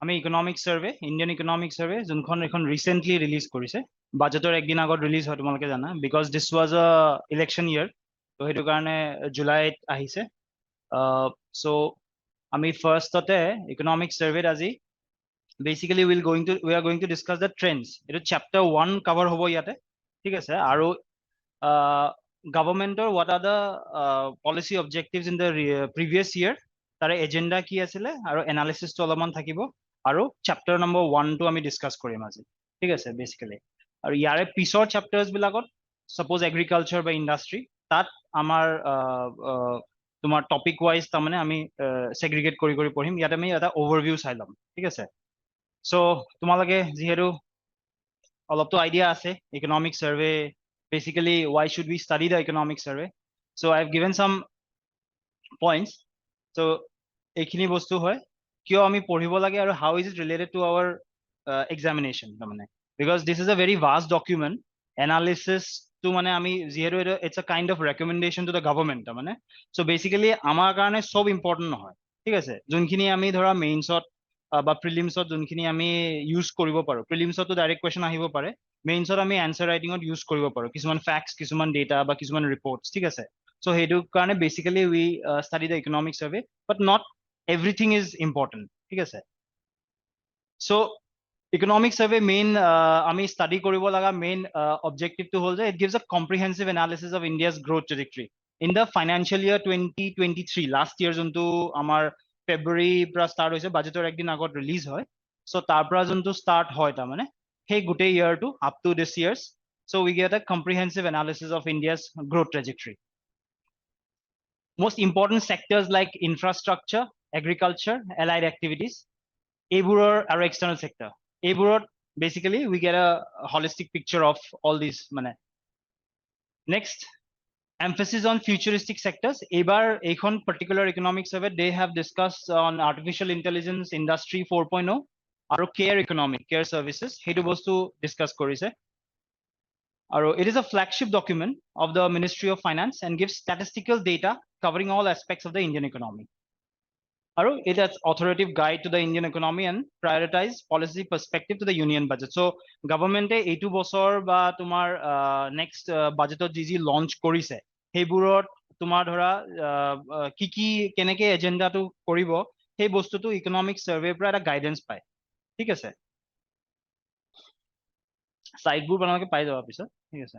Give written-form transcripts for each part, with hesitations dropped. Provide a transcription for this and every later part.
আমি economic survey Indian economic survey যোনখন এখন ৰিসেন্টলি ৰিলিজ কৰিছে বাজেটৰ একদিন আগত ৰিলিজ হয় তোমালোকে জানা বিকজ দিস ওয়াজ আ ইলেকশন ইয়াৰ তো সেইটো কাৰণে জুলাইত আহিছে সো আমি ফাৰ্ষ্টতে ইকনমিক সার্ভেত আজি basically we are going to discuss the trends এটা chapter 1 cover হ'ব ইয়াতে ঠিক আছে আৰু গভৰ্নমেন্টৰ what are the policy objectives in the previous year তাৰে এজেন্ডা কি আছিলে আৰু এনালিসিসটো অলপমান থাকিব আৰু চেপ্টাৰ নম্বৰ 1 টো আমি ডিসকাস কৰিম আজি ঠিক আছে বেসিক্যালি আৰু ইয়াৰে পিছৰ চেপ্টাৰছ বিলাকত সাপোজ এগ্ৰিকালচাৰ বা ইন্ডাষ্ট্ৰি তাত আমাৰ তোমাৰ টপিক ওয়াইজ তাৰমানে আমি সেগ্ৰিগেট কৰি কৰি পঢ়িম ইয়াতে আমি এটা ওভাৰভিউ চাই ল'ম ঠিক আছে সো তোমালোকে যিহেতু অলপতো আইডিয়া আছে economic survey basically why should we study the economic survey so I've given some points so এইখিনি বস্তু হয় কিয় আমি পঢ়িব লাগে আৰু how is it related to our examination তাৰমানে because this is a very vast document analysis to মানে আমি যিহেতু it's a kind of recommendation to the government তাৰমানে so basically আমাৰ কাৰণে সব ইম্পৰ্টেন্ট নহয় ঠিক আছে যোনখিনি আমি ধৰা মেইনছত বা প্ৰিলিমছত যোনখিনি আমি ইউজ কৰিব পাৰো প্ৰিলিমছতো ডাইৰেক্ট কোৱেশ্চন আহিব পাৰে মেইনছত আমি এনসাৰ ৰাইটিঙত ইউজ কৰিব পাৰো কিছুমান ফ্যাক্টস কিছুমান ডেটা বা কিছুমান ৰিপৰ্টস ঠিক আছে সো সেইটো কাৰণে basically we study the economic survey but not everything is important ঠিক আছে সো ইকনমিক সার্ভে মেইন আমি স্টাডি কৰিব লগা মেইন অবজেক্টিভটো হ'ল যে it gives a comprehensive analysis of India's growth trajectory in the financial year 2023 last year যোনটো আমাৰ ফেব্ৰুৱাৰী পৰা ষ্টাৰ্ট হৈছে বাজেটৰ একদিন আগত ৰিলিজ হয় সো তাৰ পৰা যোনটো ষ্টাৰ্ট হয় তাৰমানে সেই গোটেই ইয়াৰটো up to this years so we get a comprehensive analysis of India's growth trajectory most important sectors like infrastructure, agriculture, allied activities, এইবোৰৰ আৰু external sector. এইবোৰত basically we get a holistic picture of all these মানে. Next, emphasis on futuristic sectors. এইবাৰ এইখন particular economic survey they have discussed on artificial intelligence, industry 4.0 আৰু care economy, care services. সেইটো বস্তু discuss কৰিছে. It is a flagship document of the Ministry of Finance and gives statistical data covering all aspects of the Indian economy. It has authoritative guide to the Indian economy and prioritize policy perspective to the union budget. So government এইটো বছৰ বা তোমাৰ next budget যি launch কৰিছে সেইবোৰত তোমাৰ ধৰা কি কেনেকে এজেন্ডাটো কৰিব সেই বস্তুটো ইকনমিক সাৰ্ভেৰ পৰা এটা গাইডেন্স পায় ঠিক আছে সাইটবোৰ আপোনালোকে পাই যাব পিছত ঠিক আছে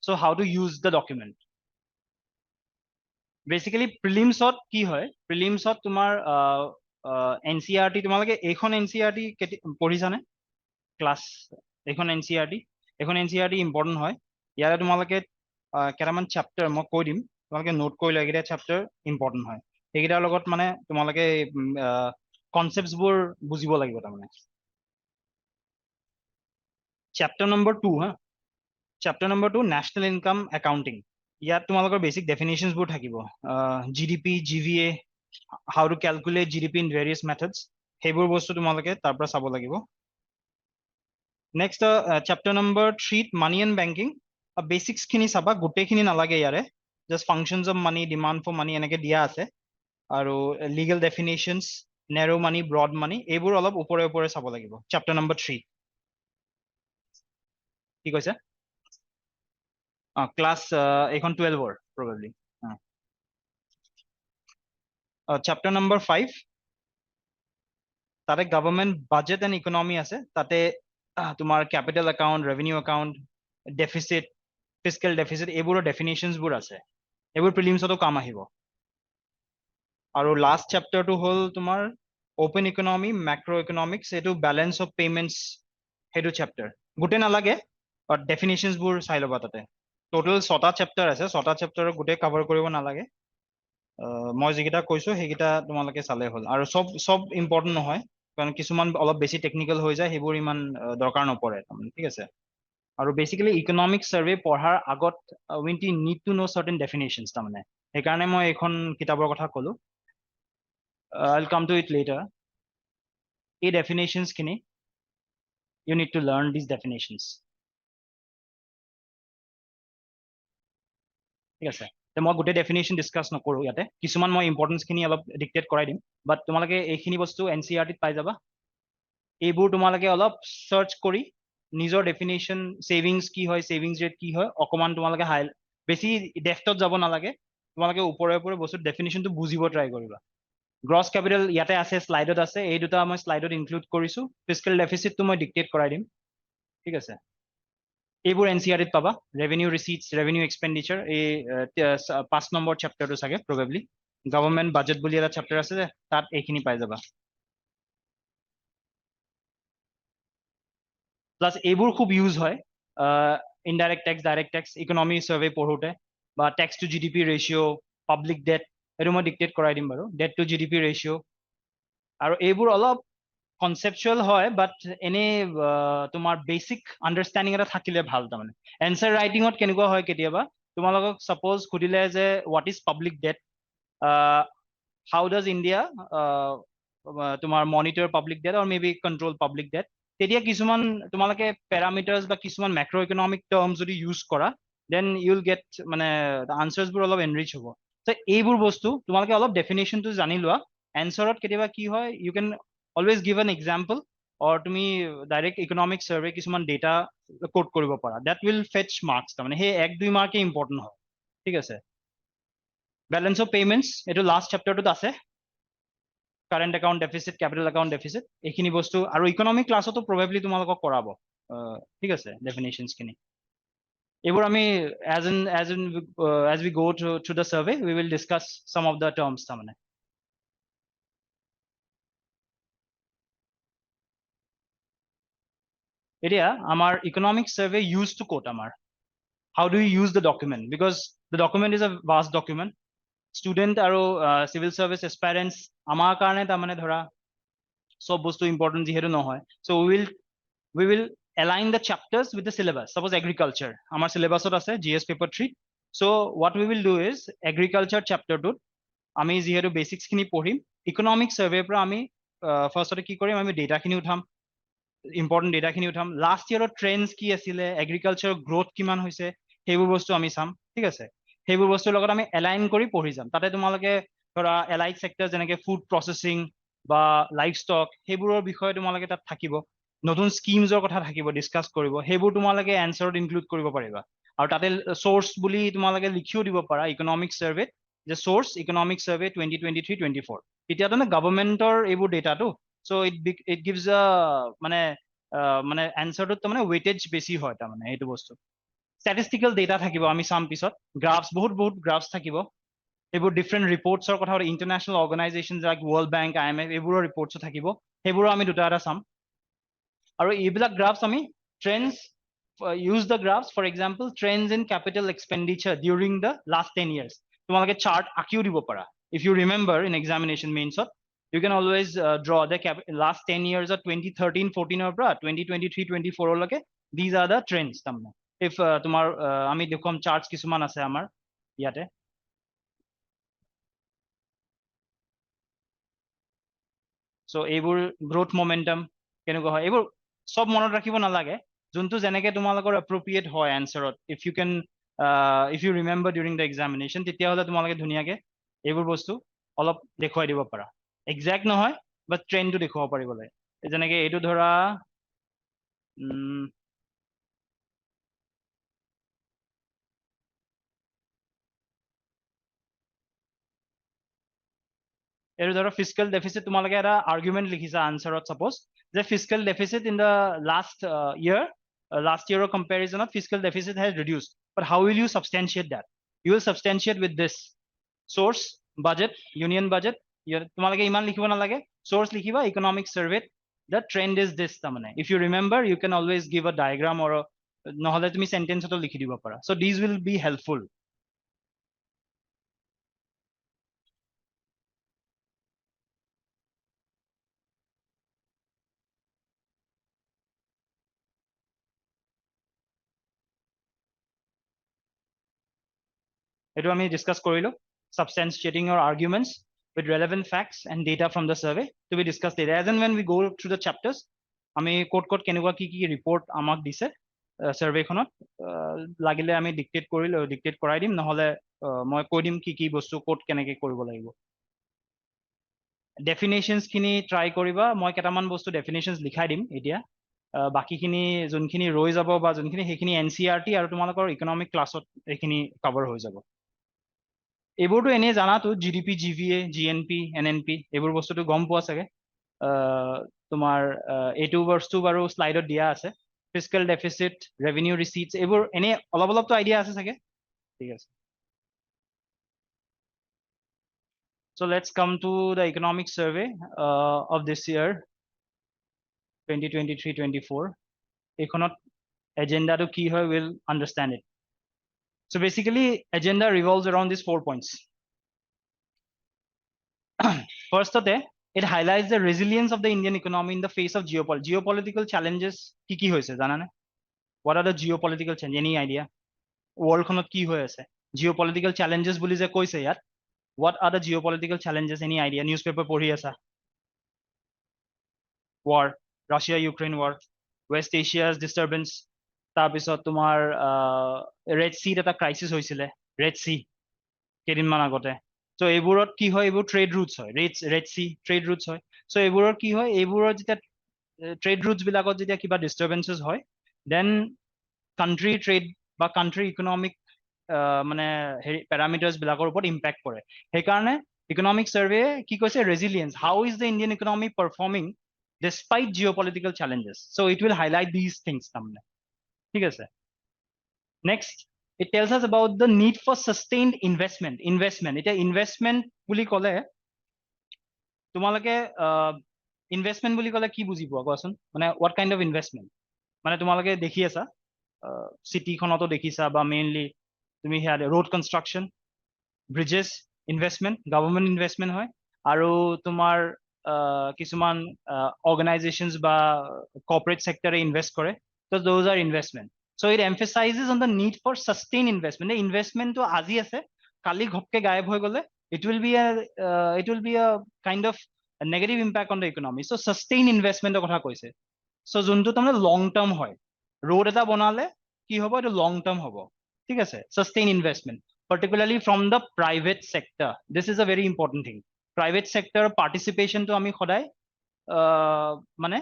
so how to use the document basically prelims কি হয় prelims তোমাৰ NCERT তোমালোকে এইখন NCERT পঢ়িছানে ক্লাছ এইখন NCERT ইম্পৰ্টেন্ট হয় ইয়াৰে তোমালোকে কেটামান চেপ্টাৰ মই কৈ দিম তোমালোকে নোট কৰি লয় এইকেইটা চেপ্টাৰ ইম্পৰ্টেন্ট হয় এইকেইটাৰ লগত মানে তোমালোকে কনসেপ্টছ বোৰ বুজিব লাগিব তাৰমানে চেপ্টাৰ নম্বৰ 2 হা chapter number 2 national income accounting ইয়াত তোমালোকৰ বেসিক ডেফিনেশনস বোৰ থাকিব GDP GVA how to calculate GDP in various methods সেইবোৰ বস্তু তোমালোকে তাৰ পৰা চাব লাগিব next chapter number 3 money and banking basics খিনি চাবা গোটেইখিনি নালাগে ইয়াৰে just functions of money demand for money এনেকে দিয়া আছে আৰু legal definitions narrow money broad money এইবোৰ অলপ ওপৰে ওপৰে চাব লাগিব চেপ্টাৰ নম্বৰ 3 কি কৈছে ক্লাস এখন 12 probably chapter number 5 তাতে গভর্নমেন্ট বাজেট এন্ড ইকোনমি আছে তাতে তোমাৰ capital account revenue account deficit fiscal deficit এইবোৰৰ ডেফিনেশনস বোৰ আছে এইবোৰ প্ৰিলিমছতো কাম আহিব আৰু লাষ্ট চেপ্টাৰটো হ'ল তোমাৰ ওপেন ইকোনমি ম্যাক্ৰো ইকোনমিক্স এটো ব্যালেন্স অফ পেমেন্টস হেতু চেপ্টাৰ গুটে নালাগে বাট ডেফিনেশনস বোৰ চাই লবা তাতে টোটাল 6টা চেপ্টাৰ আছে 6টা চেপ্টাৰৰ গুটে কভাৰ কৰিব নালাগে মই যেগিটা কৈছো হেগিটা তোমালোকে চালে হ'ল আৰু সব ইম্পৰ্টেন্ট নহয় কাৰণ কিছুমান অলপ বেছি টেকনিক্যাল হৈ যায় হেবোৰ ইমান দৰকাৰ নপৰে ঠিক আছে আৰু বেসিক্যালি ইকনমিক সাৰ্ভে পঢ়াৰ আগত we need to know certain definitions তাৰমানে সেইকাৰণে মই এখন কিতাপৰ কথা কলো I'll come to it later এই definitions খিনি you need to learn these definitions ঠিক আছে মই গোটেই ডেফিনেশ্যন ডিছকাছ নকৰোঁ ইয়াতে, কিছুমান মই ইম্পৰ্টেঞ্চখিনি অলপ ডিক্টেট কৰাই দিম, বাট তোমালোকে এইখিনি বস্তু NCERT-ত পাই যাবা। এইবোৰ তোমালোকে অলপ চাৰ্চ কৰি নিজৰ ডেফিনেশ্যন, ছেভিংছ কি হয়, ছেভিংছ ৰেট কি হয়, অকণমান তোমালোকে বেছি ডেফটত যাব নালাগে, তোমালোকে ওপৰে ওপৰে বস্তুৰ ডেফিনেশ্যনটো বুজিব ট্ৰাই কৰিবা। গ্ৰছ কেপিটেল ইয়াতে আছে, শ্লাইডত আছে, এই দুটা মই শ্লাইডত ইনক্লুড কৰিছোঁ। ফিস্কেল ডেফিচিটটো মই ডিক্টেট কৰাই দিম, ঠিক আছে। এইবোৰ NCERT-ত পাবা, ৰেভিনিউ ৰিচিটছ, ৰেভিনিউ এক্সপেণ্ডিচাৰ, এই 5 নম্বৰ চেপ্টাৰটো চাগে প্ৰবেবলি, গভৰ্ণমেণ্ট বাজেট বুলি এটা চেপ্টাৰ আছে যে, তাত এইখিনি পাই যাবা। প্লাছ এইবোৰ খুব ইউজ হয় indirect tax, direct tax, economy survey পঢ়োঁতে, বা tax to GDP ratio', public debt, এইটো মই ডিক্টেট কৰাই দিম বাৰু, ডেট টু GDP ৰেচিঅ'। আৰু এইবোৰ অলপ কনচেপচুৱেল হয়, বাট এনেই তোমাৰ বেচিক আণ্ডাৰষ্টেণ্ডিং এটা থাকিলে ভাল। তাৰমানে এনচাৰ ৰাইটিঙত কেনেকুৱা হয়, কেতিয়াবা তোমালোকক ছাপ'জ সুধিলে যে what is public debt, how does India তোমাৰ monitor public debt or may be control public debt, তেতিয়া কিছুমান তোমালোকে পেৰামিটাৰ্ছ বা কিছুমান মেক্ৰ' ইকনমিক টাৰ্ম যদি ইউজ কৰা, দেন ইউল গেট মানে আনচাৰ্ছবোৰ অলপ এনৰিচ হ'ব। চ' এইবোৰ বস্তু তোমালোকে অলপ ডেফিনেশ্যনটো জানি লোৱা। এনচাৰত কেতিয়াবা কি হয়, you can always give an example, or তুমি ডাইৰেক্ট ইকনমিক চাৰ্ভে কিছুমান ডেটা কোট কৰিব পাৰা, দেট উইল ফেচ মাৰ্কছ। তাৰমানে সেই 1-2 মাৰ্কেই ইম্পৰ্টেণ্ট হয়, ঠিক আছে। বেলেঞ্চ অফ পেমেণ্টছ, এইটো লাষ্ট চেপ্টাৰটোত আছে, current account deficit, capital account deficit, এইখিনি বস্তু আৰু ইকনমিক ক্লাছতো প্ৰবেবলি তোমালোকক কৰাব, ঠিক আছে, ডেফিনেশ্যনছখিনি। এইবোৰ আমি as we go through the survey, we will discuss some of the terms তাৰমানে। এতিয়া আমাৰ ইকনমিক চাৰ্ভে ইউজটো ক'ত আমাৰ, how do you use the document, because the document is a vast document. Student আৰু চিভিল চাৰ্ভিচ এছপাইৰেণ্টছ আমাৰ কাৰণে তাৰমানে ধৰা চব বস্তু ইম্পৰ্টেণ্ট যিহেতু নহয়, চ' we will align the chapters with the syllabus. Suppose agriculture, আমাৰ syllabusত আছে GS paper 3. So what we will do is agriculture chapterটোত আমি যিহেতু বেচিক্সখিনি পঢ়িম, ইকনমিক চাৰ্ভেৰ পৰা আমি ফাৰ্ষ্টতে কি কৰিম, আমি ডেটাখিনি উঠাম, ইম্পৰ্টেণ্ট ডেটাখিনি উঠাম, লাষ্ট ইয়েৰৰ ট্ৰেণ্ডছ কি আছিলে, এগ্ৰিকালচাৰৰ গ্ৰ'থ কিমান হৈছে, সেইবোৰ বস্তু আমি চাম, ঠিক আছে। সেইবোৰ বস্তুৰ লগত আমি এলাইন কৰি পঢ়ি যাম। তাতে তোমালোকে ধৰা এলাইড ছেক্টৰ যেনেকে ফুড প্ৰচেছিং বা লাইফ ষ্টক, সেইবোৰৰ বিষয়ে তোমালোকে তাত থাকিব, নতুন স্কিমছৰ কথা থাকিব, ডিছকাছ কৰিব, সেইবোৰ তোমালোকে এনচাৰত ইনক্লুড কৰিব পাৰিবা। আৰু তাতে চ'ৰ্চ বুলি তোমালোকে লিখিও দিব পাৰা ইকনমিক চাৰ্ভেত, যে চ'ৰ্চ ইকনমিক চাৰ্ভে 2023-24, তেতিয়াতো নে গভৰ্ণমেণ্টৰ এইবোৰ ডেটাটো, চ' ইট গিভছ আ মানে এনচাৰটোত তাৰমানে ৱেইটেজ বেছি হয়, তাৰমানে এইটো বস্তু। ষ্টেটিষ্টিকেল ডেটা থাকিব, আমি চাম পিছত, গ্ৰাফছ, বহুত গ্ৰাফছ থাকিব, এইবোৰ ডিফাৰেণ্ট ৰিপৰ্টছৰ কথা, international organisation like world bank, IMF, এইবোৰৰ ৰিপৰ্টছো থাকিব, সেইবোৰো আমি দুটা এটা চাম। আৰু এইবিলাক গ্ৰাফছ আমি trends, use the graphs, for example, trends in capital expenditure during the last 10 years. তোমালোকে চাৰ্ট আঁকিও দিব পাৰা, if you remember in examination mainsত, you can always draw the last 10 years of 2013-14 পৰা 2023-24 লৈকে, these are the trends তাৰমানে। if তোমাৰ আমি দেখুৱাম charts কিছুমান আছে আমাৰ ইয়াতে, চ' এইবোৰ গ্ৰোথ মমেণ্টাম কেনেকুৱা হয়, এইবোৰ চব মনত ৰাখিব নালাগে, যোনটো যেনেকে তোমালোকৰ এপ্ৰপ্ৰিয়েট হয় এনচাৰত, if you remember during the examination, তেতিয়াহ'লে তোমালোকে ধুনীয়াকে এইবোৰ বস্তু অলপ দেখুৱাই দিব পাৰা। একজেক্ট নহয়, বাট ট্ৰেণ্ডটো দেখুৱাব পাৰিব লাগে। যেনেকে এইটো ধৰা এইটো ধৰা ফিস্কেল ডেফিচিট, তোমালোকে এটা আৰ্গুমেণ্ট লিখিছা আনচাৰত, ছাপ'জ যে fiscal deficit in the last year কম্পেৰিজনত fiscal deficit has reduced, but how will you substantiate that, you will substantiate with this sources, budget, union budget, তোমালোকে ইমান লিখিব নালাগে, চ'ৰ্চ লিখিবা ইকনমিক চাৰ্ভেত, দ্য ট্ৰেণ্ড ইজ দিছ তাৰমানে। If you remember, you can always give a diagram, or নহ'লে তুমি চেণ্টেন্সতো লিখি দিব পাৰা, so' this will be helpful. এইটো আমি ডিছকাছ কৰিলোঁ, substantiating your arguments with relevant facts and data from the survey to be discussed later. As and when we go through the chapters, আমি ক'ত কেনেকুৱা কি ৰিপৰ্ট আমাক দিছে, সাৰ্ভেখনত লাগিলে আমি ডিক্টেট কৰাই দিম, নহলে মই কৈ দিম কি বস্তু ক'ত কেনেকে কৰিব লাগিব। ডেফিনেশ্যনছ খিনি ট্ৰাই কৰিবা, মই কেইটামান বস্তু ডেফিনেশ্যনছ লিখাই দিম এতিয়া। বাকীখিনি যোনখিনি ৰৈ যাব বা যোনখিনি সেইখিনি NCERT আৰু তোমালোকৰ ইকনমিক ক্লাছত এইখিনি কভাৰ হৈ যাব। এইবোৰতো এনেই জানাতো, GDP, GVA, GNP, NNP এইবোৰ বস্তুটো গম পোৱা চাগে। তোমাৰ এইটো বস্তু বাৰু শ্লাইডত দিয়া আছে। ফিস্কেল ডেফিচিট, ৰেভিনিউ ৰিচিটছ, এইবোৰ এনেই অলপতো আইডিয়া আছে চাগে। ঠিক আছে। So let's come to the economic survey of this year, 2023-24. Econot agenda to key her will understand it. So basically, agenda revolves around these 4 points. First of all, it highlights the resilience of the Indian economy in the face of geopolitical challenges. Ki hoise jana na? What are the geopolitical challenges? Any idea? World khonot ki hoye ase? Geopolitical challenges boli je koise yar. What are the geopolitical challenges? Any idea? Newspaper পঢ়ি আছা? War, Russia-Ukraine war, West Asia's disturbance, তাৰপিছত তোমাৰ red চিত এটা crisis হৈছিলে, red C কেইদিনমান আগতে। চ' এইবোৰত কি হয়, এইবোৰ ট্ৰেড ৰুটছ হয়, ৰেড চি ট্ৰেড ৰুটছ হয়। চ' এইবোৰৰ কি হয়, এইবোৰৰ যেতিয়া ট্ৰেড ৰুটছ বিলাকত যেতিয়া কিবা ডিষ্টাৰ্বেঞ্চেছ হয়, দেন কাণ্ট্ৰি ট্ৰেড বা কাণ্ট্ৰি ইকনমিক মানে হেৰি পেৰামিটাৰ্ছ বিলাকৰ ওপৰত ইম্পেক্ট কৰে। সেইকাৰণে ইকনমিক চাৰ্ভে কি কৈছে, resilience, how is the Indian economy performing despite geopolitical challenges. So it will highlight these things. ঠিক আছে। Next, it tells us about the need for sustained investment. এতিয়া investment বুলি ক'লে তোমালোকে investment বুলি ক'লে কি বুজি পোৱা কোৱাচোন? মানে what kind of investment? মানে তোমালোকে দেখি আছা চিটিখনতো দেখিছা বা মেইনলি তুমি সেয়া road construction, bridges investment, government investment হয়। আৰু তোমাৰ কিছুমান organizations বা corporate sector invest কৰে, so those are investment. So it emphasizes on the need for sustained investment. The investment to আজি আছে, কালি ঘপকে গায়ব হৈ গলে it will be a kind of a negative impact on the economy. So sustained investment কথা কৈছে। So যোনটো তাৰমানে long term হয়, road এটা বনালে কি হ'ব, এইটো long term হ'ব। ঠিক আছে, sustained investment, particularly from the private sector. This is a very important thing. Private sector participation to আমি সদায় মানে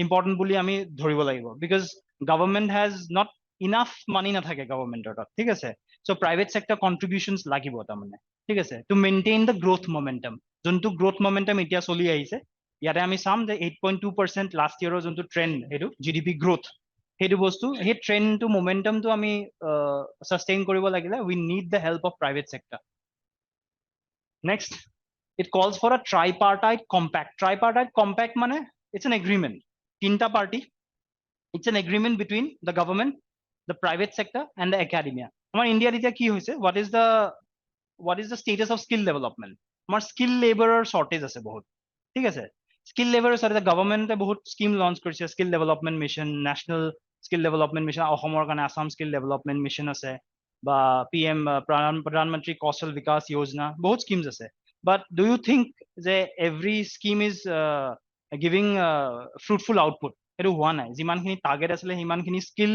important বুলি আমি ধৰিব লাগিব, because government has not enough money নাথাকে গভৰ্ণমেণ্টৰ তাত। ঠিক আছে, so private sector contributions লাগিব তাৰমানে। ঠিক আছে, to maintain the growth momentum, যোনটো growth momentum এতিয়া চলি আহিছে। ইয়াতে আমি চাম যে 8.2% লাষ্ট ইয়াৰৰ যোনটো ট্ৰেণ্ড, সেইটো GDP গ্ৰোথ, সেইটো বস্তু, সেই ট্ৰেণ্ডটো মোমেণ্টামটো আমি সাষ্টেইন কৰিব লাগিলে we need the help of private sector. Next, it calls for a tripartite compact. Tripartite compact মানে it's an agreement. Tinta party. It's an agreement between the government, the private sector, and the academia. Amar India এতিয়া কি হৈছে? What is the status of skill development? Amar skill laborer shortage আছে বহুত। ঠিক আছে, skill laborer shortage, government বহুত scheme launch কৰিছে, skill development mission, national skill development mission, অসমৰ কাৰণে Assam skill development mission আছে, বা PM প্ৰধানমন্ত্ৰী কৌশল বিকাশ যোজনা, বহুত স্কিমছ আছে। But do you think that every scheme is giving fruitful output? সেইটো হোৱা নাই। যিমানখিনি টাৰ্গেট আছিলে সিমানখিনি স্কিল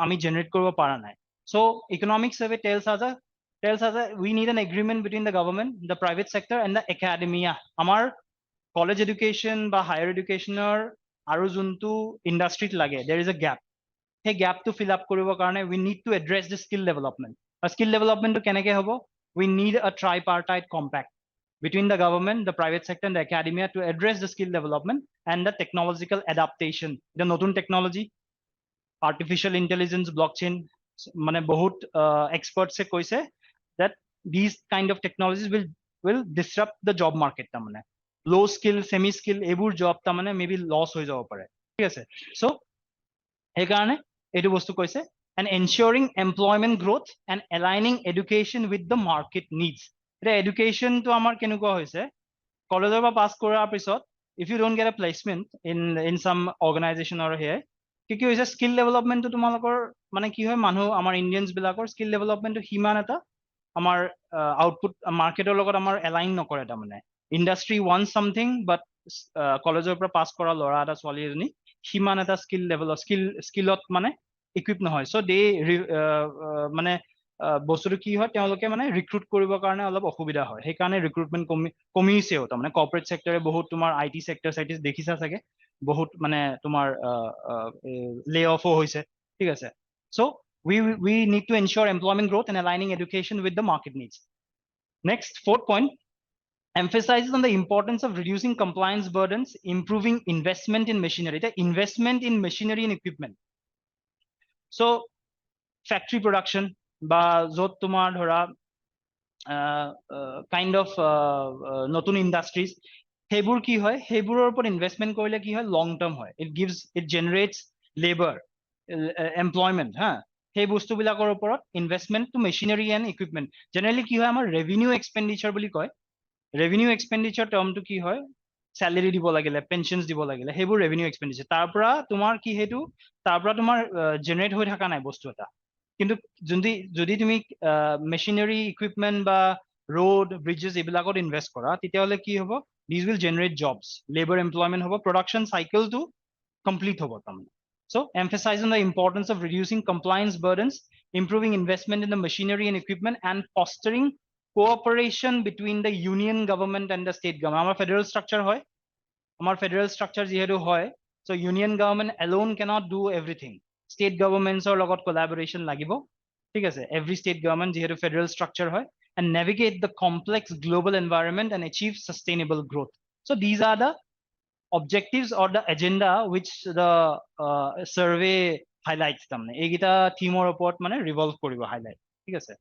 আমি জেনেৰেট কৰিব পৰা নাই। So economic survey tells us that we need an agreement between the government, the private sector, and the academia. আমাৰ কলেজ এডুকেশ্যন বা হায়াৰ এডুকেশ্যনৰ আৰু যোনটো ইণ্ডাষ্ট্ৰীত লাগে, there is a gap. সেই গ্যাপটো ফিল আপ কৰিবৰ কাৰণে we need to address the skill development. Skill developmentটো কেনেকে হ'ব? We need a tripartite compact between the government, the private sector, and the academia to address the skill development and the technological adaptation. The নতুন technology, artificial intelligence, blockchain, মানে বহুত experts কৈছে that these kind of technologies will disrupt the job market তাৰমানে। low skill, semi skill এইবোৰ job তাৰমানে maybe loss হৈ যাব পাৰে। ঠিক আছে, so সেইকাৰণে এইটো বস্তু কৈছে, and ensuring employment growth and aligning education with the market needs. এতিয়া এডুকেশ্যনটো আমাৰ কেনেকুৱা হৈছে, কলেজৰ পৰা পাছ কৰাৰ পিছত if you don't get a placement in some organization or here, কি হৈছে, স্কিল ডেভেলপমেণ্টটো তোমালোকৰ মানে কি হয়, মানুহ আমাৰ ইণ্ডিয়ানছ বিলাকৰ স্কিল ডেভেলপমেণ্টটো সিমান এটা আমাৰ আউটপুট মাৰ্কেটৰ লগত আমাৰ এলাইন নকৰে তাৰমানে। ইণ্ডাষ্ট্ৰী ওৱান চামথিং, বাট কলেজৰ পৰা পাছ কৰা ল'ৰা এটা ছোৱালী এজনী সিমান এটা স্কিলত মানে ইকুইপ নহয় সো দে মানে বস্তুটো কি হয় তেওঁলোকে মানে ৰিক্ৰুট কৰিবৰ কাৰণে অলপ অসুবিধা হয় সেইকাৰণে ৰিক্ৰুটমেন্ট কমিছেও তাৰমানে কৰ্পৰেট সেক্টৰে বহুত তোমাৰ আইটি সেক্টৰ চাইটিছ দেখিছা চাগে বহুত মানে তোমাৰ লে অফো হৈছে ঠিক আছে so we need to ensure employment growth and aligning education with the market needs. Next, fourth point, emphasizes on the importance of reducing compliance burdens, improving investment in machinery. The investment in machinery and equipment. So, factory production, বা য'ত তোমাৰ ধৰা kind of নতুন industries, সেইবোৰ কি হয় সেইবোৰৰ ওপৰত ইনভেষ্টমেন্ট কৰিলে কি হয় লং টাৰ্ম হয় it generates labor employment হা সেই বস্তুবিলাকৰ ওপৰত investment to machinery and equipment generally কি হয় আমাৰ ৰেভিনিউ এক্সপেণ্ডিচাৰ বুলি কয় ৰেভিনিউ এক্সপেণ্ডিচাৰ টাৰ্মটো কি হয় চেলাৰী দিব লাগিলে পেনশ্যনছ দিব লাগিলে সেইবোৰ ৰেভিনিউ এক্সপেণ্ডিচাৰ তাৰ পৰা তোমাৰ কি সেইটো তাৰ পৰা তোমাৰ জেনেৰেট হৈ থকা নাই বস্তু এটা কিন্তু যদি তুমি মেচিনাৰী ইকুইপমেন্ট বা ৰোড ব্ৰিজেছ এইবিলাকত ইনভেষ্ট কৰা তেতিয়াহ'লে কি হ'ব দিছ will generate jobs labour employment হ'ব প্ৰডাকশ্যন চাইকেলটো কমপ্লিট হ'ব তাৰমানে so emphasize on the importance of reducing compliance burdens improving investment in the machinery and equipment and fostering cooperation between the union government and the state government our federal structure hoy our federal structure jehetu hoy so union government alone cannot do everything state governments or logot collaboration lagibo ঠিক আছে every state government jehetu federal structure hoy and navigate the complex global environment and achieve sustainable growth so these are the objectives or the agenda which the survey highlights tamne egita theme or report mane revolve koribo highlight ঠিক আছে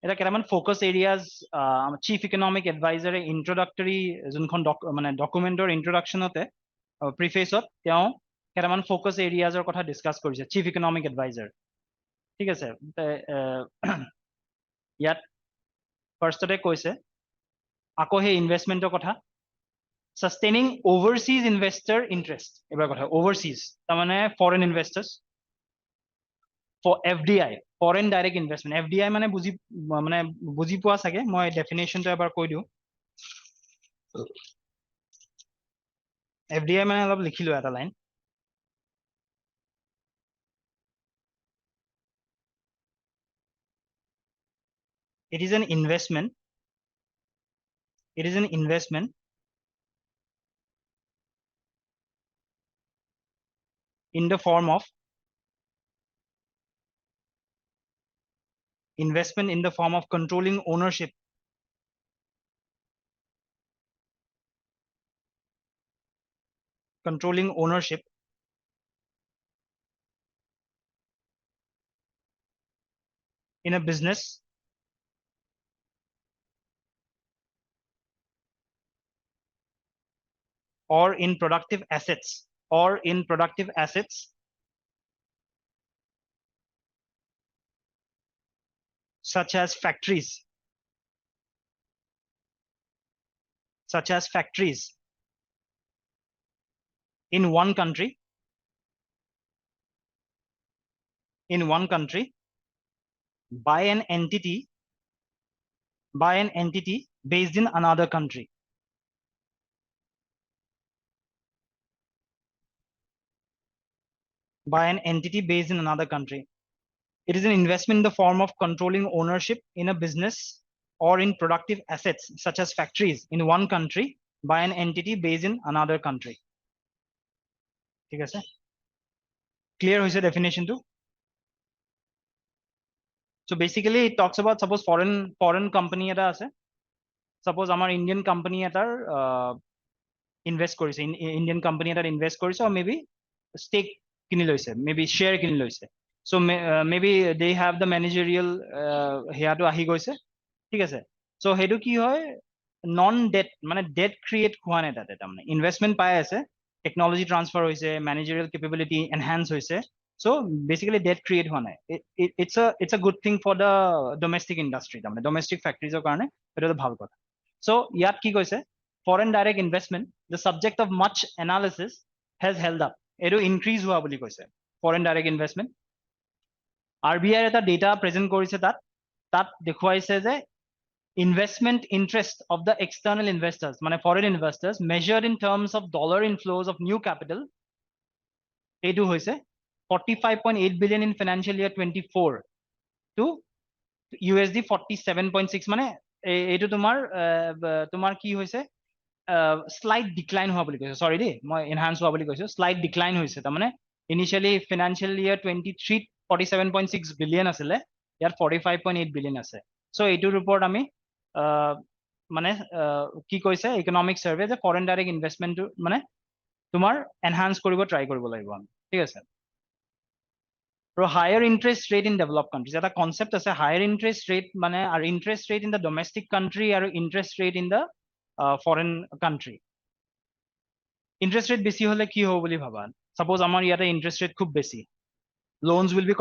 এটা কেটামান focus areas chief economic এডভাইজাৰে ইন্ট্ৰডাক্টৰী যোনখন মানে ডকুমেন্টৰ ইন্ট্ৰডাকশ্যনতে প্ৰিফেচত তেওঁ কেটামান focus এৰিয়াজৰ কথা discuss কৰিছে চিফ ইকনমিক এডভাইজাৰ ঠিক আছে ইয়াত ফাৰ্ষ্টতে কৈছে আকৌ সেই ইনভেষ্টমেন্টৰ কথা sustaining overseas investor interest এবাৰ কথা overseas তাৰ মানে foreign investors for FDI foreign direct investment FDI মানে বুজি পোৱা চাগে মই ডেফিনেশনটো এবাৰ কৈ দিও FDI মানে অলপ লিখিলো এটা line it is an investment in the form of controlling ownership in a business or in productive assets such as factories in one country by an entity based in another country it is an investment in the form of controlling ownership in a business or in productive assets such as factories in one country by an entity based in another country ঠিক আছে clear hoise definition to so basically it talks about suppose foreign company eta ase suppose amar Indian company etar invest korise Indian company etar invest korise or maybe stake kini loise maybe share kini loise so maybe they have the managerial here to ahi goise ঠিক আছে so hedu ki hoy non debt মানে debt create হোৱা নাই তাতে তাৰমানে investment পাই আছে technology transfer hoise managerial capability enhance hoise so basically debt create হোৱা নাই it's a good thing for the domestic industry তাৰমানে domestic factories ৰ কাৰণে এটা ভাল কথা so ইয়াত কি কৈছে foreign direct investment the subject of much analysis has held up এটো increase হোৱা বুলি কৈছে foreign direct investment RBI এটা data present কৰিছে তাত দেখুৱাইছে যে investment interest of the external investors, মানে foreign investors, measured in terms of dollar inflows of new capital, এইটো হৈছে 45.8 billion in financial year 24 to USD 47.6, মানে এইটো তোমাৰ কি হৈছে slight decline হোৱা বুলি কৈছে, sorry দেই মই enhance হোৱা বুলি কৈছো, slight decline হৈছে, তাৰমানে initially financial year 23 47.6 billion আছিলে, ইয়াত 45.8 billion আছে। so এইটোৰ ওপৰত আমি মানে কি কৈছে ইকনমিক সাৰ্ভে যে ফৰেন ডাইৰেক্ট ইনভেষ্টমেন্টটো মানে তোমাৰ এনহান্স কৰিব ট্ৰাই কৰিব লাগিব আমি, ঠিক আছে। আৰু higher interest rate in develop countries, এটা কনচেপ্ট আছে হায়াৰ ইন্টাৰেষ্ট ৰেট মানে, আৰু interest rate in the domestic country আৰু interest rate in the foreign country. Interest rate বেছি হলে কি হ'ব বুলি ভাবা? সাপোজ আমাৰ ইয়াতে ইন্টাৰেষ্ট ৰেট খুব বেছি, লোনছ উইল বি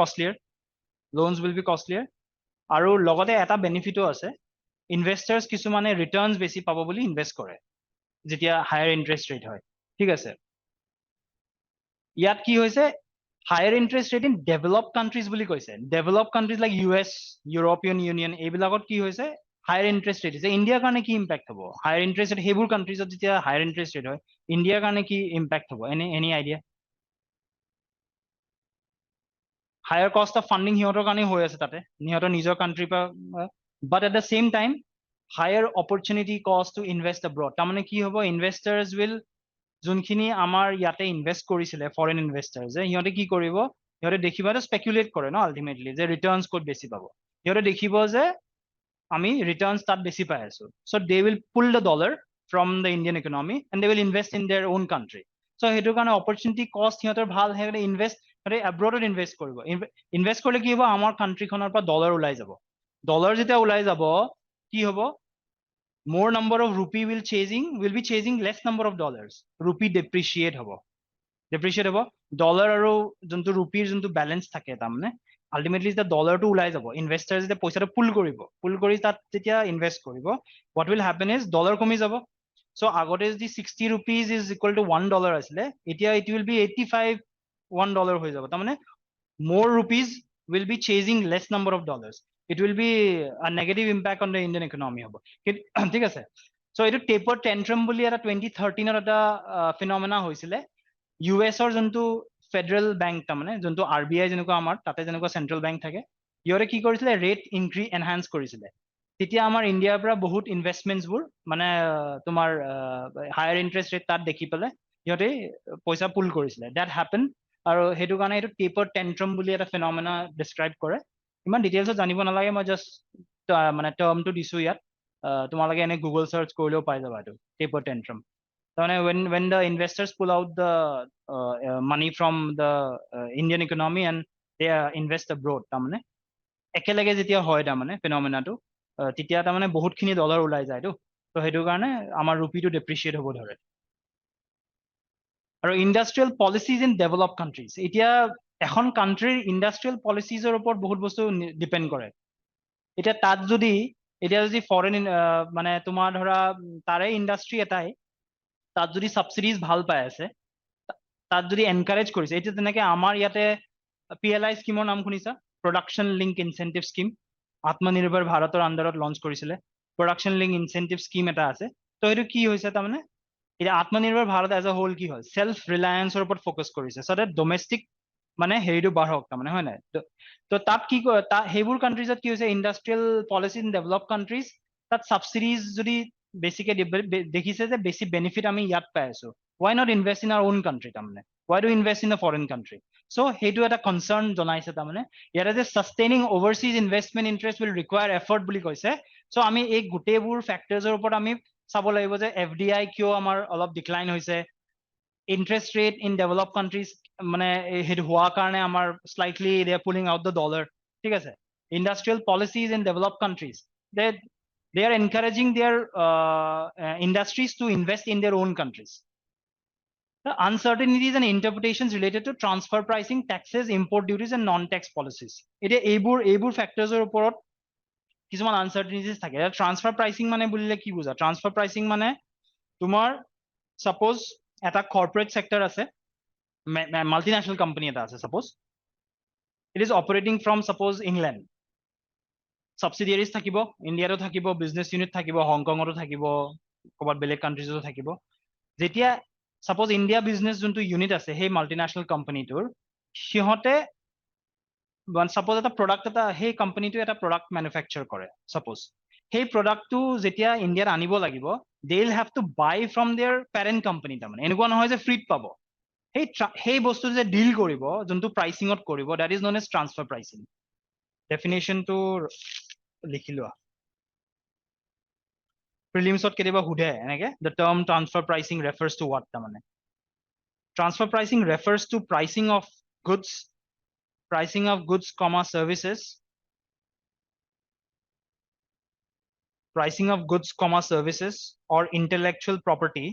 কষ্টলিয়াৰ, আৰু লগতে এটা বেনিফিটো আছে, ইনভেষ্টাৰ্ছ কিছুমানে ৰিটাৰ্ণছ বেছি পাব বুলি ইনভেষ্ট কৰে যেতিয়া হায়াৰ ইন্টাৰেষ্ট ৰেট হয়, ঠিক আছে। ইয়াত কি হৈছে higher interest rate in develop countries বুলি কৈছে, develop countries like US, European union, এইবিলাকত কি হৈছে হায়াৰ ইন্টাৰেষ্ট ৰেট হৈছে। ইণ্ডিয়াৰ কাৰণে কি ইম্পেক্ট হ'ব হায়াৰ ইন্টাৰেষ্ট ৰেট, সেইবোৰ কাণ্ট্ৰিজত যেতিয়া হায়াৰ ইন্টাৰেষ্ট ৰেট হয় ইণ্ডিয়াৰ কাৰণে কি ইম্পেক্ট হ'ব, any idea? Higher cost of funding সিহঁতৰ কাৰণে হৈ আছে তাতে, সিহঁতৰ নিজৰ কাণ্ট্ৰিৰ পৰা, but at the same time higher opportunity cost to invest abroad, তাৰমানে কি হ'ব ইনভেষ্টাৰ্ছ উইল, যোনখিনি আমাৰ ইয়াতে ইনভেষ্ট কৰিছিলে ফৰেন ইনভেষ্টাৰ, যে সিহঁতে কি কৰিব, সিহঁতে দেখিব যে স্পেকুলেট কৰে ন আল্টিমেটলি, যে ৰিটাৰ্ণছ ক'ত বেছি পাব, সিহঁতে দেখিব যে আমি ৰিটাৰ্ণছ তাত বেছি পাই আছো, so' they will pull the dollar from the Indian economy and they will invest in their own country. So' সেইটো কাৰণে অপৰচুনিটি কষ্ট সিহঁতৰ ভাল, সিহঁতে সিহঁতে এব্ৰডত ইনভেষ্ট কৰিব, ইনভেষ্ট কৰিলে কি হ'ব আমাৰ কাণ্ট্ৰিখনৰ পৰা ডলাৰ ওলাই যাব, ডলাৰ যেতিয়া ওলাই যাব কি হ'ব, more number of rupee will be chasing less number of dollars, rupee depreciate হ'ব, ডলাৰ আৰু যোনটো ৰুপিৰ যোনটো বেলেঞ্চ থাকে, তাৰমানে আল্টিমেটলি যেতিয়া ডলাৰটো ওলাই যাব, ইনভেষ্টাৰ যেতিয়া পইচাটো পুল কৰি তাত যেতিয়া ইনভেষ্ট কৰিব, what will happen is dollar কমি যাব। চ' আগতে যদি 60 rupees is equal to $1 আছিলে, এতিয়া it will be 85 $1 হৈ যাব, তাৰমানে more rupees will be chasing less number of dollars, it will be a negative impact on the Indian economy হ'ব, ঠিক আছে। চ' এইটো টেপাৰ টেন্ট্ৰাম বুলি এটা 2013 এটা ফিনমিনা হৈছিলে, US যোনটো ফেডাৰেল বেংক, তাৰমানে যোনটো RBI যেনেকুৱা আমাৰ তাতে যেনেকুৱা চেন্ট্ৰেল বেংক থাকে, সিহঁতে কি কৰিছিলে ৰেট এনহান্স কৰিছিলে, তেতিয়া আমাৰ ইণ্ডিয়াৰ পৰা বহুত ইনভেষ্টমেণ্টছবোৰ মানে তোমাৰ হায়াৰ ইন্টাৰেষ্ট ৰেট তাত দেখি পেলাই সিহঁতে পইচা পুল কৰিছিলে, দেট হেপেন, আৰু সেইটো কাৰণে এইটো টেপাৰ টেন্ট্ৰাম বুলি এটা ফিনমিনা ডিছক্ৰাইব কৰে। ইমান ডিটেইলছত জানিব নালাগে, মই জাষ্ট মানে টাৰ্মটো দিছো ইয়াত, তোমালোকে এনে গুগল চাৰ্চ কৰিলেও পাই যাবা এইটো টেপাৰ টেন্ট্ৰাম। তাৰমানে when the investors pull out the money from the Indian economy and they invest abroad, তাৰমানে একেলগে যেতিয়া হয় তাৰমানে ফিনমিনাটো, তেতিয়া তাৰমানে বহুতখিনি ডলাৰ ওলাই যায়তো, তো সেইটো কাৰণে আমাৰ ৰুপিটো ডেপ্ৰিচিয়েট হ'ব ধৰে। আৰু industrial policies in develop countries, এতিয়া এখন কাণ্ট্ৰিৰ ইণ্ডাষ্ট্ৰিয়েল পলিচিজৰ ওপৰত বহুত বস্তু ডিপেণ্ড কৰে। এতিয়া তাত যদি ফৰেন মানে তোমাৰ ধৰা তাৰে ইণ্ডাষ্ট্ৰি এটাই তাত যদি ছাবচিডিজ ভাল পাই আছে, তাত যদি এনকাৰেজ কৰিছে, এতিয়া তেনেকে আমাৰ ইয়াতে PLI স্কিমৰ নাম শুনিছা, প্ৰডাকশ্যন লিংক ইনচেন্টিভ স্কিম, আত্মনিৰ্ভৰ ভাৰতৰ আণ্ডাৰত লঞ্চ কৰিছিলে, প্ৰডাকশ্যন লিংক ইনচেন্টিভ স্কিম এটা আছে। তো সেইটো কি হৈছে তাৰমানে, এতিয়া আত্মনিৰ্ভৰ ভাৰত এজ এ হোল কি হয়, সেল্ফ ৰিলায়েন্সৰ ওপৰত ফ'কাছ কৰিছে, চ' ডেট ডমেষ্টিক মানে হেৰিটো বাঢ়ক তাৰমানে, হয় নাই? তো তাত কি কয়, সেইবোৰ কাণ্ট্ৰিজত কি হৈছে, industrial policy in develop countries, তাত ছাবচিডিজ যদি বেছিকে দেখিছে যে বেছি বেনিফিট আমি ইয়াত পাই আছো, why not invest in our own country, তাৰমানে why do invest in a foreign country? So সেইটো এটা কনচাৰ্ন জনাইছে, তাৰমানে ইয়াতে যে sustaining overseas investment interest will require effort বুলি কৈছে। চ' আমি এই গোটেইবোৰ ফেক্টৰ্ছৰ ওপৰত আমি চাব লাগিব যে FDI কিয় আমাৰ অলপ ডিক্লাইন হৈছে, interest rate in develop countries মানে সেইটো হোৱাৰ কাৰণে আমাৰ slightly they are pulling out the dollar, ঠিক আছে। Industrial policies in develop countries, they are encouraging their industries to invest in their own countries. The uncertainties and interpretations related to transfer pricing, taxes, import duties and non-tax policies. এতিয়া এইবোৰ ফেক্টৰ্ছৰ ওপৰত কিছুমান আনচাৰ্টেনিটিজ থাকে। Transfer pricing মানে বুলিলে কি বুজা? Transfer pricing মানে তোমাৰ সাপোজ এটা কৰ্পৰেট সেক্টৰ আছে, মাল্টিনেশ্যনেল কোম্পানী এটা আছে, suppose it is operating from suppose England, subsidiaries থাকিব, ইণ্ডিয়াতো থাকিব, বিজনেছ ইউনিট থাকিব, হংকঙতো থাকিব, ক'ৰবাত বেলেগ কাণ্ট্ৰিজতো থাকিব। যেতিয়া সাপোজ ইণ্ডিয়া বিজনেছ যোনটো ইউনিট আছে সেই মাল্টিনেশ্যনেল কোম্পানীটোৰ, সিহঁতে সাপোজ এটা প্ৰডাক্ট এটা, সেই কোম্পানীটোৱে এটা প্ৰডাক্ট মেনুফেকচাৰ কৰে সাপোজ, সেই প্ৰডাক্টটো যেতিয়া ইণ্ডিয়াত আনিব লাগিব, they will have to buy from their parent company. তাৰমানে এনেকুৱা নহয় যে ফ্ৰীত পাব, সেই বস্তু যে ডিল কৰিব, যোনটো প্ৰাইচিঙত কৰিব, that is known as transfer pricing. ডেফিনেশ্যনটো লিখি লোৱা, প্ৰিলিমছত কেতিয়াবা সোধে এনেকে, the term transfer pricing refers to what. তাৰমানে transfer pricing refers to pricing of goods, pricing of goods, services, pricing of goods, services, or intellectual property,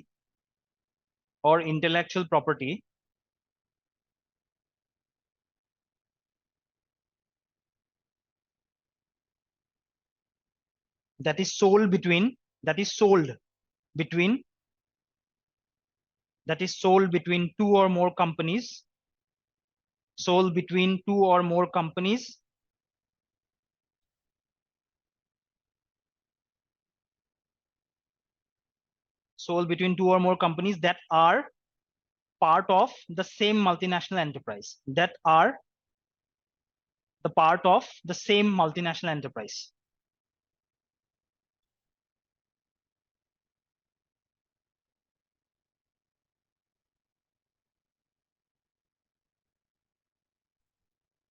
that is sold between, that is sold between two or more companies, sold between two or more companies, that are part of the same multinational enterprise, that are the part of the same multinational enterprise.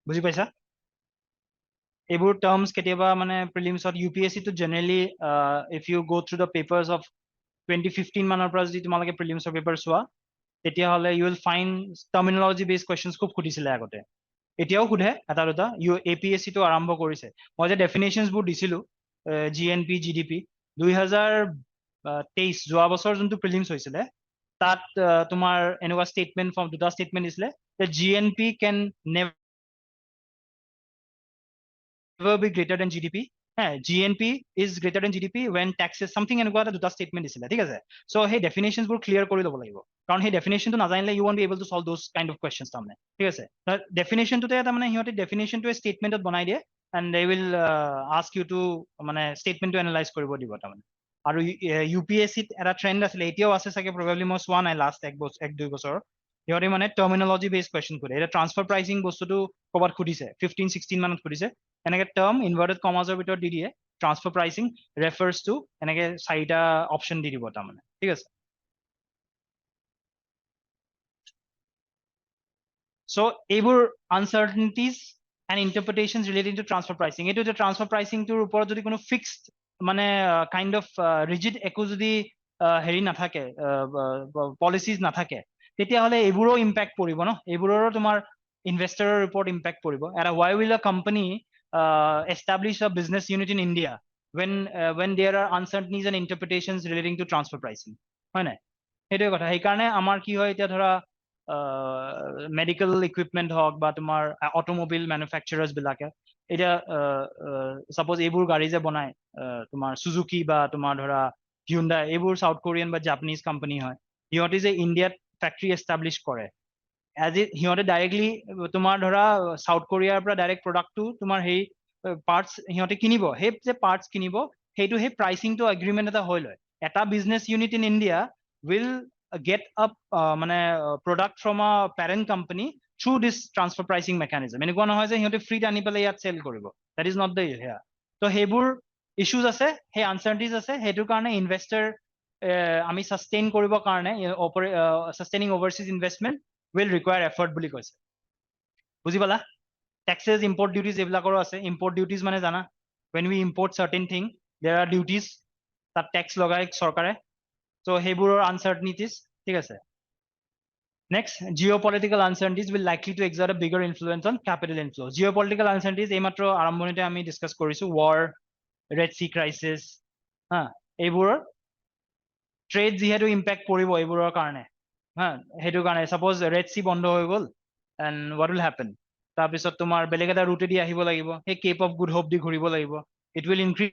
বুজি পাইছা? এইবোৰ terms কেতিয়াবা মানে প্ৰিলিমছত, UPSC টো generally if you go through the papers of 2015 মানৰ পৰা যদি তোমালোকে প্ৰিলিমছৰ পেপাৰ চোৱা, তেতিয়াহ'লে you will find terminology based questions খুব সুধিছিলে আগতে, এতিয়াও সোধে এটা দুটা। APSC টো আৰম্ভ কৰিছে। মই যে ডেফিনেশ্যনছবোৰ দিছিলোঁ, GNP GDP 2023 যোৱা বছৰ যোনটো প্ৰিলিমছ হৈছিলে, তাত তোমাৰ এনেকুৱা ষ্টেটমেণ্ট ফৰ্ম, দুটা ষ্টেটমেণ্ট দিছিলে, GNP can never be greater than GDP. GNP is greater than GDP when taxes something এনেকুৱা এটা দুটা statement দিছিলে, ঠিক আছে? So সেই definitions বোৰ clear কৰি ল'ব লাগিব, কাৰণ সেই definitionটো নাজানিলে you won't be able to solve those kind of questions তাৰমানে, ঠিক আছে? Definitionটোতে তাৰমানে সিহঁতে definitionটোৱে statementত বনাই দিয়ে, and they will ask you to মানে statementটো analyze কৰিব দিব তাৰমানে। আৰু UPSC-ত এটা ট্ৰেণ্ড আছিলে, এতিয়াও আছে চাগে, probably মই চোৱা নাই লাষ্ট এক দুই বছৰ, সিহঁতে মানে টাৰ্মিনলজি বেছড কুৱেশ্যন সোধে। এতিয়া ট্ৰান্সফাৰ প্ৰাইচিং বস্তুটো ক'ৰবাত সুধিছে, 15-16 মানত সুধিছে, এনেকে টাৰ্ম ইনভাৰ্টেড কমাছৰ ভিতৰত দি দিয়ে, ট্ৰান্সফাৰ প্ৰাইচিং ৰেফাৰ্ছ টু, এনেকে 4টা অপশ্যন দি দিব তাৰমানে, ঠিক আছে? চ' এইবোৰ uncertainties and interpretations relating to transfer pricing. এইটো যে ট্ৰান্সফাৰ প্ৰাইচিংটোৰ ওপৰত যদি কোনো ফিক্সড মানে কাইণ্ড অফ ৰিজিড একো যদি হেৰি নাথাকে, পলিচিজ নাথাকে, তেতিয়াহ'লে এইবোৰো ইম্পেক্ট পৰিব ন, এইবোৰৰো তোমাৰ ইনভেষ্টৰৰ ওপৰত ইম্পেক্ট পৰিব। এটা why will a company establish a business unit in India when there are uncertainties and interpretations relating to transfer pricing, হয় নাই? সেইটোৱে কথা। সেইকাৰণে আমাৰ কি হয়, এতিয়া ধৰা মেডিকেল ইকুইপমেণ্ট হওক বা তোমাৰ অট'মোবাইল মেনুফেকচাৰাৰ্ছ বিলাকে, এতিয়া চাপ'জ এইবোৰ গাড়ী যে বনায়, তোমাৰ চুজুকি বা তোমাৰ ধৰা হিউণ্ডাই, এইবোৰ চাউথ কোৰিয়ান বা জাপানিজ কোম্পানী হয়, সিহঁতে যে ইণ্ডিয়াত ফেক্টৰী এষ্টাব্লিছ কৰে, সিহঁতে ডাইৰেক্টলি তোমাৰ ধৰা চাউথ কোৰিয়াৰ পৰা ডাইৰেক্ট প্ৰডাক্টটো তোমাৰ সেই পাৰ্টছ সিহঁতে কিনিব, সেই যে পাৰ্টছ কিনিব, সেইটো সেই প্ৰাইচিংটো এগ্ৰিমেণ্ট এটা হৈ লয়। এটা business unit in India will get a মানে product from a parent company through this transfer pricing mechanism. এনেকুৱা নহয় যে সিহঁতে ফ্ৰীত আনি পেলাই ইয়াত চেল কৰিব, that is not the here. তো সেইবোৰ ইছ্যুজ আছে, সেই আনচাৰ্টেনিটিজ আছে, সেইটোৰ কাৰণে ইনভেষ্টাৰ আমি সাষ্টেইন কৰিবৰ কাৰণে sustaining overseas investment will require effort বুলি কৈছে। বুজি পালা? Taxes, import duties এইবিলাকৰো আছে। import duties মানে জানা, when we import certain thing, there are duties, তাত টেক্স লগাই চৰকাৰে। So সেইবোৰৰ uncertainties, ঠিক আছে? Next, geopolitical uncertainties will likely to exert a bigger influence on capital inflows. Geopolitical uncertainties এইমাত্ৰ আৰম্ভণিতে আমি ডিছকাছ কৰিছো, war, Red Sea crisis, এইবোৰৰ ট্ৰেড যিহেতু ইম্পেক্ট পৰিব এইবোৰৰ কাৰণে, সেইটো কাৰণে চাপ'জ ৰেড চি বন্ধ হৈ গ'ল, এণ্ড হোৱাট উইল হেপেন, তাৰপিছত তোমাৰ বেলেগ এটা ৰুটেদি আহিব লাগিব, সেই কেপ অফ গুড হোপ দি ঘূৰিব লাগিব, it will increase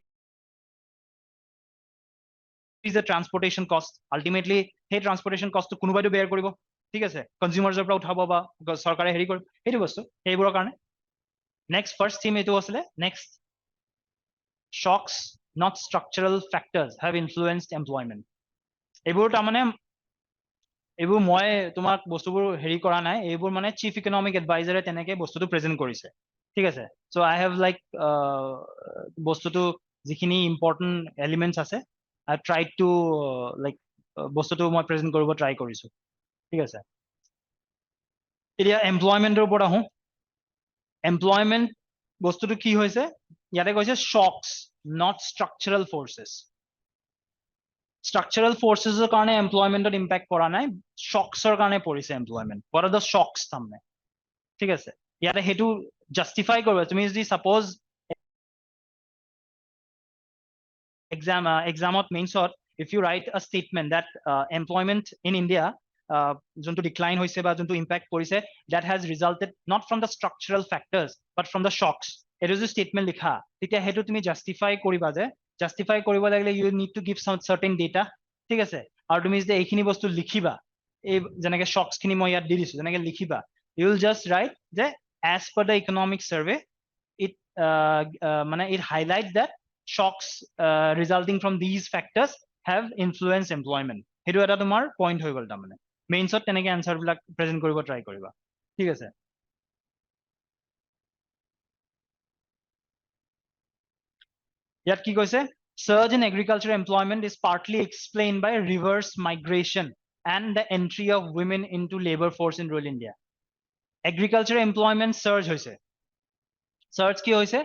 the transportation cost, ultimately সেই ট্ৰান্সপৰ্টেশ্যন কষ্টটো কোনোবাইতো বেয়াৰ কৰিব, ঠিক আছে? কনজিউমাৰ্ছৰ পৰা উঠাব বা চৰকাৰে হেৰি কৰিব, সেইটো বস্তু সেইবোৰৰ কাৰণে। নেক্সট ফাৰ্ষ্ট থিম এইটো আছিলে। Next shocks, not structural factors, have influenced employment. এইবোৰ তাৰমানে এইবোৰ মই তোমাক বস্তুবোৰ হেৰি কৰা নাই, এইবোৰ মানে চিফ ইকনমিক এডভাইজাৰে তেনেকে বস্তুটো প্ৰেজেন্ট কৰিছে, ঠিক আছে। চ' আই হেভ লাইক বস্তুটো যিখিনি ইম্পৰ্টেণ্ট এলিমেণ্টছ আছে, আই ট্ৰাই টু লাইক বস্তুটো মই প্ৰেজেন্ট কৰিব ট্ৰাই কৰিছো, ঠিক আছে। এতিয়া এমপ্লয়মেণ্টৰ ওপৰত আহোঁ। এমপ্লয়মেণ্ট বস্তুটো কি হৈছে, ইয়াতে কৈছে shocks, not structural forces. Structural forces কাৰণে এমপ্লয়মেণ্টত ইম্পেক্ট কৰা নাই, shocks কাৰণে পৰিছে employment. What are the shocks তাৰমানে, ঠিক আছে। ইয়াতে সেইটো জাষ্টিফাই কৰিব, তুমি যদি suppose examত মেইনছত if you write a statement that employment in India যোনটো ডিক্লাইন হৈছে বা যোনটো ইম্পেক্ট কৰিছে, that has resulted not from the structural factors but from the shocks, এইটো যদি ষ্টেটমেণ্ট লিখা, তেতিয়া সেইটো তুমি জাষ্টিফাই কৰিবা, যে জাষ্টিফাই কৰিব লাগিলে you need to give some certain data, ঠিক আছে। আৰু তুমি যদি এইখিনি বস্তু লিখিবা, এই যেনেকে shocks খিনি মই ইয়াত দি দিছো, যেনেকে লিখিবা, you will just write যে as per the economic survey it মানে it highlight that shocks resulting from these factors have influenced employment. সেইটো এটা তোমাৰ পইণ্ট হৈ গ'ল, তাৰমানে মেইনছত তেনেকে এনসাৰ বিলাক প্ৰেজেন্ট কৰিব ট্ৰাই কৰিবা, ঠিক আছে। ইয়াত কি কৈছে, surge in agriculture employment is partly explained by reverse migration and the entry of women into labor force in rural India. Agriculture employment surge হৈছে, surge কি হৈছে,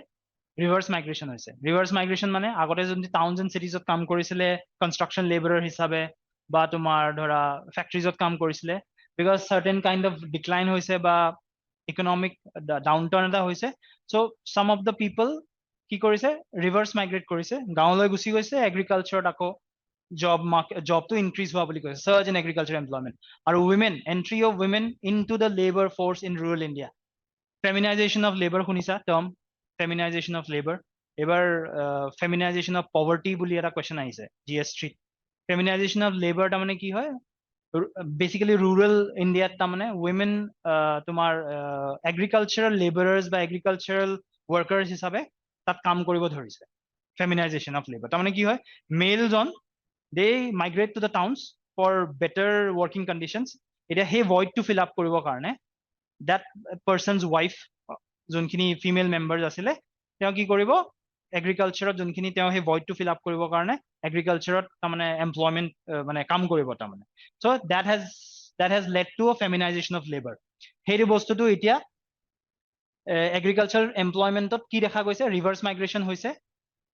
ৰিভাৰ্চ মাইগ্ৰেশ্যন হৈছে। ৰিভাৰ্চ মাইগ্ৰেশ্যন মানে আগতে যদি টাউনছ এণ্ড চিটিজত কাম কৰিছিলে কনষ্ট্ৰাকশ্যন লেবাৰৰ হিচাপে বা তোমাৰ ধৰা ফেক্টৰীজত কাম কৰিছিলে, because certain kind of decline হৈছে বা ইকনমিক ডাউন টাৰ্ণ এটা হৈছে, চ' চাম অফ দ্য পিপল কি কৰিছে, ৰিভাৰ্চ মাইগ্ৰেট কৰিছে, গাঁৱলৈ গুচি গৈছে, এগ্ৰিকালচাৰত আকৌ জবটো ইনক্ৰিজ হোৱা বুলি কৈছে, চাৰ্জ ইন এগ্ৰিকালচাৰ এমপ্লয়মেণ্ট। আৰু women, entry of women into the labour force in rural India. Feminisation of labour শুনিছা টাৰ্ম, ফেমিনাইজেশ্যন অফ লেবাৰ। এবাৰ ফেমিনাইজেশ্যন অফ পভাৰ্টি বুলি এটা কুৱেশ্যন আহিছে GS3। ফেমিনাইজেশ্যন অফ লেবাৰ তাৰমানে কি হয়, বেচিকেলি ৰুৰেল ইণ্ডিয়াত তাৰমানে উইমেন তোমাৰ এগ্ৰিকালচাৰেল লেবাৰাৰ্ছ বা এগ্ৰিকালচাৰেল ৱৰ্কাৰ্ছ হিচাপে তাত কাম কৰিব ধৰিছে। ফেমিনাইজেশ্যন অফ লেবাৰ তাৰমানে কি হয়, মেলজন they migrate to the towns for better working conditions. এতিয়া সেই ভইডটো ফিল আপ কৰিবৰ কাৰণে that person's wife যোনখিনি ফিমেল মেম্বাৰ্ছ আছিলে, তেওঁ কি কৰিব, এগ্ৰিকালচাৰত যোনখিনি তেওঁ সেই ভইডটো ফিল আপ কৰিবৰ কাৰণে এগ্ৰিকালচাৰত তাৰমানে এমপ্লয়মেণ্ট মানে কাম কৰিব তাৰমানে। চ' that has led to a feminization of labor. সেইটো বস্তুটো এতিয়া এগ্ৰিকালচাৰ এমপ্লয়মেণ্টত কি দেখা গৈছে, ৰিভাৰ্চ মাইগ্ৰেশ্যন হৈছে।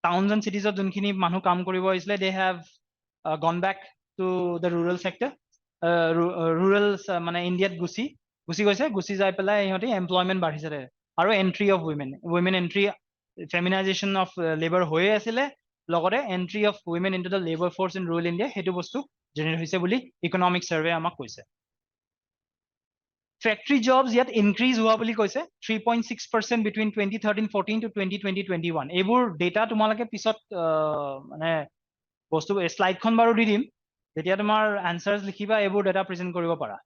টাউনছ এণ্ড চিটিজত যোনখিনি মানুহ কাম কৰিব আহিছিলে, they have gone back to the rural sector, rural মানে ইণ্ডিয়াত গুচি গৈছে, গুচি যাই পেলাই ইহঁতে এমপ্লয়মেণ্ট বাঢ়িছে। আৰু entry of women entry, feminisation of labour হৈয়ে আছিলে, লগতে entry of women into the labour force in rural India, সেইটো বস্তু জেনেৰেট হৈছে বুলি ইকনমিক চাৰ্ভে আমাক কৈছে। ফেক্টৰী জবছ ইয়াত ইনক্ৰিজ হোৱা বুলি কৈছে, 3.6% বিটুইন 2013-14 to 2020-21। এইবোৰ ডেটা তোমালোকে পিছত মানে বস্তু শ্লাইডখন বাৰু দি দিম, যেতিয়া তোমাৰ আনচাৰ্ছ লিখিবা এইবোৰ ডেটা প্ৰেজেন্ট কৰিব পাৰা,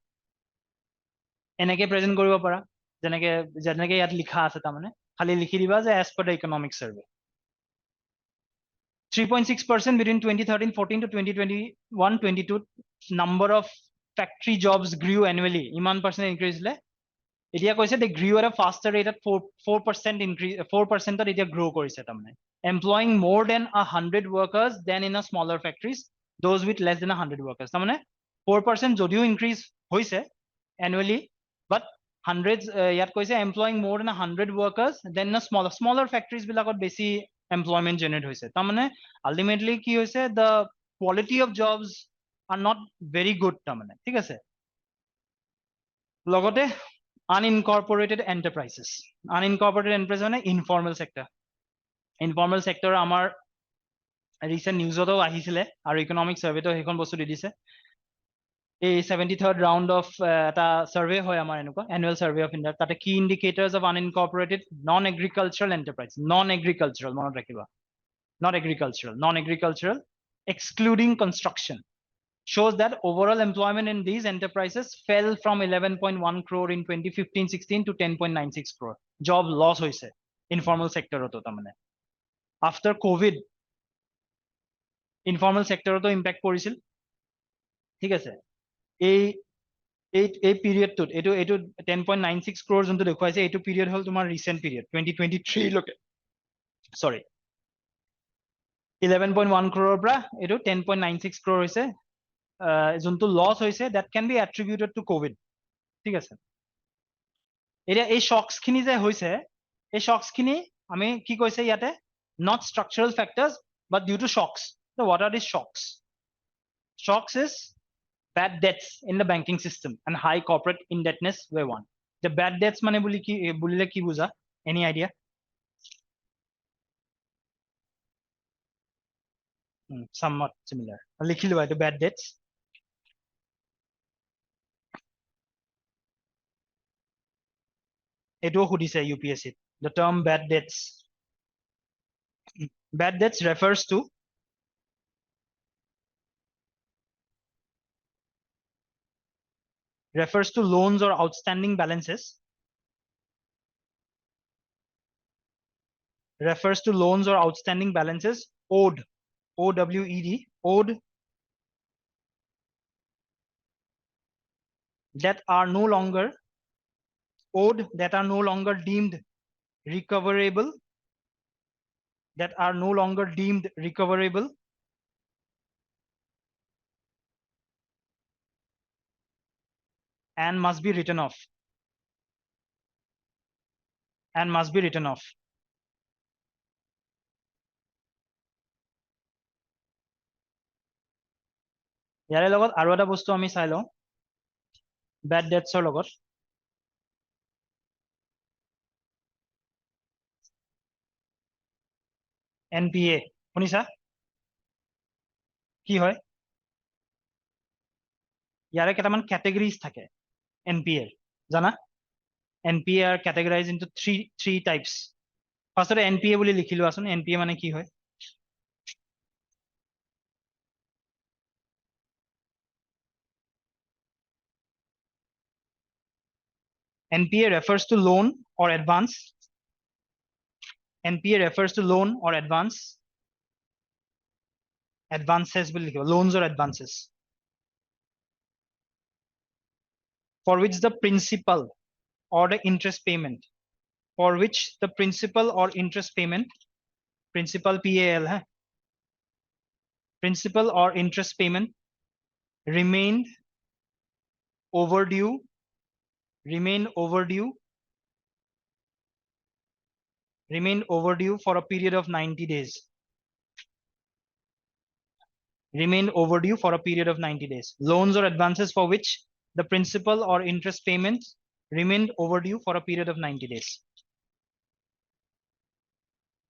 এনেকে প্ৰেজেন্ট কৰিব পাৰা, যেনেকে ইয়াত লিখা আছে, তাৰমানে খালি লিখি দিবা যে as per the economic survey. 3.6% between 2013-14 to 2021-22 number of factory jobs grew annually, ইমান পাৰ্চেণ্ট ইনক্ৰিজ দিলে। এতিয়া কৈছে they grew at a faster rate at 4% increase, 4%ত এতিয়া গ্ৰ' কৰিছে তাৰমানে, employing more than 100 workers than in a smaller factories, those with less than 100 workers। তাৰমানে 4% যদিও increase হৈছে annually, but hundreds ইয়াত কৈছে employing more than 100 workers than in a smaller factories বিলাকত বেছি employment generate হৈছে। তাৰমানে ultimately কি হৈছে, the quality of jobs are not very good তাৰমানে, ঠিক আছে। লগতে unincorporated enterprises, unincorporated enterprise মানে ইনফৰ্মেল চেক্টৰ। ইনফৰ্মেল চেক্টৰ আমাৰ ৰিচেণ্ট নিউজতো আহিছিলে আৰু ইকনমিক চাৰ্ভেটো সেইখন বস্তু দি দিছে। এই 73rd ৰাউণ্ড অফ এটা চাৰ্ভে হয় আমাৰ এনেকুৱা, এনুৱেল চাৰ্ভে অফ ইণ্ডিয়া, তাতে কি indicators of unincorporated non agricultural enterprise, non agricultural মনত ৰাখিবা, not agricultural, non-agricultural, excluding construction, shows that overall employment in these enterprises fell from 11.1 crore in 2015-16 to 10.96 crore. Job loss hoise informal sector oto tamane. after covid informal sector to impact পৰিছিল ঠিক আছে এই এই পিৰিয়ডটোত এইটো 10.96 crore যোনটো দেখুৱাইছে এইটো period হল তোমাৰ ৰিসেন্ট পিৰিয়ড 2023 লকে সৰি 11.1 crore পৰা এইটো 10.96 crore হৈছে যোনটো লস হৈছে that can be attributed to covid ঠিক আছে এতিয়া এই শক্স খিনি যে হৈছে এই শক্স খিনি আমি কি কৈছে ইয়াতে not structural factors but due to shocks so what are these shocks shocks is bad debts in the banking system and high corporate indebtedness were one the bad debts মানে বুলি কি বুলিলে কি বুজা any idea somewhat similar লিখি লোৱা এইটো bad debts এটোও সুধিছে UPSC the term bad debts refers to loans or outstanding balances owed owed that are no longer deemed recoverable and must be written off ইয়াৰে লগত আৰু এটা বস্তু আমি চাই লওঁ bad debts ৰ লগত NPA শুনিছা কি হয় ইয়াৰে কেইটামান ক্যাটেগৰিজ থাকে NPA জানা NPA are categorized into three types ফাৰ্স্টতে NPA বুলি লিখি লোৱাচোন NPA মানে কি হয় NPA refers to loan or advance advances will লিখিব loans or advances for which the principal or the interest payment principal PAL principal or interest payment remained overdue for a period of 90 days loans or advances for which the principal or interest payments remained overdue for a period of 90 days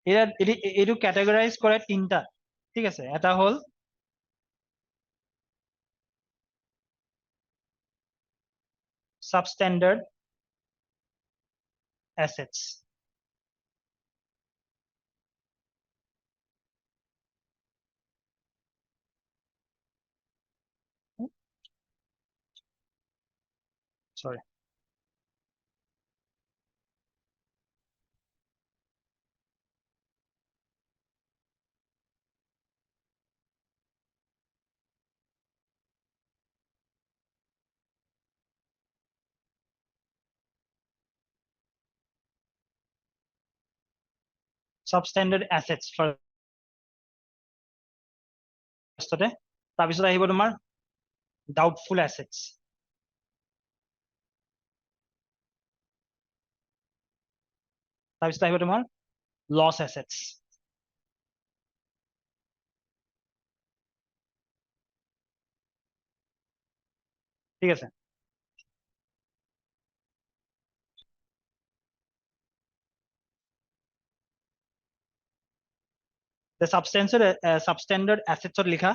এইটো ক্যাটেগৰাইজ কৰে তিনটা ঠিক আছে এটা হল substandard assets sorry substandard assets ফাৰ্ষ্টতে তাৰপিছত আহিব তোমাৰ doubtful assets তাৰপিছত আহিব তোমাৰ loss assets ঠিক আছে the substandard assets লিখা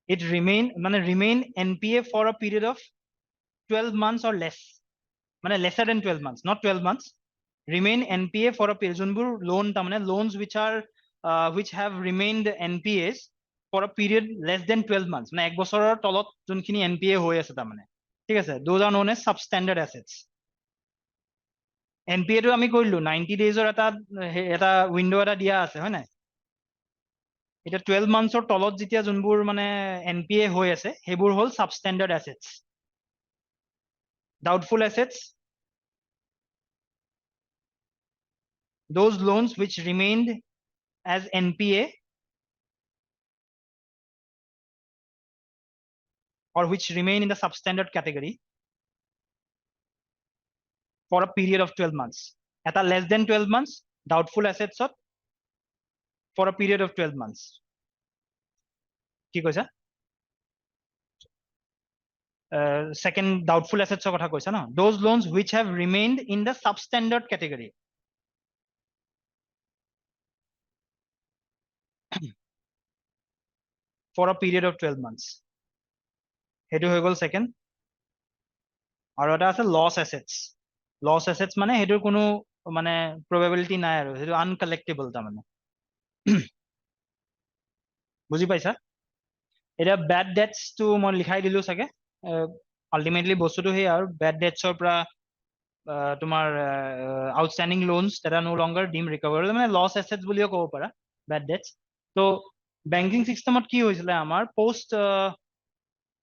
it remain NPA for a period of 12 months or less lesser than 12 months not 12 months remain NPA for a period যোনবোৰ loan loans which have remained NPAs for a period less than 12 months এক বছৰৰ তলত যোনখিনি NPA হৈ আছে ঠিক আছে those are known as substandard assets NPA টো আমি কৰিলো 90 ডেজৰ এটা উইন্ডো এটা দিয়া আছে হয় নাই এটা 12 মান্থছৰ তলত যেতিয়া যোনবোৰ মানে NPA হৈ আছে সেইবোৰ হ'ল substandard assets doubtful assets those loans which remained as NPA or which remain in the substandard category for a period of 12 months এটা less than 12 months doubtful assets for a period of 12 months কি কৈছা second doubtful assets কথা কৈছা ন those loans which have remained in the substandard category for a period of 12 months সেইটো হৈ গ'ল second আৰু এটা আছে লছ এছেটছ মানে সেইটোৰ কোনো মানে probability নাই আৰু সেইটো আনকালেক্টেবল তাৰমানে বুজি পাইছা এটা বেড ডেটছ টো মই লিখাই দিলো চাগে আলটিমেটলি বস্তুটো সেই আৰু বেড ডেটছৰ পৰা তোমাৰ outstanding loans that are no longer deemed recoverable মানে লছ এছেটছ বুলিও ক'ব পাৰা বেড ডেটছ তো বেংকিং চিষ্টেমত কি হৈছিলে আমাৰ পোষ্ট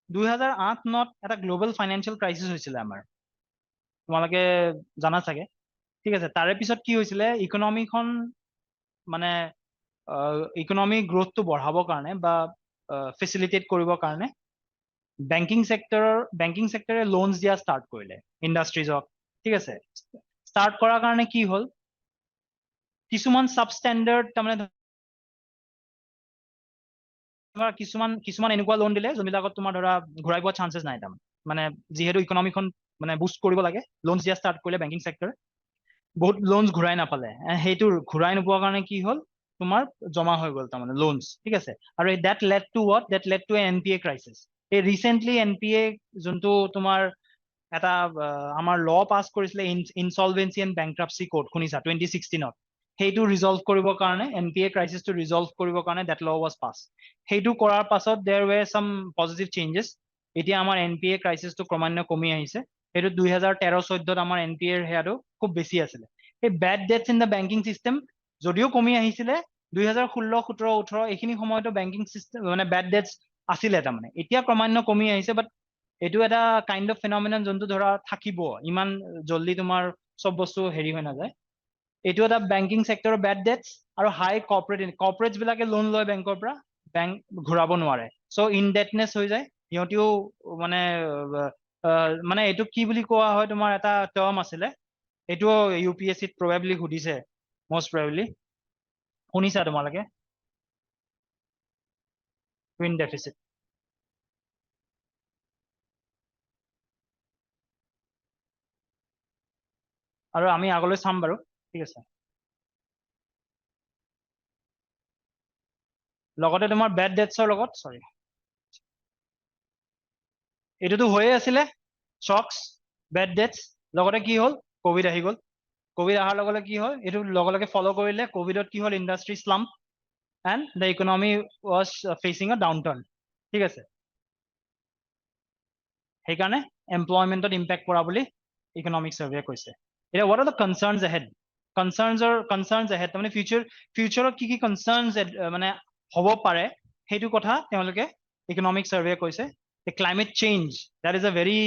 2008 নত এটা গ্লোবেল ফাইনেন্সিয়েল ক্ৰাইচিছ হৈছিলে আমাৰ তোমালোকে জানা চাগে ঠিক আছে তাৰে পিছত কি হৈছিলে ইকনমিখন মানে ইকনমিক গ্ৰোথটো বঢ়াবৰ কাৰণে বা ফেচিলিটেট কৰিবৰ কাৰণে বেংকিং সেক্টৰে লোনছ দিয়া ষ্টাৰ্ট কৰিলে ইণ্ডাষ্ট্ৰিজক ঠিক আছে ষ্টাৰ্ট কৰাৰ কাৰণে কি হ'ল কিছুমান সাবস্ট্যান্ডাৰ্ড তাৰমানে কিছুমান এনেকুৱা লোন দিলে যোনবিলাকত তোমাৰ ধৰা ঘূৰাই পোৱা চান্সেছ নাই তাৰমানে মানে যিহেতু ইকনমিখন মানে বুষ্ট কৰিব লাগে লোনছ দিয়া ষ্টাৰ্ট কৰিলে বেংকিং সেক্টৰে বহুত লোনছ ঘূৰাই নাপালে সেইটো ঘূৰাই নোপোৱাৰ কাৰণে কি হ'ল তোমাৰ জমা হৈ গ'ল তাৰমানে লোনছ ঠিক আছে আৰু that led to what that led to an NPA crisis এই ৰিসেন্টলি NPA যোনটো তোমাৰ এটা আমাৰ ল পাছ কৰিছিলে ইনসলভেন্সি এণ্ড বেংক্ৰাপচি কোড শুনিছা 2016 ত সেইটো ৰিজলভ কৰিবৰ কাৰণে NPA ক্ৰাইচিছটো ৰিজলভ কৰিবৰ কাৰণে that law was passed সেইটো কৰাৰ পাছত there were some positive changes এতিয়া আমাৰ NPA ক্ৰাইচিছটো ক্ৰমান্বয়ে কমি আহিছে সেইটো 2013-14 আমাৰ NPA ৰ হেয়াটো খুব বেছি আছিলে এই bed that's in the banking system যদিও কমি আহিছিলে 2016-17-18 এইখিনি সময়তো বেংকিং সিস্টেম মানে বেড ডেটছ আছিলে তাৰমানে এতিয়া ক্ৰমান্বয়ে কমি আহিছে বাট এইটো এটা কাইন্ড অফ ফেনমেনন যোনটো ধৰা থাকিব ইমান জলদি তোমাৰ সব বস্তু হেৰি হৈ নাযায় এইটো এটা বেংকিং সেক্টৰৰ বেড ডেটছ আৰু হাই কৰ্পৰেটছ বিলাকে লোন লয় বেংকৰ পৰা বেংক ঘূৰাব নোৱাৰে সো ইনডেটনেছ হৈ যায় সিহঁতিও মানে মানে এইটো কি বুলি কোৱা হয় তোমাৰ এটা টাৰ্ম আছিলে এইটো UPSC ত প্ৰবাবলি সুধিছে most probably শুনিছা তোমালোকে টুইন ডেফিচিট আৰু আমি আগলৈ চাম বাৰু ঠিক আছে লগতে তোমাৰ বেড ডেটছৰ লগত সৰি এইটোতো হৈয়ে আছিলে শক্স বেড ডেটছ লগতে কি হ'ল কোভিড আহি গ'ল কোভিড অহাৰ লগে লগে কি হয় এইটো লগে লগে ফলো কৰিলে কোভিডত কি হ'ল industry স্লাম্প and the economy was fetching আ ডাউন টাৰ্ণ ঠিক আছে সেইকাৰণে এমপ্লয়মেণ্টত ইম্পেক্ট কৰা বুলি ইকনমিক সাৰ্ভে কৈছে এতিয়া what are the concerns ahead concerns ahead তাৰমানে ফিউচাৰত কি concerns মানে হ'ব পাৰে সেইটো কথা তেওঁলোকে ইকনমিক সাৰ্ভে কৈছে the climate change that is a very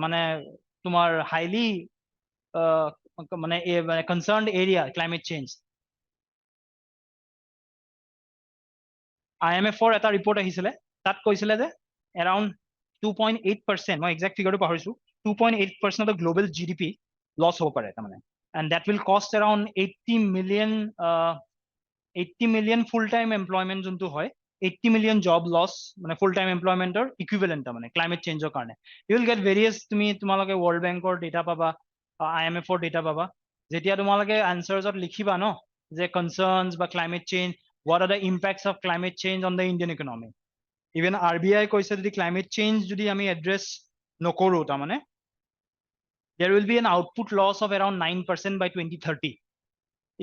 মানে তোমাৰ highly মানে concerned area climate change IMF ৰ এটা ৰিপৰ্ট আহিছিলে তাত কৈছিলে যে around 2.8% মই এক্সাক্ট ফিগাৰটো পাহৰিছো 2.8% of the global GDP loss হ'ব পাৰে তাৰমানে and that will cost around 80 million full time employment যোনটো হয় 80 million job loss মানে full time employmentor equivalent তাৰমানে climate change ৰ কাৰণে you will get various তোমালোকে world bank ৰ data পাবা IMF ৰ data পাবা যেতিয়া তোমালোকে answersত লিখিবা ন যে concerns বা climate change what are the impacts of climate change on the Indian economy even RBI কৈছে যদি climate change যদি আমি address নকৰো তাৰমানে there will be an output loss of around 9% by 2030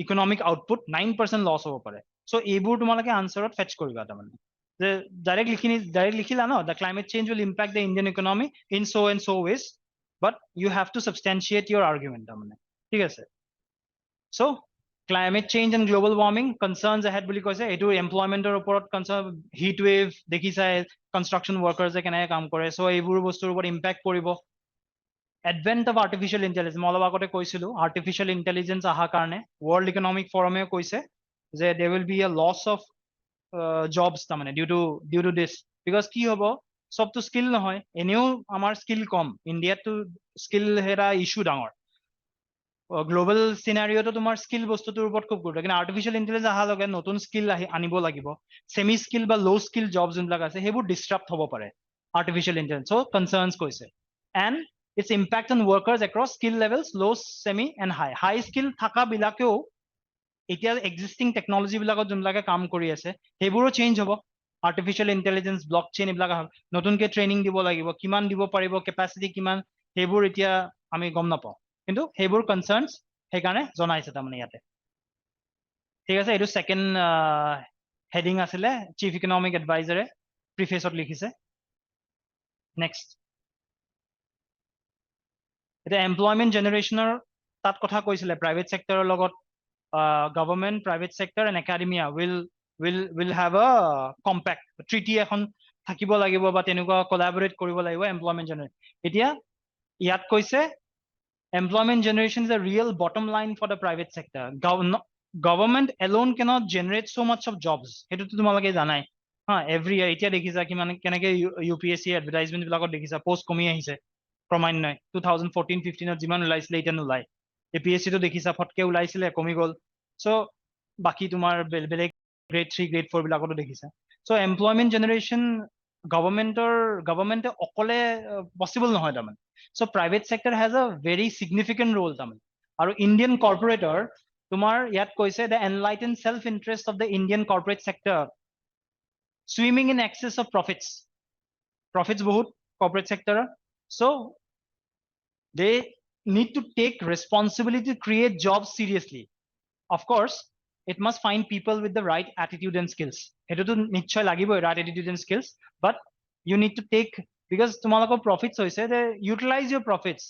economic output 9% loss হ'ব পাৰে so এইবোৰ তোমালোকে আনসাৰত ফেচ কৰিবা তাৰমানে যে ডাইৰেক্ট লিখিলা ন the climate change will impact the Indian economy in so and so ways but you have to substantiate your argument তাৰমানে ঠিক আছে so climate change and global warming concerns ahead বুলি কৈছে এইটো এমপ্লয়মেন্টৰ ওপৰত কনসাৰ্ন হিট ওয়েভ দেখিছাই কনস্ট্ৰাকশন ওয়াৰ্কাৰ্ছে কেনেকৈ কাম কৰে সো এইবোৰ বস্তুৰ ওপৰত ইম্প্যাক্ট কৰিব advent of artificial intelligence মই অলপ আগতে কৈছিলো artificial intelligence অহাৰ কাৰণে world economic forum এ কৈছে যে there will be a loss of jobs তাৰমানে due to this because কি হ'ব সবটো স্কিল নহয় এনেও আমাৰ স্কিল কম ইণ্ডিয়াতো স্কিল হেৰা ইস্যু ডাঙৰ গ্লোবাল সিনাৰিওটো তোমাৰ স্কিল বস্তুটোৰ ওপৰত খুব গুৰুত্ব কিন্তু আৰ্টিফিচিয়েল ইন্টেলিজেন্স অহাৰ লগে নতুন স্কিল আনিব লাগিব সেমি স্কিল বা লো স্কিল জব যোনবিলাক আছে সেইবোৰ ডিস্টাৰ্ব হ'ব পাৰে আৰ্টিফিচিয়েল ইন্টেলিজেন্স সো কনসার্নস কৈছে and its impact on workers across skill levels low semi and high skill থাকা বিলাকেও এতিয়া এক্সিস্টিং টেকনলজি বিলাকত যোনবিলাকে কাম কৰি আছে সেইবোৰো চেঞ্জ হ'ব আৰ্টিফিচিয়েল ইন্টেলিজেন্স ব্লকচেইন এইবিলাক নতুনকে ট্ৰেইনিং দিব লাগিব কিমান দিব পাৰিব কেপাসিটি কিমান সেইবোৰ এতিয়া আমি গম নাপাওঁ কিন্তু সেইবোৰ কনসাৰ্নস সেইকাৰণে জনাইছে তাৰমানে ইয়াতে ঠিক আছে এইটো সেকেন্ড হেডিং আছিলে চিফ ইকনমিক এডভাইজাৰে প্ৰিফেচত লিখিছে নেক্সট এটা এমপ্লয়মেন্ট জেনাৰেশনৰ তাত কথা কৈছিলে প্ৰাইভেট সেক্টৰৰ লগত government private sector and academia will have a compact treaty এখন থাকিব লাগিব বা তেনেকুৱা কোলাবৰেট কৰিব লাগিব এমপ্লয়মেন্ট জেনাৰেশন এতিয়া ইয়াত কৈছে employment generation is a real bottom line for the private sector government alone cannot generate so much of jobs hetu to tumalage janai ha every year etia dekhisa ki mane kenake UPSC advertisement bilakot dekhisa post komi ahise ক্ৰমান্বয়ে 2014-15 যিমান ওলাইছিলে এতিয়া নোলাই APSC তো দেখিছা ফটকে ওলাইছিলে কমি গল সো বাকি তোমাৰ বেলেগ গ্ৰেড 3 গ্ৰেড 4 বিলাকতো দেখিছা সো এমপ্লয়মেন্ট জেনাৰেশন গভৰ্নমেন্টে অকলে পসিবল নহয় তাৰমানে so private sector has a very significant role তাৰমানে আৰু ইণ্ডিয়ান কৰ্পোৰেটৰ তোমাৰ ইয়াত কৈছে the enlightened self interest of the Indian corporate sector swimming in excess of profits বহুত corporate sector so they need to take responsibility to create jobs seriously of course it must find people with the right attitude and skills hetu to nichchoy lagibo right attitude and skills but you need to take because tumalako profits hoise they utilize your profits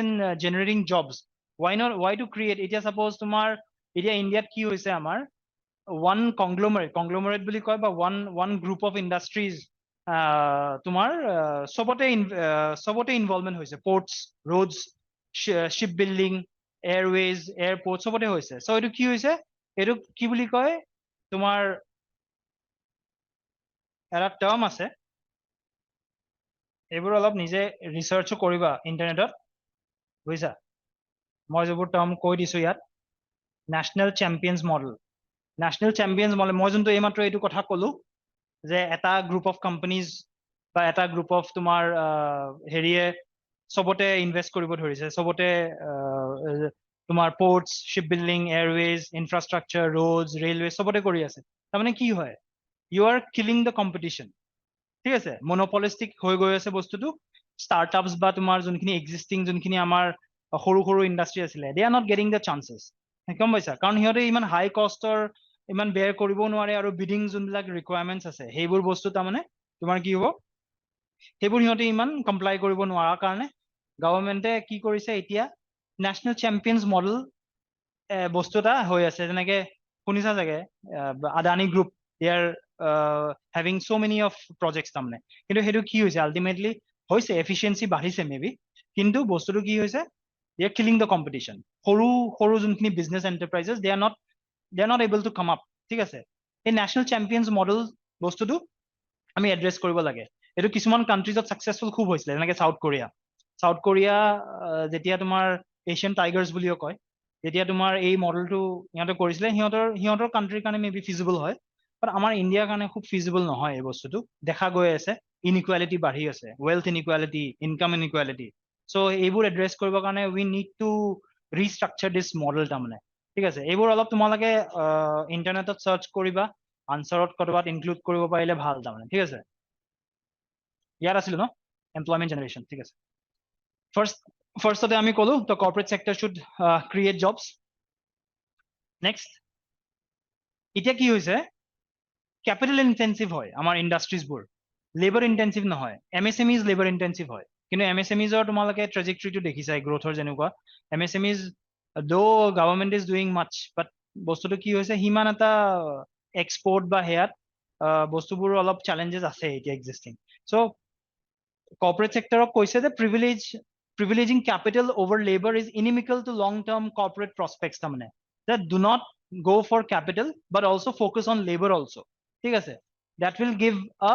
in generating jobs why to create it suppose tumar etia india ki hoise amar one conglomerate boli koy ba one group of industries তোমাৰ সবতে involvement হৈছে ports roads ship building airways airports সবতে হৈছে so এটো কি হৈছে এটো কি বুলি কয় তোমাৰ এটা টাৰ্ম আছে এবোৰ অলপ নিজে ৰিসাৰ্চো কৰিবা ইন্টাৰনেটত বুজিছা মই যেবোৰ টাৰ্ম কৈ দিছো ইয়াত ন্যাশনাল চ্যাম্পিয়ন্স মডেল মই যোনটো এইমাত্ৰ এইটো কথা কলো যে এটা গ্ৰুপ অফ কোম্পানিজ বা এটা গ্ৰুপ অফ তোমাৰ হেৰিয়ে সবতে ইনভেস্ট কৰিব ধৰিছে সবতে তোমাৰ পোৰ্টস শিপ বিল্ডিং এয়াৰওয়েজ ইনফ্ৰাস্ট্ৰাকচাৰ ৰোডস ৰেলওয়ে সবতে কৰি আছে তাৰমানে কি হয় you are killing the competition ঠিক আছে মনোপলিস্টিক হৈ গৈ আছে বস্তুটো স্টার্টআপস বা তোমাৰ যোনখিনি এক্সিস্টিং যোনখিনি আমাৰ সৰু সৰু ইন্ডাস্ট্ৰি আছিলে they are not getting the chances গম পাইছা কাৰণ সিহঁতে ইমান হাই কষ্টৰ ইমান বেয়াৰ কৰিব নোৱাৰে আৰু বিডিং যোনবিলাক ৰিকুৱাৰমেন্টস আছে সেইবোৰ বস্তু তাৰমানে তোমাৰ কি হ'ব সেইবোৰ সিহঁতে ইমান কমপ্লাই কৰিব নোৱাৰাৰ কাৰণে গভৰ্নমেন্টে কি কৰিছে এতিয়া ন্যাশনাল চ্যাম্পিয়ন্স মডেল বস্তু এটা হৈ আছে যেনেকে শুনিছা চাগে Adani group they are having so many of projects তাৰমানে কিন্তু সেইটো কি হৈছে আলটিমেটলি হৈছে এফিচিয়েন্সি বাঢ়িছে মেবি কিন্তু বস্তুটো কি হৈছে they are killing the competition সৰু যোনখিনি business enterprises they are not able to come up ঠিক আছে এই ন্যাশনাল চ্যাম্পিয়ন্স মডেল বস্তুটো আমি এড্ৰেছ কৰিব লাগে এটো কিছুমান কান্ট্ৰিজত সাকসেসফুল খুব হৈছিল যেনেকে সাউথ কোৰিয়া যেতিয়া তোমাৰ এশিয়ান টাইগাৰ্স বুলিও কয় যেতিয়া তোমাৰ এই মডেলটো ইহঁতে কৰিছিলে সিহঁতৰ কান্ট্ৰিৰ কাৰণে মেবি ফিজিবল হয় বাট আমাৰ ইণ্ডিয়াৰ কাৰণে খুব ফিজিবল নহয় এই বস্তুটো দেখা গৈ আছে ইনইকুৱালিটি বাঢ়ি আছে ওয়েলথ ইনইকুৱালিটি ইনকাম ইনইকুৱালিটি সো এইবোৰ এড্ৰেছ কৰিবৰ কাৰণে উই নিড টু ৰিষ্ট্ৰাকচাৰ দিছ মডেল তাৰমানে ঠিক আছে এইবোৰ অলপ তোমালোকে ইন্টাৰনেটত সাৰ্চ কৰিবা আনসাৰত কৰবাত ইনক্লুড কৰিব পাৰিলে ভাল তাৰমানে ঠিক আছে ইয়াত আছিল ন এমপ্লয়মেন্ট জেনাৰেশন ঠিক আছে ফাৰ্স্টতে আমি কলো তো corporate sector should create jobs next এতিয়া কি হৈছে ক্যাপিটাল ইনটেনসিভ হয় আমাৰ ইন্ডাস্ট্ৰিজ বোৰ লেবাৰ ইনটেনসিভ নহয় MSMEs লেবাৰ ইনটেনসিভ হয় কিন্তু MSMEs ৰ তোমালোকে ট্ৰেজেক্টৰীটো দেখিছা গ্ৰোথৰ যেনেকুৱা MSMEs though government is doing much but বস্তুটো কি হৈছে হিমান এটা এক্সপোৰ্ট বা হেয়াত বস্তুবোৰ অলপ চ্যালেঞ্জেস আছে এতিয়া এক্সিস্টিং সো corporate sector কৈছে যে privileging capital over labor is inimical to long term corporate prospects tamane that do not go for capital but also focus on labor also ঠিক আছে that will give a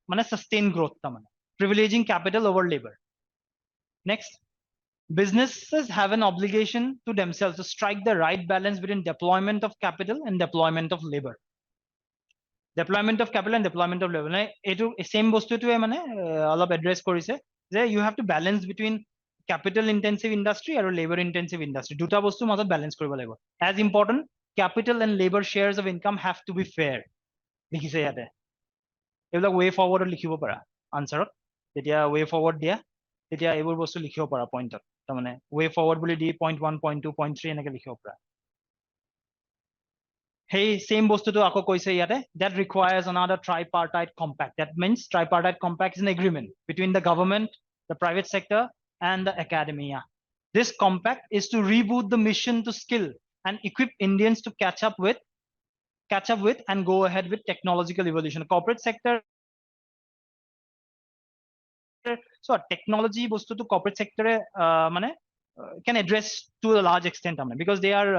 মানে sustained growth tamane privileging capital over labor next businesses have an obligation to themselves to strike the right balance between deployment of capital and deployment of labor deployment of capital and deployment of labor etu same bostutoe mane alop address korise je you have to balance between capital intensive industry and labor intensive industry duta bostu mazot balance koribo lagibo as important capital and labor shares of income have to be fair likhise yate ebla way forward likhibo para answer tetia way forward dia tetia ebur bostu likhibo para point ta mane way forward boli di point 1 point 2 point 3 enake likhibo para hey same bostuto ako koise yate that requires another tripartite compact that means tripartite compact is an agreement between the government the private sector and the academia this compact is to reboot the mission to skill and equip Indians to catch up with and go ahead with technological evolution corporate sector so technology bostuto corporate sector mane can address to a large extent because they are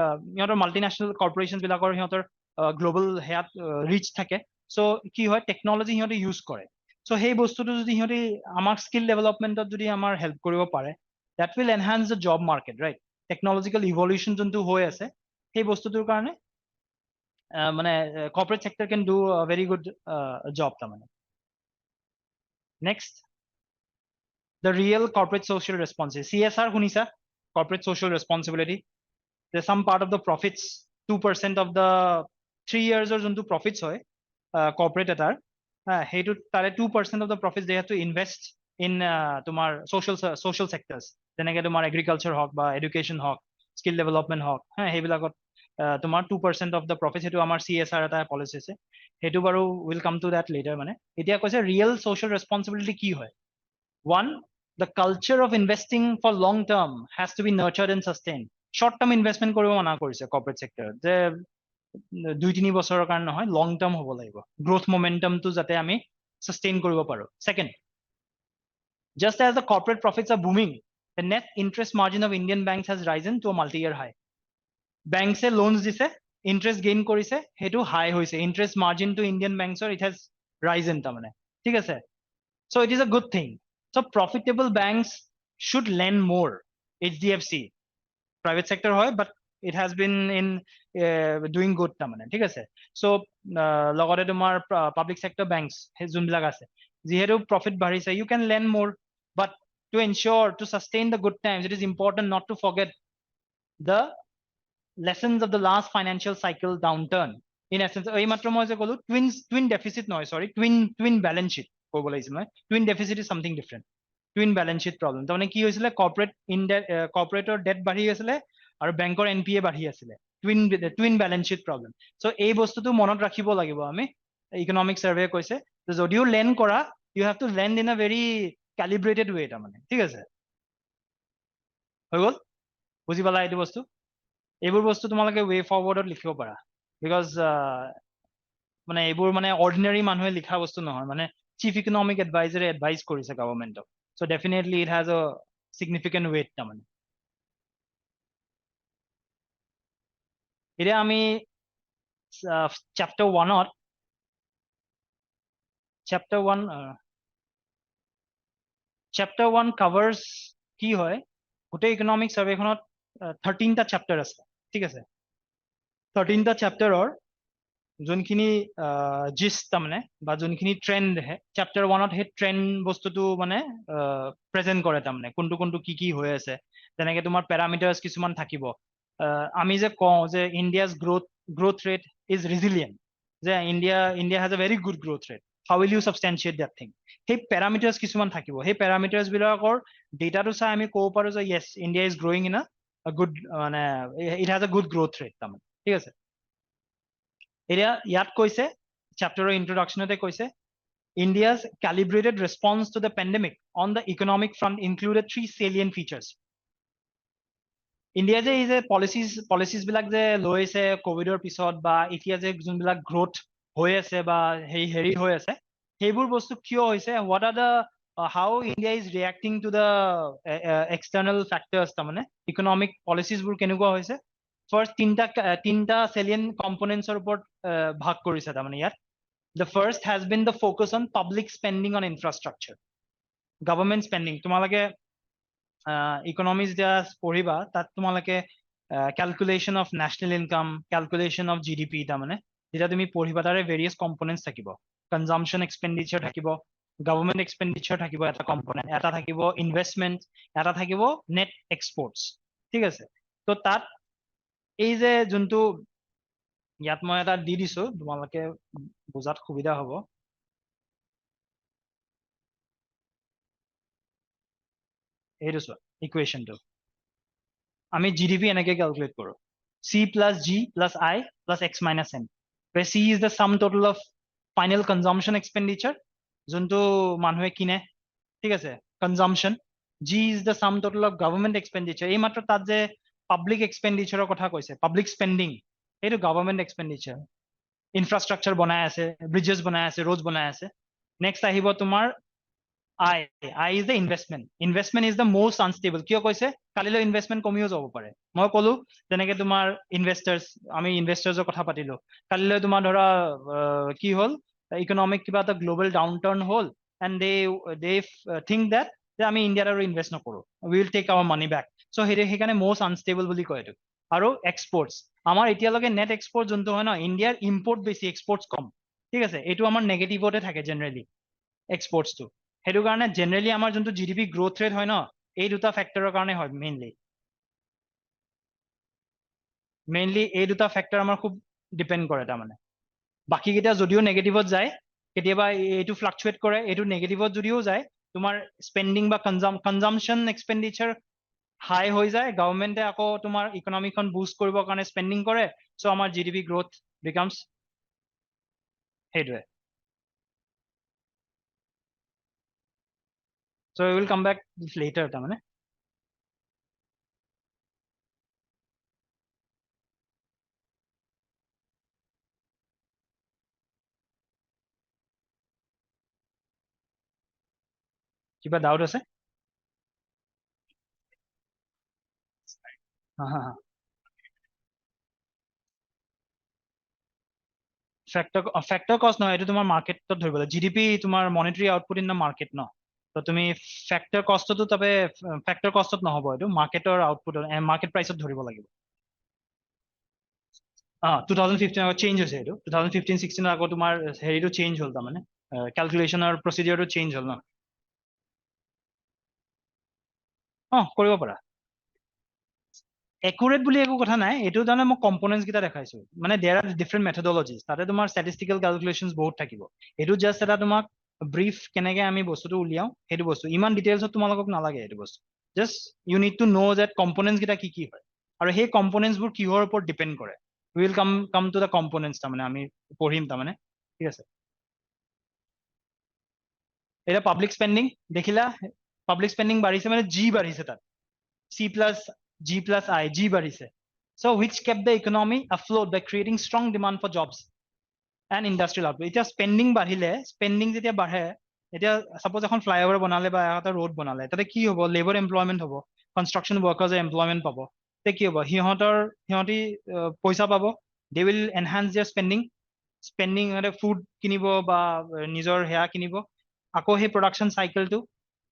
multinational corporations bilakor hiator global heat reach thake so ki hoy technology hiator use kore so hey bostuto jodi hiator amar skill development jodi amar help koribo pare that will enhance the job market right technological evolution jontu hoy ase hey bostutor karone mane corporate sector can do a very good job tamane next the real corporate social responsibility CSR hunisa corporate social responsibility there's some part of the profits 2% of the 3 years or jontu profits hoy corporate etar hetu tare 2% of the profits they have to invest in tomar social sectors jeneke tomar agriculture hawk ba education hawk skill development hawk he bilakot tomar 2% of the profits hetu amar CSR eta policy ase hetu baru will come to that later mane etia koise real social responsibility ki hoy one the culture of investing for long term has to be nurtured and sustained short term investment koribo mana korise corporate sector je 2-3 বছৰৰ কাৰণ নহয় long term হ'ব লাগিব growth momentum to jate ami sustain koribo paro second just as the corporate profits are booming the net interest margin of Indian banks has risen to a multi year high banks e loans dise interest gain korise hetu high hoise interest margin to Indian banks or it has risen tamane ঠিক আছে so it is a good thing so profitable banks should lend more HDFC private sector hoy but it has been in doing good tamane ঠিক আছে so logore tomar public sector banks jun bilak ase jihetu profit bahise you can lend more but to ensure to sustain the good times it is important not to forget the lessons of the last financial cycle downturn in essence ei matro moi je kolu twin deficit noy sorry twin balance sheet kobo laisil noy twin deficit is something different twin balance sheet problem tamane ki hoisile corporate debt bari asile aru bank NPA bari asile twin balance sheet problem so ei bostu tu monot rakhibo lagibo ami economic survey koise to jodio lend kora you have to lend in a very calibrated way tamane ঠিক আছে হৈ গল বুজি পালা এই বস্তু এইবোৰ বস্তু তোমালোকে way forward লিখিব পাৰা because মানে এইবোৰ মানে ordinary মানুহে লিখা বস্তু নহয় মানে chief economic advisor advise কৰিছে government so definitely it has a significant weight tamane এতিয়া আমি chapter 1 ত chapter 1 covers কি হয় গোটেই economic survey খনত 13টা chapter আছে ঠিক আছে 13টা chapter or যোনখিনি gist tamane ba যোনখিনি trend he chapter 1 to he trend বস্তুটো মানে present কৰে tamane কোনটো কি হৈ আছে তেনেকে তোমাৰ parameters কিছুমান থাকিব আমি যে কওঁ যে India's growth rate is resilient যে India has a very good growth rate how will you substantiate that thing hey parameters কিছুমান থাকিব hey parameters বিলাকৰ data to চাই আমি কব পাৰো যে yes India is growing in a good মানে it has a good growth rate tamane ঠিক আছে এতিয়া ইয়াত কৈছে chapter introduction তে কৈছে India's calibrated response to the pandemic on the economic front included 3 salient features. India যে এই যে policies বিলাক যে লৈ আছে কোভিডৰ পিছত বা এতিয়া যে যোনবিলাক গ্ৰোথ হৈ আছে বা হেৰি হৈ আছে সেইবোৰ বস্তু কিয় হৈছে what are the how India is reacting to the external factors তাৰমানে economic policies বোৰ কেনেকুৱা হৈছে first তিনটা salient components ৰ ওপৰত ভাগ কৰিছে তাৰমানে ইয়াত the first has been the focus on public spending on infrastructure government spending তোমালোকে economics দিয়া পঢ়িবা তাত তোমালোকে calculation of national income calculation of GDP তাৰমানে যেতিয়া তুমি পঢ়িবা তাৰে various components থাকিব consumption expenditure থাকিব government expenditure থাকিব এটা component এটা থাকিব investment এটা থাকিব net exports ঠিক আছে তো তাত এই যে যোনটো ইয়াত মই এটা দি দিছো তোমালোকে বুজাত সুবিধা হ'ব এইটো চোৱা ইকুৱেশ্যনটো আমি জিডিপি এনেকে ক্যালকুলেট কৰো c plus g plus I plus x minus n where c is the sum total of final consumption expenditure যোনটো মানুহে কিনে ঠিক আছে consumption g is the sum total of government expenditure এই মাত্ৰ তাত যে public expenditure কথা কৈছে public spending এইটো government expenditure infrastructure বনাই আছে bridges বনাই আছে roads বনাই আছে next আহিব তোমাৰ I is the investment. Investment is the most unstable. কিয় কৈছে কালিলৈ ইনভেষ্টমেন্ট কমিও যাব পাৰে মই ক'লো যেনেকে তোমাৰ ইনভেস্টাৰ্স আমি ইনভেস্টাৰ্সৰ কথা পাতিলো কালিলৈ তোমাৰ ধৰা কি হ'ল ইকোনমিক কিবা এটা গ্লোবাল ডাউনটাৰ্ন হ'ল এন্ড দে থিংক দ্যাট যে আমি ইণ্ডিয়াত আৰু ইনভেষ্ট নকৰো we will take our money back so সেইকাৰণে most unstable বুলি কয় এইটো আৰু এক্সপোৰ্টস আমাৰ এতিয়ালৈকে নেট এক্সপোৰ্ট যোনটো হয় ন ইণ্ডিয়াৰ ইম্পোৰ্ট বেছি এক্সপোৰ্টস কম ঠিক আছে এইটো আমাৰ নেগেটিভতে থাকে জেনাৰেলি এক্সপোৰ্টসটো সেইটো কাৰণে জেনাৰেলি আমাৰ যোনটো জিডিপি গ্ৰোথ ৰেট হয় ন এই দুটা ফেক্টৰৰ কাৰণে হয় মেইনলি এই দুটা ফেক্টৰ আমাৰ খুব ডিপেন্ড কৰে তাৰমানে বাকি কেইটা যদিও নেগেটিভত যায় কেতিয়াবা এইটো ফ্লাকচুৱেট কৰে এইটো নেগেটিভত যদিও যায় তোমাৰ স্পেন্ডিং বা কনজাম্পশন এক্সপেন্ডিচাৰ হাই হৈ যায় গভৰ্নমেন্টে আকৌ তোমাৰ ইকনমিখন বুষ্ট কৰিবৰ কাৰণে স্পেন্ডিং কৰে সো আমাৰ জিডিপি গ্ৰোথ বিকামছ সেইটোৱে so we will come back later তাৰমানে কিবা ডাউট আছে ফেক্টৰ কষ্ট নহয় এইটো তোমাৰ মাৰ্কেটত ধৰিব লাগিব জিডিপি তোমাৰ monetary output in the market ন তো তুমি ফেক্টৰ কষ্টটো তবে ফেক্টৰ কষ্টত নহব এইটো মাৰ্কেটৰ আউটপুট মাৰ্কেট প্ৰাইচত ধৰিব লাগিব 2015 আগত চেঞ্জ হৈছে এইটো 2015-16 আগত তোমাৰ হেৰিটো চেঞ্জ হ'ল তাৰমানে ক্যালকুলেশনৰ প্ৰসিডিউৰটো চেঞ্জ হ'ল ন কৰিব পাৰা একুৰেট বুলি একো কথা নাই এইটো জানে মই কম্পোনেন্টস কিটা দেখাইছো মানে দেয়াৰ আৰ ডিফাৰেন্ট মেথডলজিজ তাতে তোমাৰ ষ্টেটিষ্টিকেল ক্যালকুলেশনস বহুত থাকিব এইটো জাস্ট এটা তোমাক ব্রিফ কেনেকে আমি বস্তুটো উলিয়াও সেইটো বস্তু ইমান ডিটেইলছত তোমালোকক নালাগে এইটো বস্তু just you need to know that components কিটা কি হয় আৰু সেই কম্পোনেন্টস বোৰ কিহৰ ওপৰত ডিপেন্ড কৰে will come to the components তাৰমানে আমি পঢ়িম তাৰমানে ঠিক আছে এটা পাব্লিক স্পেন্ডিং দেখিলা পাব্লিক স্পেন্ডিং বাঢ়িছে মানে জি বাঢ়িছে তাত C plus G plus I, G বাঢ়িছে. So which kept the economy afloat by creating strong demand for jobs and industrial output. এতিয়া spending বাঢ়িলে, spending যেতিয়া বাঢ়ে, এতিয়া suppose এখন flyover বনালে বা এটা road বনালে, তাতে কি হ'ব? Labor employment হ'ব, construction workers employment পাব. তে কি হ'ব? সিহঁতি পইচা পাব. They will enhance their spending food কিনিব বা নিজৰ হেয়া কিনিব. আকৌ সেই production cycle টো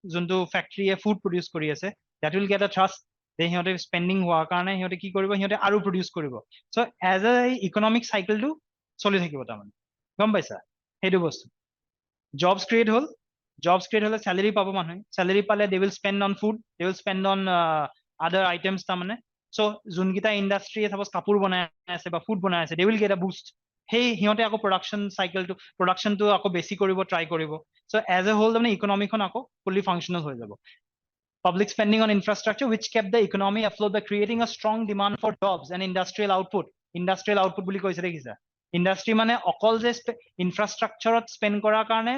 যোনটো ফেক্টৰীয়ে ফুড প্ৰডিউচ কৰি আছে that will get a thrust সিহঁতে স্পেন্ডিং হোৱাৰ কাৰণে সিহঁতে কি কৰিব সিহঁতে আৰু প্ৰডিউচ কৰিব সো এজ এ ইকনমিক চাইকেলটো চলি থাকিব তাৰমানে গম পাইছা সেইটো বস্তু জবস ক্ৰিয়েট হলে স্যালাৰি পাব মানুহে স্যালাৰি পালে they will spend on food they will spend on আদাৰ আইটেমছ তাৰমানে সো যোনকেইটা ইণ্ডাষ্ট্ৰীয়ে সাপোজ কাপোৰ বনাই আছে বা ফুড বনাই আছে they will get a Boost সেই সিহঁতে আকৌ প্ৰডাকশনটো আকৌ বেছি কৰিব ট্ৰাই কৰিব সো এজ এ হোল তাৰমানে ইকনমিখন আকৌ ফুলি ফাংচনেল হৈ যাব public spending on infrastructure which kept the economy afloat by creating a strong demand for jobs and industrial output বুলি কৈছে দেখিছা ইন্ডাষ্ট্ৰি মানে অকল যে ইনফ্ৰাষ্ট্ৰাকচাৰত স্পেন্ড কৰাৰ কাৰণে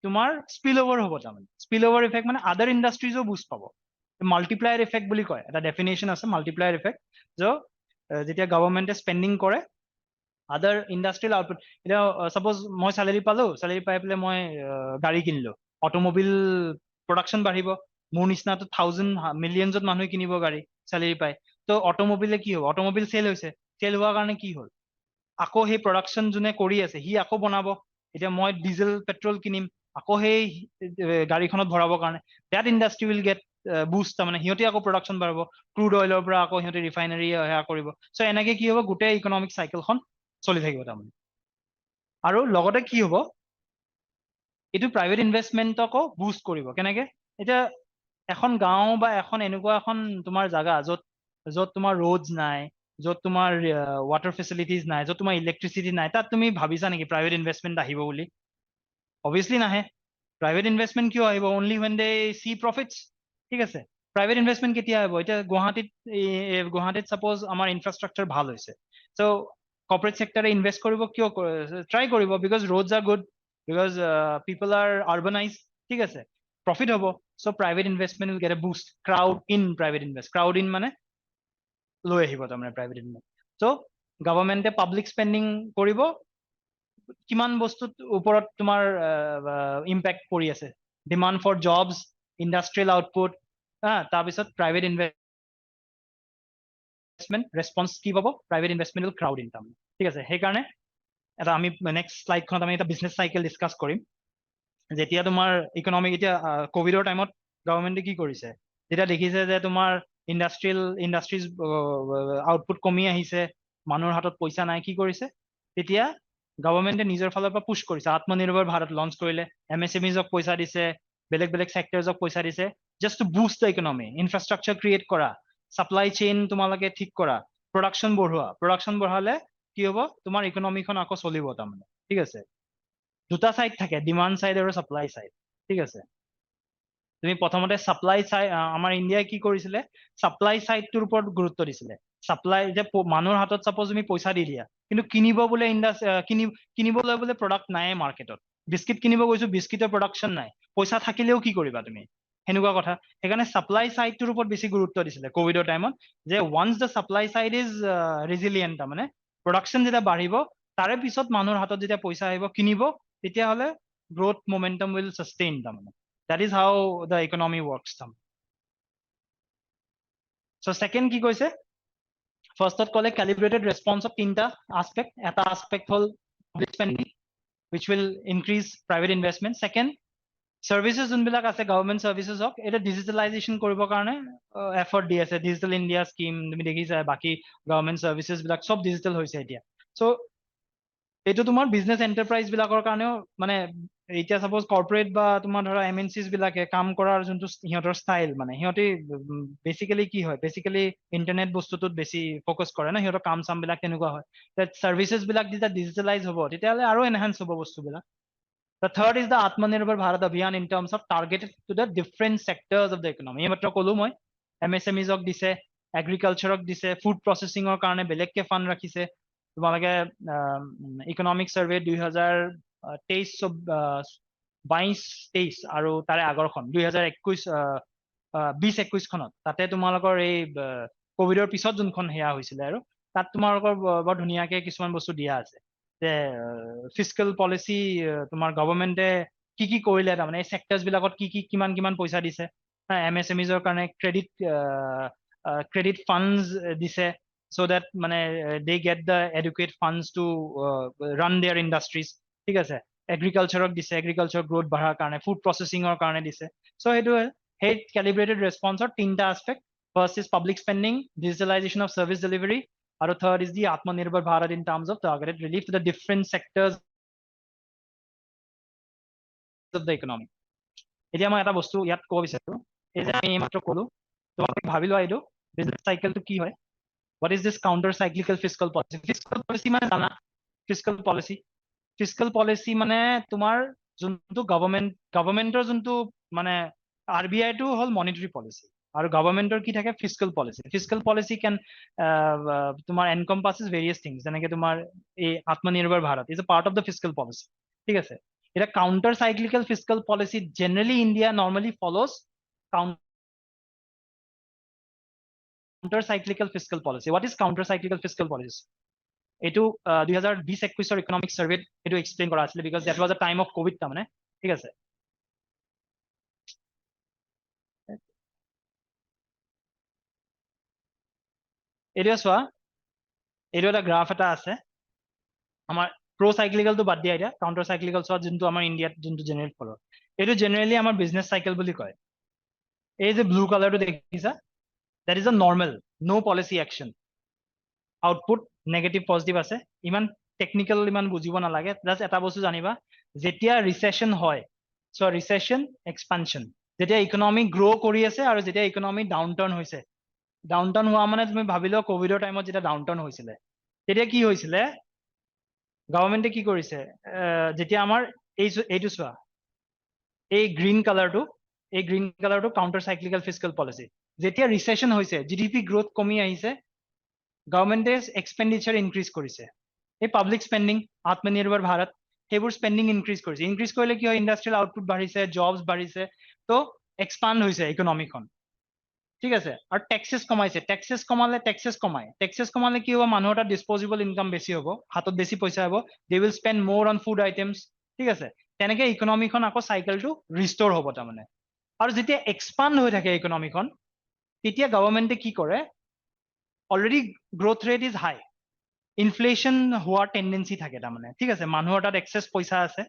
তোমাৰ স্পিল ওভাৰ হ'ব তাৰমানে স্পিল ওভাৰ ইফেক্ট মানে আদাৰ ইণ্ডাষ্ট্ৰিজো বুষ্ট পাব মাল্টিপ্লায়াৰ ইফেক্ট বুলি কয় এটা ডেফিনেশ্যন আছে মাল্টিপ্লায়াৰ ইফেক্ট যেতিয়া গভৰ্ণমেণ্টে স্পেণ্ডিং কৰে আদাৰ ইণ্ডাষ্ট্ৰিয়েল আউটপুট এতিয়া সাপোজ মই চেলাৰী পালো চেলাৰী পাই পেলাই মই গাড়ী কিনিলো অটোমোবিল প্ৰডাকশ্যন বাঢ়িব মোৰ নিচিনাটো মিলিয়নছত মানুহে কিনিব গাড়ী চেলাৰী পাই তো অটোমোবিলে কি হ'ব অটোমোবিল চেল হৈছে চেল হোৱাৰ কাৰণে কি হ'ল আকৌ সেই প্ৰডাকশ্যন যোনে কৰি আছে সি আকৌ বনাব এতিয়া মই ডিজেল পেট্ৰল কিনিম আকৌ সেই গাড়ীখনত ভৰাবৰ কাৰণে that industry will get Boost তাৰমানে সিহঁতে আকৌ প্ৰডাকশ্যন বাঢ়িব ক্ৰুড অইলৰ পৰা আকৌ সিহঁতে ৰিফাইনাৰী সেয়া কৰিব চ' এনেকে কি হ'ব গোটেই ইকনমিক চাইকেলখন চলি থাকিব তাৰমানে আৰু লগতে কি হ'ব এইটো প্ৰাইভেট ইনভেষ্টমেণ্টকো বুষ্ট কৰিব কেনেকে এতিয়া এখন গাঁও বা এখন এনেকুৱা এখন তোমাৰ জাগা য'ত য'ত তোমাৰ ৰোডছ নাই য'ত তোমাৰ ৱাটাৰ ফেচিলিটিজ নাই য'ত তোমাৰ ইলেক্ট্ৰিচিটি নাই তাত তুমি ভাবিছা নেকি প্ৰাইভেট ইনভেষ্টমেণ্ট আহিব বুলি অবভিয়াছলি নাহে প্ৰাইভেট ইনভেষ্টমেণ্ট কিয় আহিব অনলি ৱেন দে চি প্ৰফিটছ ঠিক আছে প্ৰাইভেট ইনভেষ্টমেণ্ট কেতিয়া আহিব এতিয়া গুৱাহাটীত ছাপ'জ আমাৰ ইনফ্ৰাষ্ট্ৰাকচাৰ ভাল হৈছে চ' কৰ্পৰেট চেক্টৰে ইনভেষ্ট কৰিব কিয় ট্ৰাই কৰিব because roads are good because people are urbanise ঠিক আছে প্ৰফিট হ'ব so' private investment will get a boost crowd in মানে লৈ আহিব তাৰমানে প্ৰাইভেট ইনভেষ্টমেণ্ট চ' গভৰ্ণমেণ্টে পাব্লিক স্পেণ্ডিং কৰিব কিমান বস্তুত ওপৰত তোমাৰ ইম্পেক্ট পৰি আছে demand for jobs industrial output তাৰপিছত প্ৰাইভেট ইনভেষ্টমেণ্ট ৰেছপন্স কি পাব private investment will crowd in তাৰমানে ঠিক আছে সেইকাৰণে এটা আমি নেক্সট শ্লাইডখনত আমি এটা বিজনেছ চাইকেল ডিছকাছ কৰিম যেতিয়া তোমাৰ ইকনমিক এতিয়া কভিডৰ টাইমত গভৰ্ণমেণ্টে কি কৰিছে যেতিয়া দেখিছে যে তোমাৰ ইণ্ডাষ্ট্ৰিজ আউটপুট কমি আহিছে মানুহৰ হাতত পইচা নাই কি কৰিছে তেতিয়া গভৰ্ণমেণ্টে নিজৰ ফালৰ পৰা পুশ কৰিছে আত্মনিৰ্ভৰ ভাৰত লঞ্চ কৰিলে MSMEজক পইচা দিছে বেলেগ বেলেগ চেক্টৰজক পইচা দিছে just to boost the economy infrastructure create কৰা ছাপ্লাই চেইন তোমালোকে ঠিক কৰা প্ৰডাকশ্যন বঢ়ালে কি হ'ব তোমাৰ ইকনমিখন আকৌ চলিব তাৰমানে ঠিক আছে দুটা চাইড থাকে ডিমাণ্ড চাইড আৰু ছাপ্লাই চাইড ঠিক আছে তুমি প্ৰথমতে ছাপ্লাই চাইড আমাৰ ইণ্ডিয়াই কি কৰিছিলে ছাপ্লাই চাইডটোৰ ওপৰত গুৰুত্ব দিছিলে ছাপ্লাই যে মানুহৰ হাতত ছাপ'জ তুমি পইচা দি দিয়া কিন্তু কিনিব বোলে কিনিবলৈ বোলে প্ৰডাক্ট নাই মাৰ্কেটত বিস্কিট কিনিব গৈছো বিস্কিটৰ প্ৰডাকশ্যন নাই পইচা থাকিলেও কি কৰিবা তুমি সেনেকুৱা কথা সেইকাৰণে ছাপ্লাই চাইডটোৰ ওপৰত বেছি গুৰুত্ব দিছিলে কভিডৰ টাইমত যে once the supply side is resilient তাৰমানে প্ৰডাকশ্যন যেতিয়া বাঢ়িব তাৰে পিছত মানুহৰ হাতত যেতিয়া পইচা আহিব কিনিব তেতিয়াহ'লে গ্ৰোথ মমেণ্টাম উইল ছাষ্টেইন তাৰমানে that is how the economy works so second কি কৈছে ফাৰ্ষ্টত ক'লে calibrated response of তিনটা aspect এটা aspect হ'ল public spending which will increase private investment second services যোনবিলাক আছে গভৰ্ণমেণ্ট চাৰ্ভিচেছ হওক এটা ডিজিটেলাইজেশ্যন কৰিবৰ কাৰণে এফৰ্ট দি আছে ডিজিটেল ইণ্ডিয়া স্কিম তুমি দেখিছা বাকী গভৰ্ণমেণ্ট চাৰ্ভিচেছ বিলাক চব ডিজিটেল হৈছে এতিয়া চ' এইটো তোমাৰ বিজনেছ এণ্টাৰপ্ৰাইজ বিলাকৰ কাৰণেও মানে এতিয়া ছাপ'জ কৰ্পৰেট বা তোমাৰ ধৰা MNCs বিলাকে কাম কৰাৰ যোনটো সিহঁতৰ ষ্টাইল মানে সিহঁতে বেচিকেলি কি হয় বেচিকেলি ইণ্টাৰনেট বস্তুটোত বেছি ফ'কাছ কৰে ন সিহঁতৰ কাম চাম বিলাক তেনেকুৱা হয় চাৰ্ভিচেছ বিলাক যেতিয়া ডিজিটেলাইজ হ'ব তেতিয়াহ'লে আৰু এনহেঞ্চ হ'ব বস্তুবিলাক The third is the Atmanirbhar Bharat Abhiyan in terms of targeted to the different sectors of the economy. এই মাত্ৰ ক'লো মই MSMEজক দিছে এগ্ৰিকালচাৰক দিছে ফুড প্ৰচেছিঙৰ কাৰণে বেলেগকে ফাণ্ড ৰাখিছে তোমালোকে ইকনমিক চাৰ্ভে 2022-23 আৰু তাৰে আগৰখন 2021 খনত তাতে তোমালোকৰ এই কভিডৰ পিছত যোনখন সেয়া হৈছিলে আৰু তাত তোমালোকৰ বৰ ধুনীয়াকে কিছুমান বস্তু দিয়া আছে যে ফিস্কেল পলিচি তোমাৰ গভৰ্ণমেণ্টে কি কৰিলে তাৰমানে এই চেক্টৰছ বিলাকত কিমান পইচা দিছে MSMEজৰ কাৰণে ক্ৰেডিট ফাণ্ডছ দিছে so that মানে they get the adequate funds to run their industries ঠিক আছে এগ্ৰিকালচাৰক দিছে এগ্ৰিকালচাৰ গ্ৰোথ বঢ়াৰ কাৰণে ফুড প্ৰচেছিঙৰ কাৰণে দিছে চ' সেইটো সেই ক্যালিব্ৰেটেড ৰেছপন্সৰ তিনটা aspect first is public spending digitalisation of service delivery আৰু third is the Atmanirbhar Bharat in terms of targeted relief to the different sectors of the economy. এতিয়া মই এটা বস্তু ইয়াত ক'ব বিচাৰো এই যে আমি এইমাত্ৰ ক'লো তোমালোকে ভাবি লোৱা এইটো বিজনেছ চাইকেলটো কি হয় what is this counter cyclical fiscal policy মানে জানা fiscal policy মানে তোমাৰ যোনটো গভৰ্ণমেণ্টৰ যোনটো মানে RBI টো হ'ল মনিটাৰী পলিচি আৰু গভৰ্ণমেণ্টৰ কি থাকে ফিস্কেল পলিচি কেন তোমাৰ এনকম্পাছেছ ভেৰিয়াছ থিংছ যেনেকে তোমাৰ এই আত্মনিৰ্ভৰ Bharat is a part of the fiscal policy ঠিক আছে এটা counter cyclical fiscal policy generally India normally follows counter cyclical fiscal policy. What is counter cyclical fiscal policy? এইটো 2020-21 ইকনমিক সার্ভেত এইটো এক্সপ্লেইন কৰা আছিল because that was a time of covid তাৰমানে ঠিক আছে এইটো চোৱা এইটো এটা গ্ৰাফ এটা আছে আমাৰ প্ৰ সাইক্লিক্যালটো বাদ দিয়া এতিয়া কাউন্টাৰ সাইক্লিক্যাল চোৱা যোনটো আমাৰ ইণ্ডিয়াত যোনটো জেনাৰেট ফলো এইটো জেনাৰেলি আমাৰ বিজনেছ সাইকেল বুলি কয় এই যে ব্লু কালাৰটো দেখিছা that is a normal no policy action output negative positive আছে ইমান টেকনিক্যাল ইমান বুজিব নালাগে জাস্ট এটা বস্তু জানিবা যেতিয়া ৰিসেশন হয় সো ৰিসেশন এক্সপানশন যেতিয়া ইকনমি গ্ৰো কৰি আছে আৰু যেতিয়া ইকনমি ডাউনটাৰ্ন হৈছে ডাউনটাৰ্ন হোৱা মানে তুমি ভাবিলো কোভিডৰ টাইমত যেতিয়া ডাউনটাৰ্ন হৈছিলে তেতিয়া কি হৈছিলে গভৰ্ণমেণ্টে কি কৰিছে যেতিয়া আমাৰ এইটো চোৱা এই গ্ৰীন কালাৰটো কাউন্টাৰ সাইক্লিক্যাল ফিস্কেল পলিসি যেতিয়া ৰিসেশন হৈছে জিডিপি গ্ৰোথ কমি আহিছে গভৰ্ণমেণ্টে এক্সপেন্ডিচাৰ ইনক্ৰিজ কৰিছে এই পাব্লিক স্পেন্ডিং আত্মনিৰ্ভৰ ভাৰত সেইবোৰ স্পেন্ডিং ইনক্ৰিজ কৰিলে কি হয় ইণ্ডাষ্ট্ৰিয়েল আউটপুট বাঢ়িছে জবছ বাঢ়িছে তো এক্সপান্ড হৈছে ইকনমিখন ঠিক আছে আৰু টেক্সেছ কমালে কি হ'ব মানুহৰ তাত ডিসপোজেবল ইনকাম বেছি হ'ব হাতত বেছি পইচা হ'ব দে উইল স্পেন্ড মোৰ অন ফুড আইটেমছ ঠিক আছে তেনেকে ইকনমিখন আকৌ সাইকেলটো ৰিষ্টৰ হ'ব তাৰমানে আৰু যেতিয়া এক্সপান্ড হৈ থাকে ইকনমিখন তেতিয়া গভৰ্ণমেণ্টে কি কৰে already growth rate is high inflation হোৱাৰ টেন্ডেন্সি থাকে তাৰমানে ঠিক আছে মানুহৰ তাত এক্সেছ পইচা আছে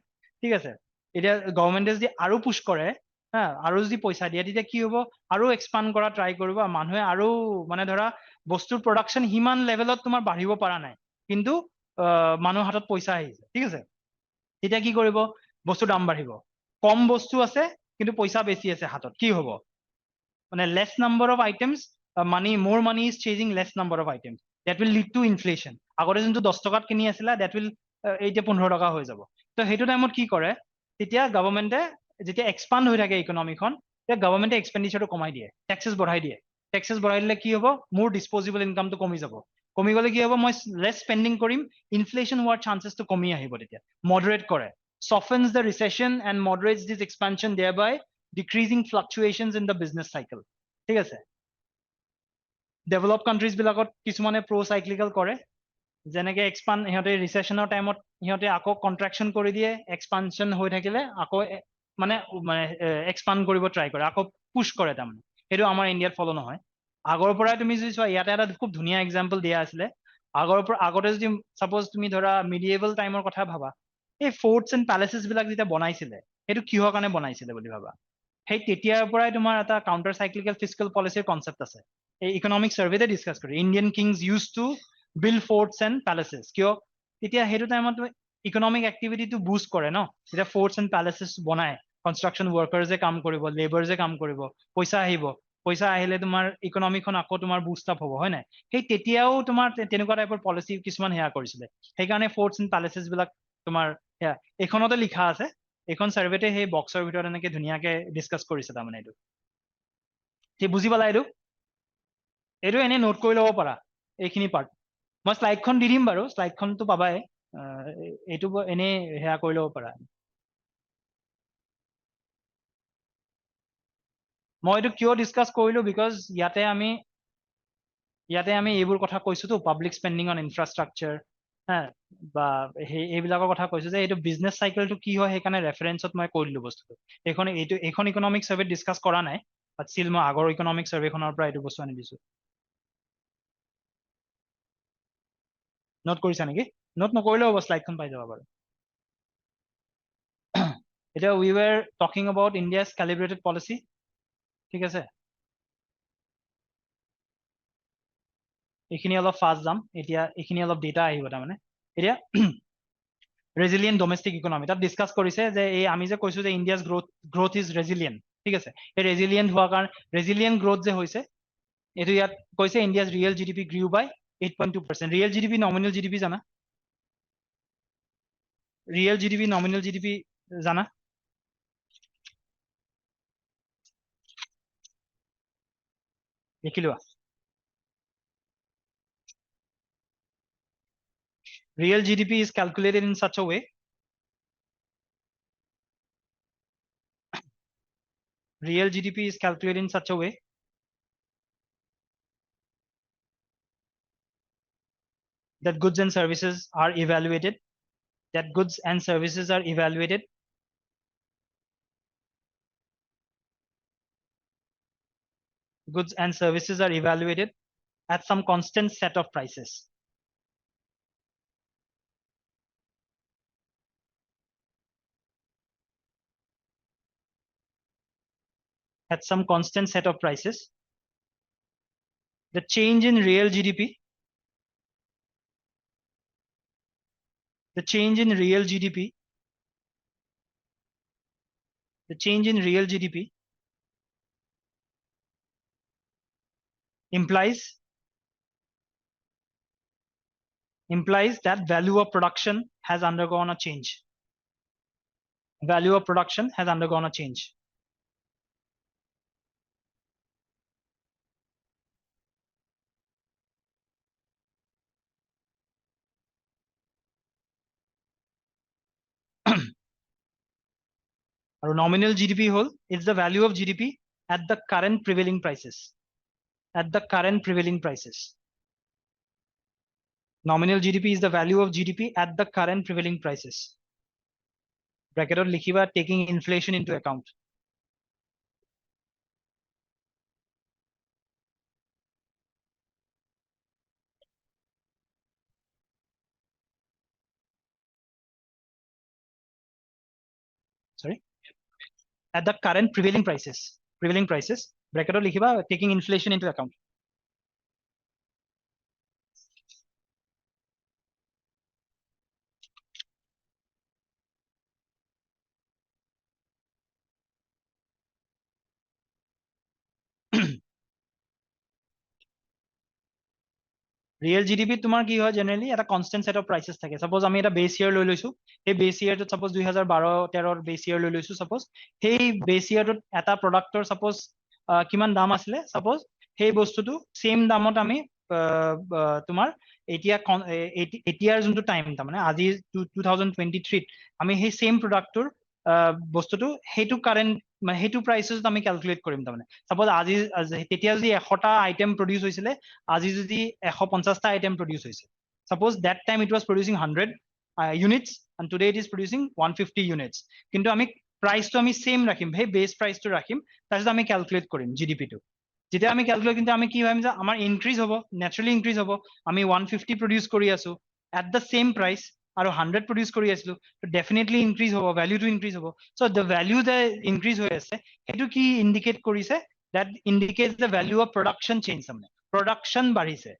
ঠিক আছে এতিয়া গভৰ্ণমেণ্টে যদি আৰু পুশ কৰে হা আৰু যদি পইচা দিয়ে তেতিয়া কি হ'ব আৰু এক্সপান্ড কৰা ট্ৰাই কৰিব মানুহে আৰু মানে ধৰা বস্তুৰ প্ৰডাকশন হিমান লেভেলত তোমাৰ বাঢ়িব পৰা নাই কিন্তু মানুহৰ হাতত পইচা আহিছে ঠিক আছে তেতিয়া কি কৰিব বস্তুৰ দাম বাঢ়িব কম বস্তু আছে কিন্তু পইচা বেছি আছে হাতত কি হ'ব মানে less number of items more money is chasing less number of items that will lead to inflation আগতে যোনটো 10 টকাত কিনি আছিলা that will এতিয়া 15 টকা হৈ যাব তো সেইটো টাইমত কি কৰে তেতিয়া গভৰ্ণমেণ্টে যেতিয়া এক্সপান্ড হৈ থাকে ইকনমিখন তেতিয়া গভৰ্ণমেণ্টে এক্সপেন্ডিচাৰটো কমাই দিয়ে টেক্সেছ বঢ়াই দিলে কি হ'ব মোৰ ডিসপোজেবল ইনকামটো কমি যাব কমি গলে কি হ'ব মই লেছ স্পেন্ডিং কৰিম ইনফ্লেশ্যন হোৱাৰ চান্সেছটো কমি আহিব তেতিয়া মডাৰেট কৰে softens the recession and moderates this expansion thereby decreasing fluctuations in the business cycle ঠিক আছে ডেভেলপ কান্ট্ৰিজ বিলাকত কিছুমানে প্ৰ সাইক্লিক্যাল কৰে যেনেকে এক্সপান্ড সিহঁতে ৰিসেশনৰ টাইমত সিহঁতে আকৌ কন্ট্ৰাকশন কৰি দিয়ে এক্সপানশন হৈ থাকিলে আকৌ মানে এক্সপান্ড কৰিব ট্ৰাই কৰে আকৌ পুশ কৰে তাৰমানে সেইটো আমাৰ ইণ্ডিয়াত ফলো নহয় আগৰ পৰাই তুমি যদি চোৱা ইয়াতে এটা খুব ধুনীয়া এক্সাম্পল দিয়া আছিলে আগতে যদি সাপোজ তুমি ধৰা মিডিয়েবল টাইমৰ কথা ভাবা এই ফৰ্টছ এণ্ড পেলেচেছ বিলাক যেতিয়া বনাইছিলে সেইটো কিহৰ কাৰণে বনাইছিলে বুলি ভাবা সেই তেতিয়াৰ পৰাই তোমাৰ এটা কাউন্টাৰ সাইক্লিক্যাল ফিস্কেল পলিচিৰ কনসেপ্ট আছে এই ইকনমিক সাৰ্ভেতে ডিসকাস কৰে Indian kings use to build forts and palaces কিয় তেতিয়া সেইটো টাইমত ইকনমিক এক্টিভিটিটো বুষ্ট কৰে ন যেতিয়া ফৰ্টছ এণ্ড পেলেচেছ বনায় কনষ্ট্ৰাকশ্যন ৱৰ্কাৰ্ছে কাম কৰিব লেবাৰছে কাম কৰিব পইচা আহিব পইচা আহিলে তোমাৰ ইকনমিখন আকৌ তোমাৰ বুষ্ট আপ হ'ব হয় নাই সেই তেতিয়াও তোমাৰ তেনেকুৱা টাইপৰ পলিচি কিছুমান হেয়া কৰিছিলে সেইকাৰণে ফৰ্টছ এণ্ড পেলেচেছ বিলাক তোমাৰ হেয়া এইখনতে লিখা আছে এইখন সাৰ্ভেতে সেই বক্সৰ ভিতৰত এনেকে ধুনীয়াকে ডিসকাস কৰিছে তাৰমানে এইটো ঠিক বুজি পালা এইটো এনে নোট কৰি ল'ব পাৰা এইখিনি পাৰ্ট মই স্লাইডখন দি দিম বাৰু স্লাইডখনটো পাবাই এইটো এনে হেয়া কৰি ল'ব পাৰা মই এইটো কিয় ডিসকাস কৰিলো বিকজ ইয়াতে আমি এইবোৰ কথা কৈছোতো পাব্লিক স্পেন্ডিং অন ইনফ্ৰাষ্ট্ৰাকচাৰ হা বা এইবিলাকৰ কথা কৈছো যে এইটো বিজনেছ চাইকেলটো কি হয় সেইকাৰণে ৰেফাৰেন্সত মই কৈ দিলো বস্তুটো এইখন ইকনমিক সাৰ্ভে ডিসকাস কৰা নাই বাট ষ্টিল মই আগৰ ইকনমিক সাৰ্ভেখনৰ পৰা এইটো বস্তু আনি দিছো নোট কৰিছা নেকি নোট নকৰিলেও হ'ব স্লাইডখন পাই যাবা বাৰু এতিয়া we were talking about India's calibrated policy ঠিক আছে এইখিনি অলপ ফাষ্ট যাম এতিয়া এইখিনি অলপ ডেটা আহিব তাৰমানে এতিয়া ৰেজিলিয়েণ্ট ডমেষ্টিক ইকনমি তাত ডিসকাস কৰিছে যে এই আমি যে কৈছো যে ইণ্ডিয়াছ গ্ৰোথ ইজ ৰেজিলিয়েণ্ট ঠিক আছে এই ৰেজিলিয়েণ্ট হোৱাৰ কাৰণে ৰেজিলিয়েণ্ট গ্ৰোথ যে হৈছে এইটো ইয়াত কৈছে ইণ্ডিয়াছ ৰিয়েল জিডিপি গ্ৰিউ বাই 8.2% ৰিয়েল জিডিপি নমিনেল জিডিপি জানা ৰিয়েল জিডিপি নমিনেল জিডিপি জানা লিখি লোৱা real GDP is calculated in such a way real GDP is calculated in such a way that goods and services are evaluated, that goods and services are evaluated goods and services are evaluated at some constant set of prices. At some constant set of prices. The change in real GDP, the change in real GDP, the change in real GDP implies that value of production has undergone a change. Value of production has undergone a change. Our nominal GDP whole is the value of GDP at the current prevailing prices. At the current prevailing prices. Nominal GDP is the value of GDP at the current prevailing prices. Bracket or likhiba taking inflation into account. Sorry. At the current prevailing prices. Prevailing prices. Bracket or likhiba taking inflation into account. Real GDP তোমাৰ কি হয় generally এটা constant set of prices থাকে. Suppose আমি এটা base year লৈ লৈছো. সেই base year টোত suppose 2012-13 base year লৈ লৈছো suppose. সেই base year টোত এটা product ৰ suppose কিমান দাম আছিলে suppose সেই বস্তুটো same দামত আমি তোমাৰ এতিয়াৰ যোনটো টাইম তাৰমানে আজি 2023 আমি সেই same product টোৰ বস্তুটো সেইটো কাৰেন্ট মানে সেইটো প্ৰাইচত আমি ক্যালকুলেট কৰিম তাৰমানে সাপোজ আজি তেতিয়া যদি 100টা আইটেম প্ৰডিউস হৈছিলে আজি যদি 150টা আইটেম প্ৰডিউস হৈছে suppose that time it was producing 100 units and today it is producing 150 units কিন্তু আমি প্ৰাইচটো আমি সেম ৰাখিম সেই বেস প্ৰাইচটো ৰাখিম তাৰপিছত আমি ক্যালকুলেট কৰিম জিডিপি টো যেতিয়া আমি ক্যালকুলেট কিন্তু আমি কি ভাবিম যে আমাৰ ইনক্ৰিজ হ'ব ন্যাচাৰালি ইনক্ৰিজ হ'ব আমি 150 প্ৰডিউস কৰি আছো at the same price আৰু 100 প্ৰডিউস কৰি আছিলো তো ডেফিনেটলি ইনক্ৰিজ হ'ব ভ্যালুটো ইনক্ৰিজ হ'ব so the value that increase হৈ আছে সেইটো কি ইন্ডিকেট কৰিছে that indicates the value of production change সামনে production বাঢ়িছে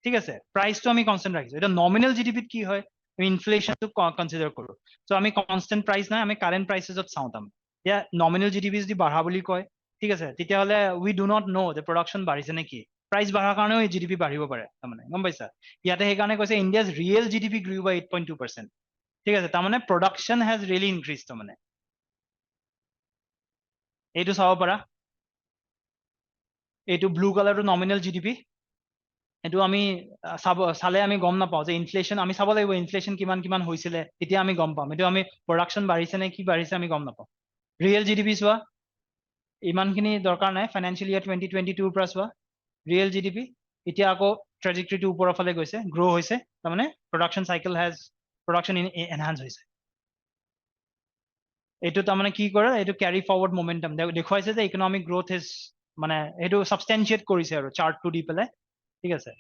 ঠিক আছে প্ৰাইচটো আমি কনস্ট্যান্ট ৰাখিছো এটা নমিনাল জিডিপিত কি হয় আমি ইনফ্লেশনটো কনসিডাৰ কৰো সো আমি কনস্ট্যান্ট প্রাইস নাই আমি কারেন্ট প্রাইসেছত চাও তাম ইয়া নমিনাল জিডিপি যদি বাঢ়া বুলি কয় ঠিক আছে তেতিয়া হলে we do not know the production বাঢ়িছে নে কি প্ৰাইস বাঢ়াৰ কাৰণেও জিডিপি বাঢ়িব পাৰে তাৰমানে গম পাইছা ইয়াতে সেইকাৰণে কৈছে ইণ্ডিয়াজ ৰিয়েল জিডিপি গ্ৰু বাই 8.2% ঠিক আছে তাৰমানে প্ৰডাকশন হ্যাজ ৰিয়েলি ইনক্ৰিজ তাৰমানে এইটো চাব পাৰা এইটো ব্লু কালাৰটো নমিনাল জিডিপি এইটো আমি চালে আমি গম নাপাওঁ যে ইনফ্লেশন আমি চাব লাগিব ইনফ্লেশন কিমান কিমান হৈছিলে তেতিয়া আমি গম পাম এইটো আমি প্ৰডাকশন বাঢ়িছে নে কি বাঢ়িছে আমি গম নাপাওঁ ৰিয়েল জিডিপি চোৱা ইমানখিনি দৰকাৰ নাই ফাইনান্সিয়েল ইয়াৰ 2022 ৰ পৰা চোৱা ৰিয়েল জিডিপি এতিয়া আকৌ ট্ৰেজেক্টৰীটো ওপৰৰ ফালে গৈছে গ্ৰো হৈছে তাৰমানে production cycle has production enhance হৈছে এইটো তাৰমানে কি কৰে এইটো ক্যাৰি ফৰৱাৰ্ড মোমেন্টাম দেখুৱাইছে যে ইকোনমিক গ্ৰোথ ইজ মানে এইটো সাবস্টেনশিয়েট কৰিছে আৰু চাৰ্টটো দি পেলাই ঠিক আছে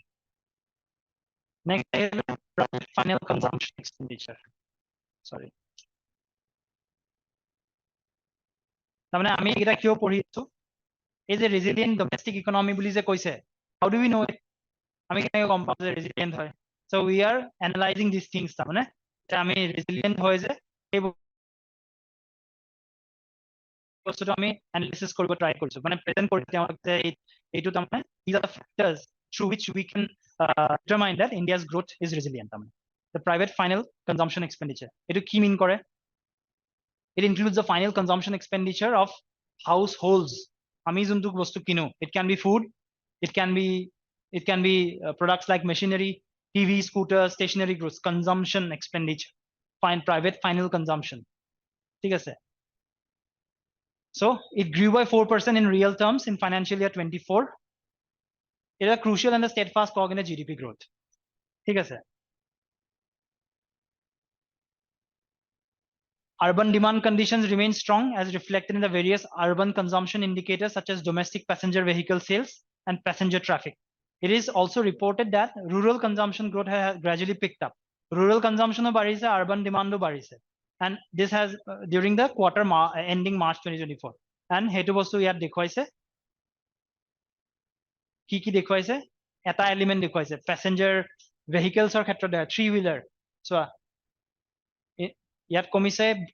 নেক্সট ফাইনাল কনজাম্পশন এক্সপেন্ডিচাৰ সৰি তাৰমানে আমি এটা কিয় পঢ়ি আছো এই যে ৰেজিলিয়েন্ট ডমেষ্টিক ইকনমি বুলি যে কৈছে হাউ ডু উই নো ইট আমি কেনেকৈ গম পাম যে ৰেজিলিয়েন্ট হয় so we are analysing this things তাৰমানে যে আমি ৰেজিলিয়েন্ট হয় যে এই বস্তুটো আমি এনালাইসিস কৰিব ট্ৰাই কৰিছো মানে প্ৰেজেন্ট কৰি তেওঁলোক যে এইটো তাৰমানে these are the factors through which we can determine that India's growth is resilient তাৰমানে the private final consumption expenditure এইটো কি মিন কৰে it includes the final consumption expenditure of households আমি যোনটো বস্তু কিনো it can be food it can be products like machinery TV scooters stationary goods consumption expenditure private final consumption ঠিক আছে So it grew by 4% in real terms in financial year 24. It is a crucial and a steadfast cog in a GDP growth. ঠিক আছে? Urban demand conditions remain strong as reflected in the various urban consumption indicators such as domestic passenger vehicle sales and passenger traffic. It is also reported that rural consumption growth has gradually picked up. Rural consumption of barise, urban demand of barise. And this has during the quarter ending March 2024. And hetu bostu yat dekhoise কি দেখুৱাইছে এটা element দেখুৱাইছে passenger vehicles or ক্ষেত্ৰত three wheeler চোৱা ইয়াত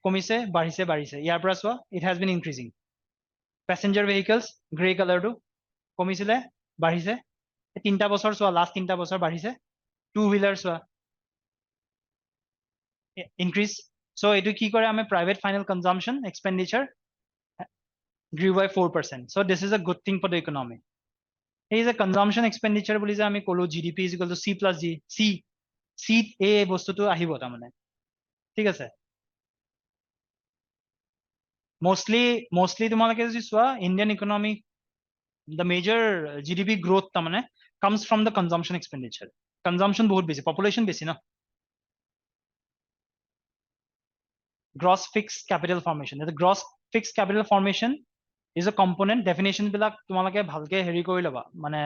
কমিছে বাঢ়িছে ইয়াৰ পৰা চোৱা it has been increasing passenger vehicles gray color টো কমিছিলে বাঢ়িছে তিনটা বছৰ চোৱা লাষ্ট তিনটা বছৰ বাঢ়িছে two wheeler চোৱা increase so এইটো কি কৰে আমি private final consumption expenditure grew by 4%. So this is a good thing for the economy. Here is a consumption expenditure বুলি যে আমি কলো GDP is equal to C plus G C এই বস্তুটো আহিব তাৰমানে ঠিক আছে mostly তোমালোকে যদি চোৱা Indian economy the major GDP growth তাৰমানে comes from the consumption expenditure consumption বহুত বেছি population বেছি ন gross fixed capital formation the gross fixed capital formation is a component definition বিলাক তোমালোকে ভালকে হেৰি কৰি লবা মানে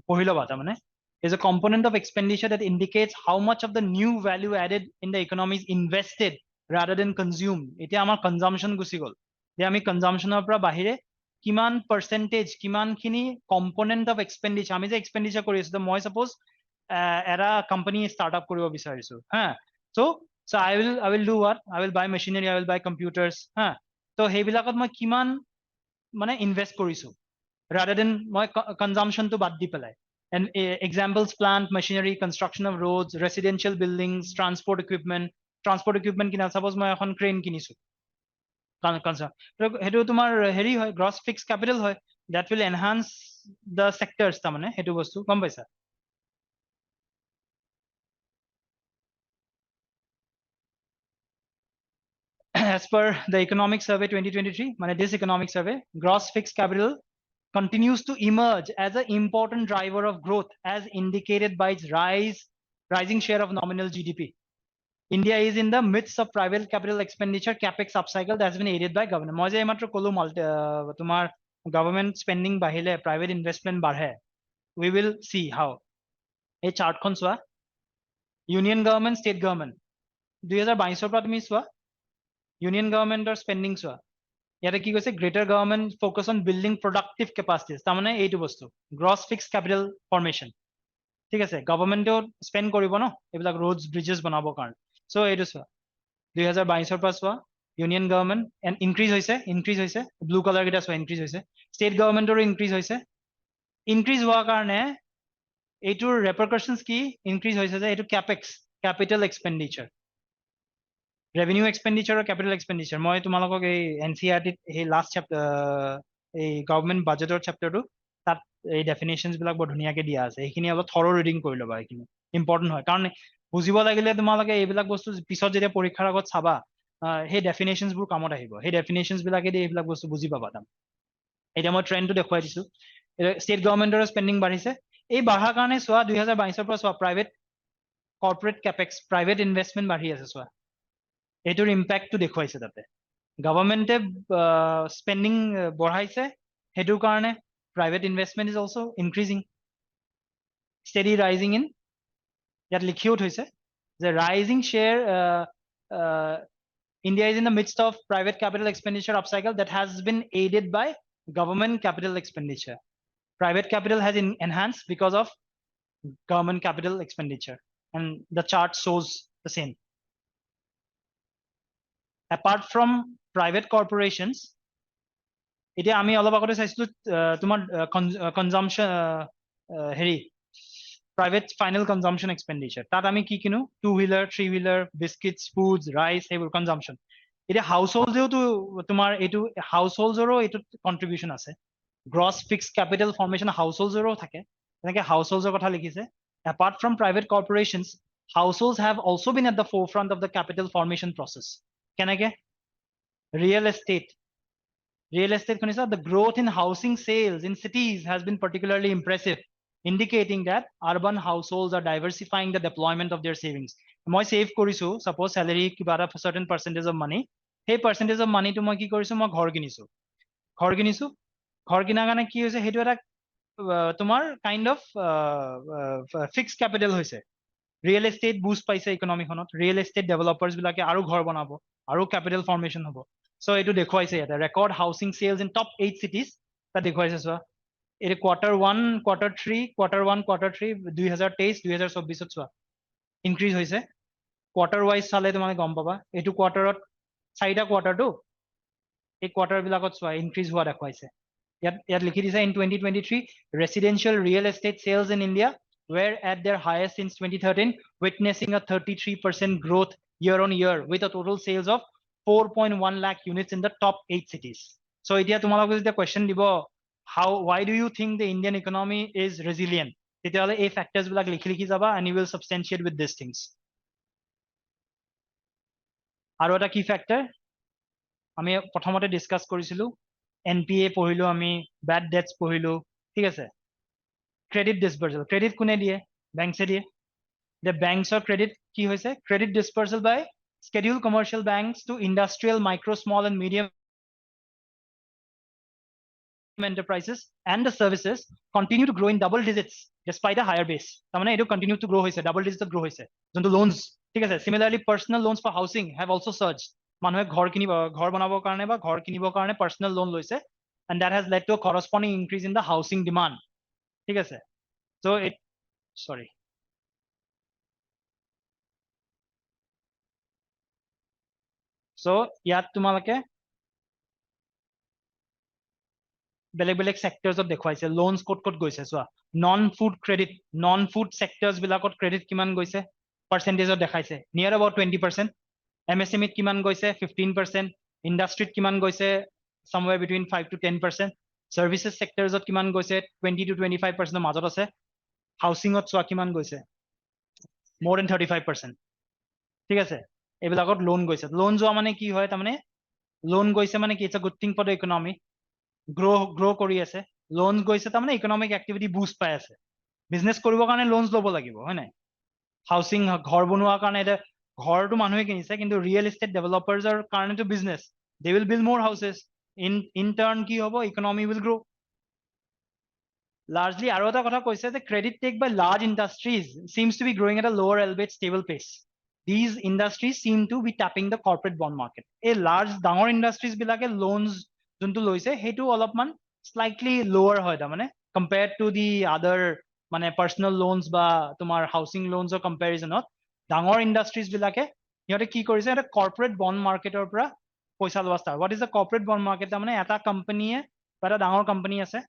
পঢ়ি লবা তাৰমানে is a component of expenditure that indicates how much of the new value added in the economy is invested rather than consumed. এতিয়া আমাৰ consumption গুচি গল যে আমি consumptionৰ পৰা বাহিৰে কিমান percentage কিমান খিনি component of expenditure আমি যে expenditure কৰি আছো মই suppose এটা company startup কৰিব বিচাৰিছো হা so I will do what I will buy machinery I will buy computers হা তো সেইবিলাকত মই কিমান মানে ইনভেস্ট কৰিছো rather than মই consumption to বাদ দি পেলাই and examples plant machinery construction of roads residential buildings transport equipment কিনা suppose মই এখন crane কিনিছো হেতু তোমাৰ হেৰি হয় gross fixed capital হয় that will enhance the sectors তাৰমানে হেতু বস্তু গম পাইছা as per the economic survey 2023 মানে this economic survey gross fixed capital continues to emerge as an important driver of growth as indicated by its rising share of nominal GDP. India is in the midst of private capital expenditure capex upcycle that has been aided by government. মই যে এইমাত্ৰ কলো তোমাৰ government spending বাঢ়িলে private investment বাঢ়ে we will see how এই চাৰ্টখন চোৱা union government state government 2022 পৰা তুমি চোৱা union government or spending চোৱা ইয়াতে কি কৈছে greater government focus on building productive capacities তাৰমানে এইটো বস্তু gross fixed capital formation ঠিক আছে গভৰ্ণমেণ্টেও স্পেন্ড কৰিব ন এইবিলাক roads bridges বনাবৰ কাৰণে so এইটো চোৱা 2022 পৰা চোৱা ইউনিয়ন গভৰ্ণমেণ্ট এণ্ড ইনক্ৰিজ হৈছে ব্লু কালাৰ কেইটা চোৱা ইনক্ৰিজ হৈছে ষ্টেট গভৰ্ণমেণ্টৰো ইনক্ৰিজ হৈছে ইনক্ৰিজ হোৱাৰ কাৰণে এইটোৰ ৰেপাৰকাশ্যনছ কি ইনক্ৰিজ হৈছে যে এইটো capex capital expenditure revenue expenditure or capital expenditure মই তোমালোকক এই NCERT এই লাষ্ট চেপ্টাৰ এই গভৰ্ণমেণ্ট বাজেটৰ চেপ্টাৰটো তাত এই ডেফিনেশনছ বিলাক বৰ ধুনীয়াকে দিয়া আছে এইখিনি অলপ থৰ ৰিডিং কৰি ল'বা এইখিনি ইম্পৰ্টেন্ট হয় কাৰণ বুজিব লাগিলে তোমালোকে এইবিলাক বস্তু পিছত যেতিয়া পৰীক্ষাৰ আগত চাবা সেই ডেফিনেশনছ বোৰ কামত আহিব সেই ডেফিনেশনছ বিলাকে দি এইবিলাক বস্তু বুজি পাবা তাম এতিয়া মই ট্ৰেন্ডটো দেখুৱাই দিছো ষ্টেট গভৰ্ণমেণ্টৰ স্পেন্ডিং বাঢ়িছে এই বাঢ়াৰ কাৰণে চোৱা 2022 পৰা চোৱা private corporate capex private investment বাঢ়ি আছে চোৱা এইটোৰ ইম্পেক্টটো দেখুৱাইছে তাতে গভৰ্ণমেণ্টে স্পেন্ডিং বঢ়াইছে সেইটোৰ কাৰণে private investment is also increasing steady rising in ইয়াত লিখিও থৈছে যে rising share India is in the midst of private capital expenditure upcycle that has been aided by government capital expenditure private capital has enhanced because of government capital expenditure and the chart shows the same apart from private corporations এতিয়া আমি অলপ আগতে চাইছিলো তোমাৰ consumption হেৰি private final consumption expenditure তাত আমি কি কিনো 2 wheeler 3 wheeler biscuits foods rice এইবোৰ consumption এতিয়া হাউসহোল্ডেও তো তোমাৰ এইটো হাউসহোল্ডৰো এইটো কন্ট্ৰিবিউশন আছে gross fixed capital formation হাউসহোল্ডৰো থাকে তেনেকে হাউসহোল্ডৰ কথা লিখিছে apart from private corporations households have also been at the forefront of the capital formation process কেনেকে real estate Real estate শুনিছা? The growth in housing sales in cities has been particularly impressive, indicating that urban households are diversifying the deployment of their savings. মই save কৰিছো, suppose salary কিবা এটা certain percentage of money, সেই percentage of money টো মই কি কৰিছো, মই ঘৰ কিনিছো। ঘৰ কিনিছো, ঘৰ কিনাৰ কাৰণে কি হৈছে, সেইটো এটা তোমাৰ কাইণ্ড অফ ফিক্সড কেপিটেল হৈছে। ৰিয়েল এষ্টেট বুষ্ট পাইছে ইকনমিখনত, ৰিয়েল এষ্টেট ডেভেলপাৰ্ছ বিলাকে আৰু ঘৰ বনাব, আৰু কেপিটেল ফৰ্মেশ্যন হ'ব। চ' এইটো দেখুৱাইছে ইয়াতে record housing sales in top 8 cities, তাত দেখুৱাইছে চোৱা। এইটো Q1, Q3 2023 2024 চোৱা ইনক্ৰিজ হৈছে। কোৱাৰ্টাৰ ৱাইজ চালে তোমালোকে গম পাবা, এইটো কোৱাৰ্টাৰত 4টা কোৱাৰ্টাৰটো, এই কোৱাৰ্টাৰ বিলাকত চোৱা ইনক্ৰিজ হোৱা দেখুৱাইছে। ইয়াত লিখি দিছে in 2023 residential real estate sales in India were at their highest since 2013, witnessing a 33% growth year on year with a total sales of 4.1 lakh units in the top 8 cities. So এতিয়া তোমালোকে যেতিয়া question দিব, why do you think the Indian economy is resilient? তেতিয়াহ'লে এই factors বিলাক লিখি লিখি যাবা and you will substantiate with these things. আৰু এটা কি factor আমি প্ৰথমতে ডিসকাস কৰিছিলো, NPA পঢ়িলো আমি, bad debts পঢ়িলো, ঠিক আছে। ক্ৰেডিট ডিসবার্সেল, ক্রেডিট কোনে দিয়ে? ব্যাংকসে দিয়ে। The banks or credit কি হৈছে? Credit dispersal by scheduled commercial banks to industrial, micro, small and medium enterprises and the services continue to grow in double digits despite a higher base. তাৰমানে এইটো continue to grow হৈছে, double digits grow হৈছে। যোনটো loans, ঠিক আছে। Similarly, personal loans for housing have also surged. মানুহে ঘৰ কিনিব, ঘৰ বনাবৰ কাৰণে বা ঘৰ কিনিবৰ কাৰণে personal loan লৈছে, and that has led to a corresponding increase in the housing demand, ঠিক আছে। So it, sorry. So ইয়াত তোমালোকে বেলেগ বেলেগ সেক্টৰছত দেখুৱাইছে লোনস ক'ত ক'ত গৈছে চোৱা। Non food credit, non food sectors বিলাকত ক্ৰেডিট কিমান গৈছে পাৰ্চেন্টেজত দেখাইছে, নিয়াৰ এবাউট 20%। MSMEত কিমান গৈছে 15%, ইণ্ডাষ্ট্ৰীত কিমান গৈছে somewhere between 5 to 10%, সাৰ্ভিসেছ সেক্টৰছত কিমান গৈছে 20 to 25% মাজত আছে। হাউচিঙত চোৱা কিমান গৈছে, more than 35%, ঠিক আছে। এইবিলাকত লোন গৈছে, লোন যোৱা মানে কি হয়, তাৰমানে লোন গৈছে মানে কি, it's a good thing for the economy, গ্ৰ' কৰি আছে। লোনস গৈছে তাৰমানে ইকনমিক এক্টিভিটি বুষ্ট পাই আছে। বিজনেছ কৰিবৰ কাৰণে লোনস ল'ব লাগিব, হয় নাই? হাউচিং, ঘৰ বনোৱাৰ কাৰণে, এতিয়া ঘৰটো মানুহে কিনিছে, কিন্তু ৰিয়েল এষ্টেট ডেভেলপাৰ্ছৰ কাৰণেতো বিজনেছ, দে উইল বিল্ড মোৰ হাউচেছ, ইন টাৰ্ণ কি হ'ব, ইকনমি উইল গ্ৰ'। লাৰ্জলি আৰু এটা কথা কৈছে যে credit take by large industries seems to be growing at a lower albeit stable pace. These industries seem to be tapping the corporate bond market. এই large ডাঙৰ industries বিলাকে loans যোনটো লৈছে সেইটো অলপমান স্লাইটলি লোৱাৰ হয়, তাৰমানে কম্পেয়াৰ্ড টু দি আদাৰ মানে পাৰ্চনেল লোনস বা তোমাৰ হাউচিং লোনছৰ কম্পেৰিজনত ডাঙৰ ইণ্ডাষ্ট্ৰিজ বিলাকে সিহঁতে কি কৰিছে, এটা কৰ্পৰেট বণ্ড মাৰ্কেটৰ পৰা পইচা লোৱা start. What is the corporate bond market? তাৰমানে এটা কোম্পানীয়ে বা এটা ডাঙৰ কোম্পানী আছে,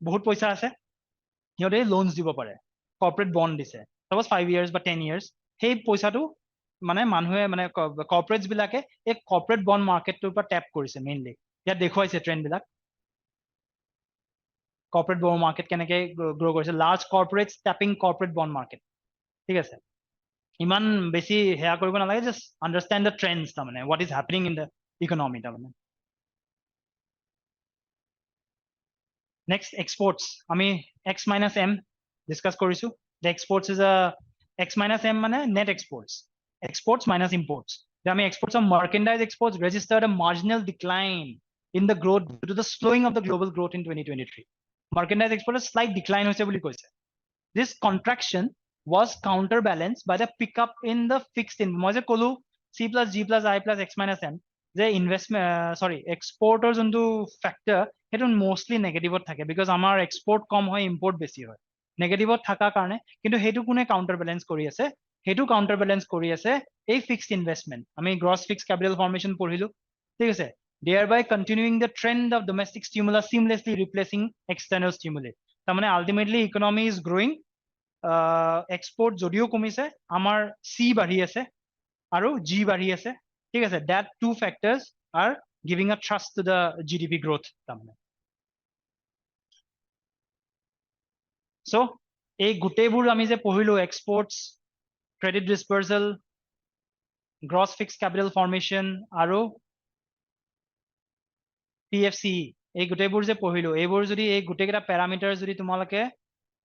বহুত পইচা আছে, সিহঁতে লোনস দিব পাৰে, কৰ্পৰেট বণ্ড দিছে, চাপোজ 5 years বা 10 years। সেই পইচাটো মানে মানুহে মানে কৰ্পৰেটছ বিলাকে এই কৰ্পৰেট বণ্ড মাৰ্কেটটোৰ পৰা টেপ কৰিছে মেইনলি। ইয়াত দেখুৱাইছে ট্ৰেণ্ড বিলাক, কৰ্পৰেট বণ্ড মাৰ্কেট কেনেকে গ্ৰ' কৰিছে, large corporates tapping corporate bond market, ঠিক আছে। ইমান বেছি সেয়া কৰিব নালাগে, জাষ্ট আণ্ডাৰষ্টেণ্ড দ্য ট্ৰেণ্ডছ, তাৰমানে what is happening in the economy তাৰমানে। নেক্সট এক্সপৰ্টছ, আমি X minus M ডিছকাছ কৰিছো। The exports is a X minus M মানে net exports, exports minus imports. আমি exports of merchandise exports registered a marginal decline in the growth due to the slowing of the global growth in 2023. Merchandise exports slight decline হৈছে বুলি কৈছে। This contraction was counterbalanced by the pickup in the fixed income. মই যে ক'লো C plus G plus I plus X minus M, যে investment এক্সপৰ্টৰ যোনটো factor সেইটো mostly নেগেটিভত থাকে, বিকজ আমাৰ এক্সপৰ্ট কম হয়, ইম্পৰ্ট বেছি হয়, নেগেটিভত থকাৰ কাৰণে। কিন্তু সেইটো কোনে কাউণ্টাৰ বেলেঞ্চ কৰি আছে? সেইটো কাউণ্টাৰ বেলেঞ্চ কৰি আছে এই ফিক্সড ইনভেষ্টমেণ্ট। আমি গ্ৰছ ফিক্সড কেপিটেল ফৰ্মেশ্যন পঢ়িলো, ঠিক আছে। thereby continuing the trend of domestic stimulus seamlessly replacing external stimuli. তাৰমানে ultimately economy is growing, export যদিও কমিছে, আমাৰ চি বাঢ়ি আছে আৰু জি বাঢ়ি আছে, ঠিক আছে। that two factors are giving a thrust to the GDP growth তাৰমানে। So এই গোটেইবোৰ আমি যে পঢ়িলো, exports, credit dispersal, gross fixed capital formation আৰু PFC এই গোটেইবোৰ যে পঢ়িলো এইবোৰ যদি এই গোটেইকেইটা প্যাৰামিটাৰ যদি তোমালোকে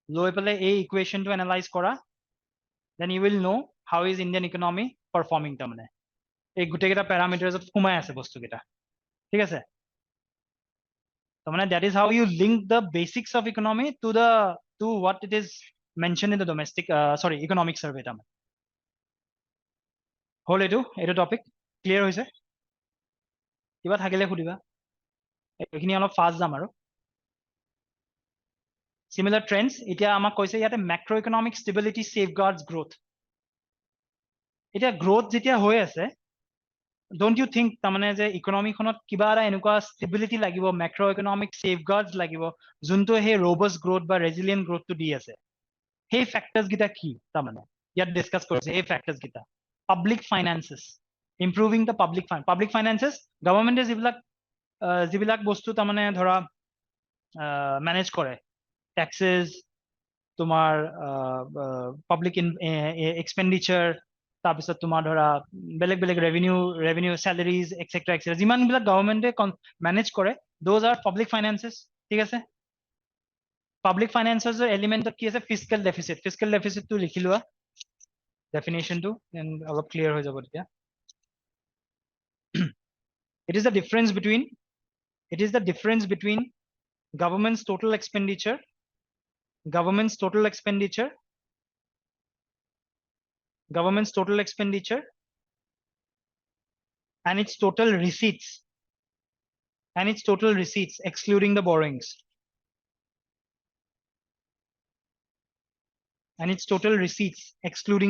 লৈ পেলাই এই ইকুৱেশ্যনটো এনালাইজ কৰা then you will know how is Indian economy performing তাৰমানে এই গোটেইকেইটা প্যাৰামিটাৰছত সোমাই আছে বস্তুকেইটা ঠিক আছে তাৰমানে that is how you link the basics of economy to what it is mentioned in the domestic economic survey তাৰমানে হল এইটো টপিক ক্লিয়াৰ হৈছে কিবা থাকিলে সুধিবা এইখিনি অলপ ফাষ্ট যাম আৰু similar trends এতিয়া আমাক কৈছে ইয়াতে macro economic stability safeguards growth এতিয়া growth যেতিয়া হৈ আছে don't you think তাৰমানে যে ইকনমিখনত কিবা এটা এনেকুৱা stability লাগিব macro economic safeguards লাগিব যোনটো সেই robust growth বা resilient growth টো দি আছে সেই factors গিটা কি তাৰমানে ইয়াত ডিসকাস কৰিছে এই factors গিটা public finances improving the public finances government যিবিলাক বস্তু তাৰমানে ধৰা manage কৰে taxes তোমাৰ public expenditure তাৰপিছত তোমাৰ ধৰা বেলেগ revenue salaries etc যিমান বিলাক গভৰ্নমেন্টে মেনেজ কৰে those are public finances ঠিক আছে public finances এলিমেন্ট কি আছে fiscal deficit টো লিখি লোৱা definition টো অলপ ক্লিয়াৰ হৈ যাব তেতিয়া it is the difference between government's total expenditure and its total receipts excluding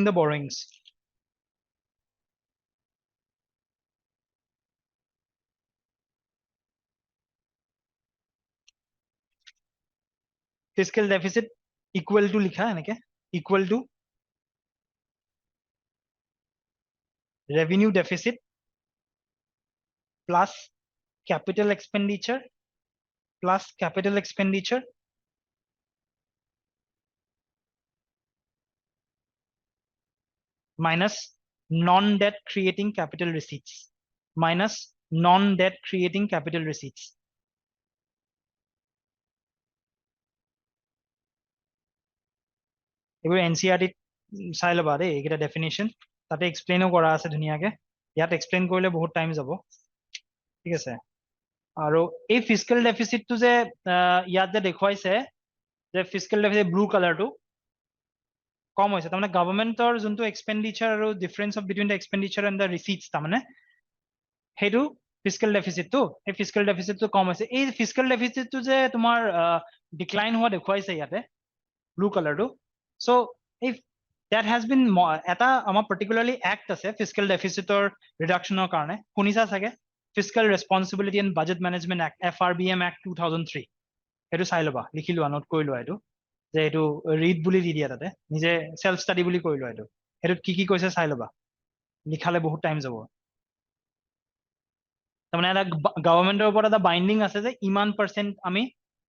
the borrowings fiscal deficit equal to লিখা এনেকে equal to revenue deficit plus capital expenditure minus non-debt creating capital receipts এগুলো NCERT চাই লবা দেই এইকেইটা definition তাতে এক্সপ্লেইনও কৰা আছে ধুনীয়াকে ইয়াত এক্সপ্লেইন কৰিলে বহুত টাইম যাব ঠিক আছে আৰু এই ফিস্কেল ডেফিসিটটো যে ইয়াত যে দেখুৱাইছে যে ফিস্কেল ডেফিসিট ব্লু কালাৰটো কম হৈছে তাৰমানে গভৰ্নমেন্টৰ যোনটো এক্সপেন্ডিচাৰ আৰু difference of between the expenditure and the receipts তাৰমানে সেইটো ফিস্কেল ডেফিসিটটো এই ফিস্কেল ডেফিসিটটো কম হৈছে এই ফিস্কেল ডেফিসিটটো যে তোমাৰ ডিক্লাইন হোৱা দেখুৱাইছে ইয়াতে ব্লু কালাৰটো so if that has been এটা আমাৰ particularly act আছে fiscal deficitৰ reductionৰ কাৰণে শুনিছা চাগে fiscal responsibility and budget management act FRBM act 2003 সেইটো চাই লবা লিখি লোৱা নোট কৰি লোৱা এইটো যে এইটো ৰিড বুলি দি দিয়া তাতে নিজে সেলফ ষ্টাডি বুলি কৰি লোৱা এইটো এইটোত কি কৈছে চাই লবা লিখালে বহুত টাইম যাব তাৰমানে এটা গভৰ্নমেন্টৰ ওপৰত এটা বাইণ্ডিং আছে যে ইমান পাৰ্চেন্ট আমি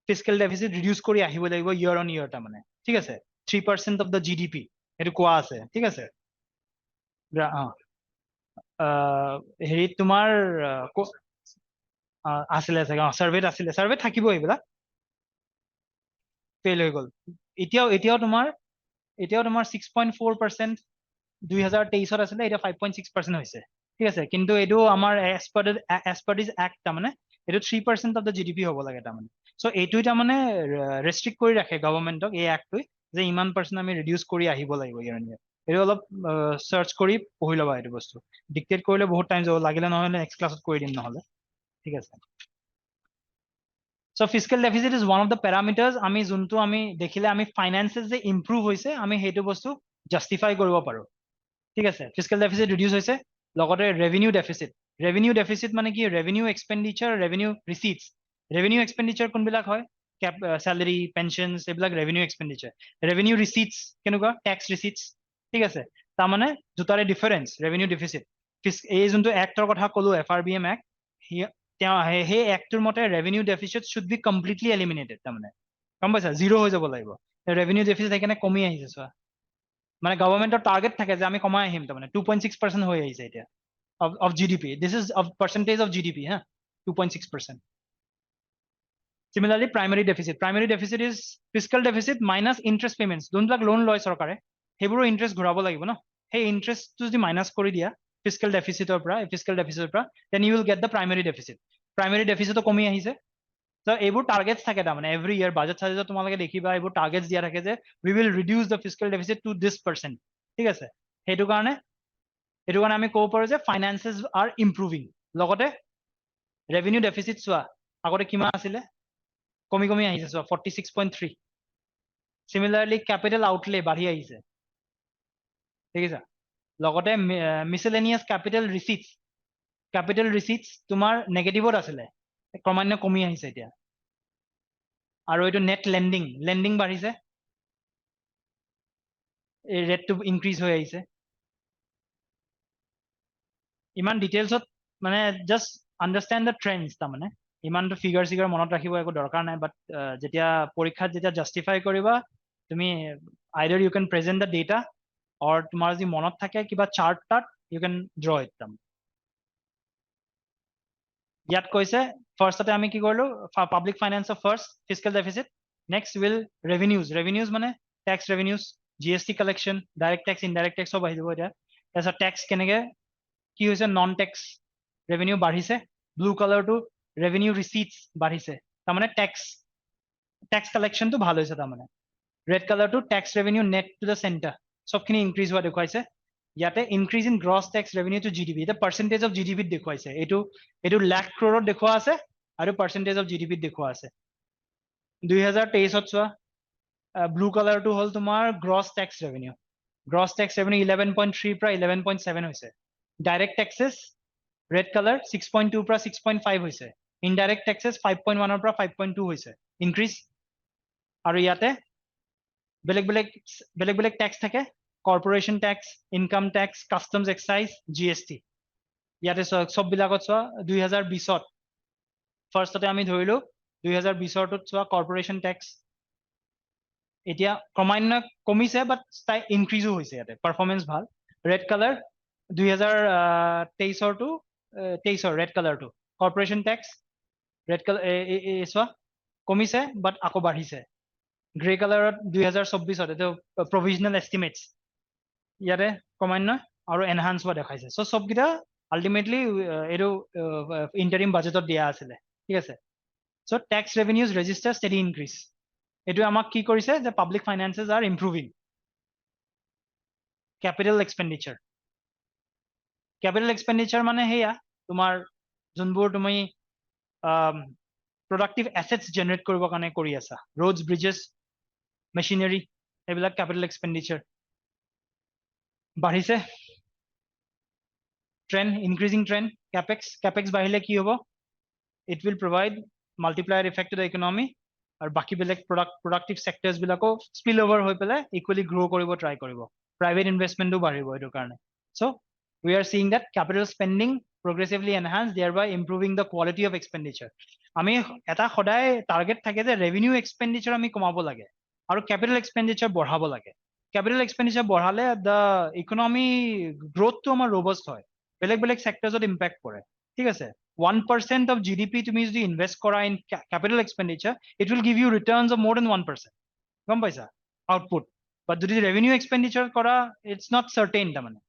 fiscal deficit reduce কৰি আহিব লাগিব year on year তাৰমানে ঠিক আছে 3% of the GDP এইটো কোৱা আছে ঠিক আছে হেৰি তোমাৰ আছিলে চাগে সাৰ্ভেত থাকিব এইবিলাক ফেইল হৈ গ'ল এতিয়াও তোমাৰ 6.4% 2023 আছিলে এতিয়া 5.6% হৈছে ঠিক আছে কিন্তু এইটো আমাৰ as per this act তাৰমানে এইটো 3% of the GDP হ'ব লাগে তাৰমানে so এইটো তাৰমানে ৰেষ্ট্ৰিক্ট কৰি ৰাখে গভৰ্নমেন্টক এই এক্টটোই যে ইমান পাৰ্চেন্ট আমি ৰিডিউস কৰি আহিব লাগিব ইয়াৰ নিয়ে এইটো অলপ সাৰ্চ কৰি পঢ়ি লবা এইটো বস্তু ডিক্টেট কৰিলে বহুত টাইম যাব লাগিলে নহলে নেক্সট ক্লাছত কৰি দিম নহলে ঠিক আছে so fiscal deficit is one of the parameters আমি যোনটো আমি দেখিলে আমি ফাইনান্সেস যে ইমপ্ৰুভ হৈছে আমি সেইটো বস্তু জাস্টিফাই কৰিব পাৰো ঠিক আছে fiscal deficit ৰিডিউস হৈছে লগতে revenue deficit মানে কি revenue expenditure revenue expenditure কোনবিলাক হয় salary pensions এইবিলাক revenue expenditure revenue receipts কেনেকুৱা tax receipts ঠিক আছে তাৰ মানে দুটাৰে ডিফাৰেন্স revenue deficit এই যোনটো এক্টৰ কথা কলো FRBM act সেই এক্টৰ মতে revenue deficit should be completely eliminated তাৰমানে গম পাইছা জিৰো হৈ যাব লাগিব revenue deficit সেইকাৰণে কমি আহিছে চোৱা মানে গভৰ্নমেন্টৰ টাৰ্গেট থাকে যে আমি কমাই আহিম তাৰমানে 2.6% হৈ আহিছে এতিয়া of GDP this is of percentage of GDP হা 2.6% Similarly, primary deficit. Primary deficit is fiscal deficit minus interest payments. Don't loan loy sarkare. Heburo interest ghurabo lagibo no. Hey interest to the minus kori dia fiscal deficit or fiscal deficit pra, then you will get the primary deficit. Primary deficit to komi ahise. So able targets থাকে ta mane every year budget সাজে তোমালোকে দেখিবা able targets দিয়া থাকে যে we will reduce the fiscal deficit to this %. ঠিক আছে হেতু কারণে আমি কব পাৰো যে finances are improving. লগতে revenue deficit চোৱা আগতে কিমান আছিলে কমি আহিছে চোৱা 46.3. Similarly capital outlay বাঢ়ি আহিছে ঠিক আছে লগতে miscellaneous capital receipts তোমাৰ নেগেটিভত আছিলে ক্ৰমান্বয়ে কমি আহিছে এতিয়া আৰু এইটো net lending বাঢ়িছে এই ৰেটটো ইনক্ৰিজ হৈ আহিছে ইমান ডিটেইলছত মানে জাস্ট আন্ডাৰষ্টেণ্ড দ্য ট্ৰেন্ডছ তাৰমানে ইমানটো ফিগাৰ মনত ৰাখিব একো দৰকাৰ নাই বাট যেতিয়া পৰীক্ষাত যেতিয়া জাষ্টিফাই কৰিবা তুমি either you can present the data or তোমাৰ যদি মনত থাকে কিবা চাৰ্ট তাত ইউ কেন ড্ৰ ইট তাৰমানে ইয়াত কৈছে ফাৰ্ষ্টতে আমি কি কৰিলো পাব্লিক ফাইনেন্সৰ first fiscal deficit next will revenues মানে tax revenues GST collection direct tax indirect tax সব আহি যাব এতিয়া তাৰপিছত টেক্স কেনেকে কি হৈছে নন টেক্স ৰেভিনিউ বাঢ়িছে ব্লু কালাৰটো ৰেভিনিউ ৰিচিটছ বাঢ়িছে তাৰমানে টেক্স কালেকশ্যনটো ভাল হৈছে তাৰমানে ৰেড কালাৰটো tax revenue net to the centre সবখিনি ইনক্ৰিজ হোৱা দেখুৱাইছে ইয়াতে increase in gross tax revenue to GDP এটা পাৰ্চেন্টেজ অফ জিডিপিত দেখুৱাইছে এইটো লাখ ক্ৰৰত দেখুওৱা আছে আৰু পাৰ্চেন্টেজ অফ জিডিপিত দেখুওৱা আছে 2023ত চোৱা ব্লু কালাৰটো হ'ল তোমাৰ গ্ৰছ টেক্স ৰেভিনিউ 11.3 পৰা 11.7 হৈছে ডাইৰেক্ট টেক্সেছ red color 6.2 পৰা 6.5 হৈছে indirect taxes 5.1 পৰা 5.2 হৈছে increase আৰু ইয়াতে বেলেগ tax থাকে corporation tax income tax customs excise GST ইয়াতে সব বিলাকত চোৱা 2020ত ফাৰ্ষ্টতে আমি ধৰিলো 2020ত চোৱা corporation tax এতিয়া ক্ৰমান্বয়ে কমিছে বাট তাই ইনক্ৰিজও হৈছে ইয়াতে পাৰফৰমেন্স ভাল red color 2023 to 23 red color to corporation tax red color চোৱা কমিছে বাট আকৌ বাঢ়িছে গ্ৰে কালাৰত 2024 এটো provisional estimates ইয়াতে ক্ৰমান্বয়ে আৰু এনহান্স হোৱা দেখাইছে সো সবকিটা আলটিমেটলি এটো ইন্টাৰিম বাজেটত দিয়া আছিল ঠিক আছে so tax revenues register steady increase এটো আমাক কি কৰিছে যে public finances are improving capital expenditure মানে হেয়া তোমাৰ যোনবোৰ তুমি productive assets generate কৰিবৰ কাৰণে কৰি আছা roads bridges machinery এইবিলাক capital expenditure বাঢ়িছে trend increasing trend capex বাঢ়িলে কি হ'ব it will provide multiplier effect to the economy আৰু বাকি বেলেগ productive sectors বিলাকো spill over হৈ পেলাই equally grow কৰিব try কৰিব private investmentও বাঢ়িব এইটো কাৰণে so we are seeing that capital spending progressively enhanced, thereby improving the quality of expenditure. আমি এটা সদায় টার্গেট থাকে যে রেভিনিউ এক্সপেন্ডিচার আমি কমাব লাগে আৰু ক্যাপিটাল এক্সপেন্ডিচাৰ বঢ়াব লাগে ক্যাপিটাল এক্সপেন্ডিচাৰ বঢ়ালে দ্য ইকোনমি গ্ৰোথটো আমাৰ ৰোবাস্ট হয় বেলেগ সেক্টৰছত ইম্প্যাক্ট কৰে ঠিক আছে 1% of GDP তুমি যদি ইনভেস্ট কৰা in capital expenditure it will give you returns of more than 1% গম পাইছা আউটপুট বাট যদি রেভিনিউ এক্সপেন্ডিচার কৰা it's not certain তাৰমানে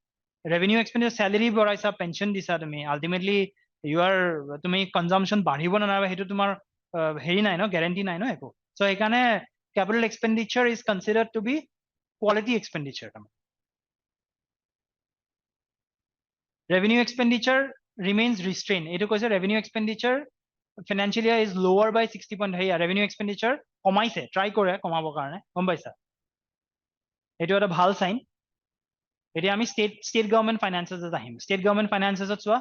revenue expenditure salary বঢ়াইছা pension দিছা তুমি ultimately তুমি consumption বাঢ়িব না নাবাঢ়িব হেতু তোমাৰ হেৰি নাই ন গ্যাৰান্টি নাই ন একো সো এখানে capital expenditure is considered to be quality expenditure revenue expenditure remains restrained এটো কৈছে revenue expenditure financial year is lower by 60 point হেয়া revenue expenditure কমাইছে ট্রাই কৰে কমাবৰ কাৰণে গম পাইছা এটো এটা ভাল সাইন এতিয়া আমি স্টেট গভৰ্নমেন্ট ফাইনান্সেস আহিম স্টেট গভৰ্নমেন্ট ফাইনান্সেসত চোৱা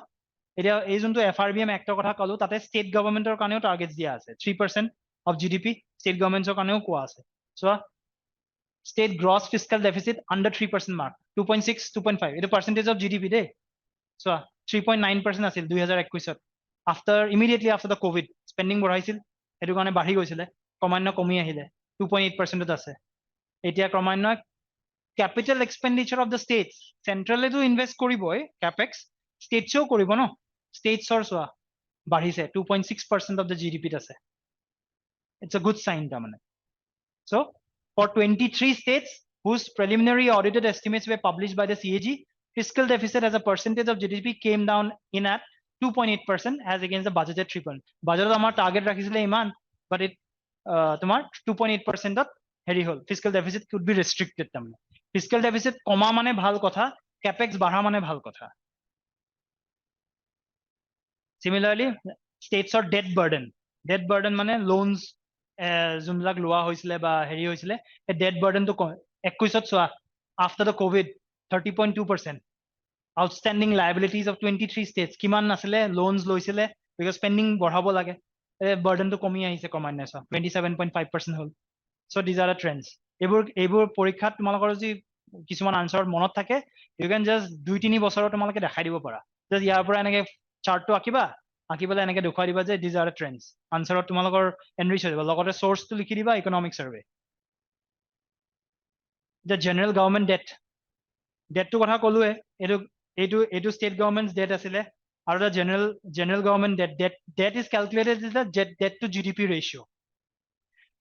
এতিয়া এই যোনটো FRBM Actৰ কথা কলো তাতে স্টেট গভৰ্নমেন্টৰ কাৰণেও টাৰ্গেটস দিয়া আছে 3% অফ জিডিপি স্টেট গভৰ্নমেন্টৰ কাৰণেও কোৱা আছে চোৱা state gross fiscal deficit under 3% mark 2.6 2.5 এটা পাৰ্সেন্টেজ অফ জিডিপি দে চোৱা 3.9% আছিল 2021ত immediately after the COVID spending বঢ়াইছিল এটো কাৰণে বাঢ়ি গৈছিল ক্ৰমান্বয়ে কমি আহিলে 2.8%ত আছে এতিয়া ক্ৰমান্বয়ে capital expenditure of the states centrally to invest koriboi capex states o koribo no states or so বাঢ়িছে 2.6% of the GDP ত আছে It's a good sign tamane. So for 23 states whose preliminary audited estimates were published by the CAG, fiscal deficit as a percentage of GDP came down in at 2.8% as against the budgeted 3%. Budget amar target rakhisile iman, but it tomar 2.8% of heri hol. Fiscal deficit could be restricted tamane. Fiscal deficit koma mane bhal kotha, capex badha mane bhal kotha. Similarly, states or debt burden mane loans যোনবিলাক লোৱা হৈছিলে বা হেৰি হৈছিলে এই date বাৰ্ডেনটো 21ত চোৱা after the covid 30.2%. Outstanding liabilities of 23 states কিমান আছিলে loans লৈছিলে because spending বঢ়াব লাগে বাৰ্ডেনটো কমি আহিছে কমাই নাই চোৱা 27.5% হ'ল. So these are the trends. এইবোৰ পৰীক্ষাত তোমালোকৰ যদি কিছুমান আনসাৰত মনত থাকে you can just 2-3 বছৰত তোমালোকে দেখাই দিব পাৰা just ইয়াৰ পৰা এনেকে চাৰ্টটো আঁকিবা আঁকি পেলাই এনেকে দেখুৱাই দিবা যে these are the trends. আনসাৰত তোমালোকৰ এনৰিচ হৈ যাব লগতে সোৰ্সটো লিখি দিবা economic survey. The general government debt to কথা কলোৱে এইটো state government's debt আছিলে আৰু the general government debt is calculated as the debt to GDP ratio.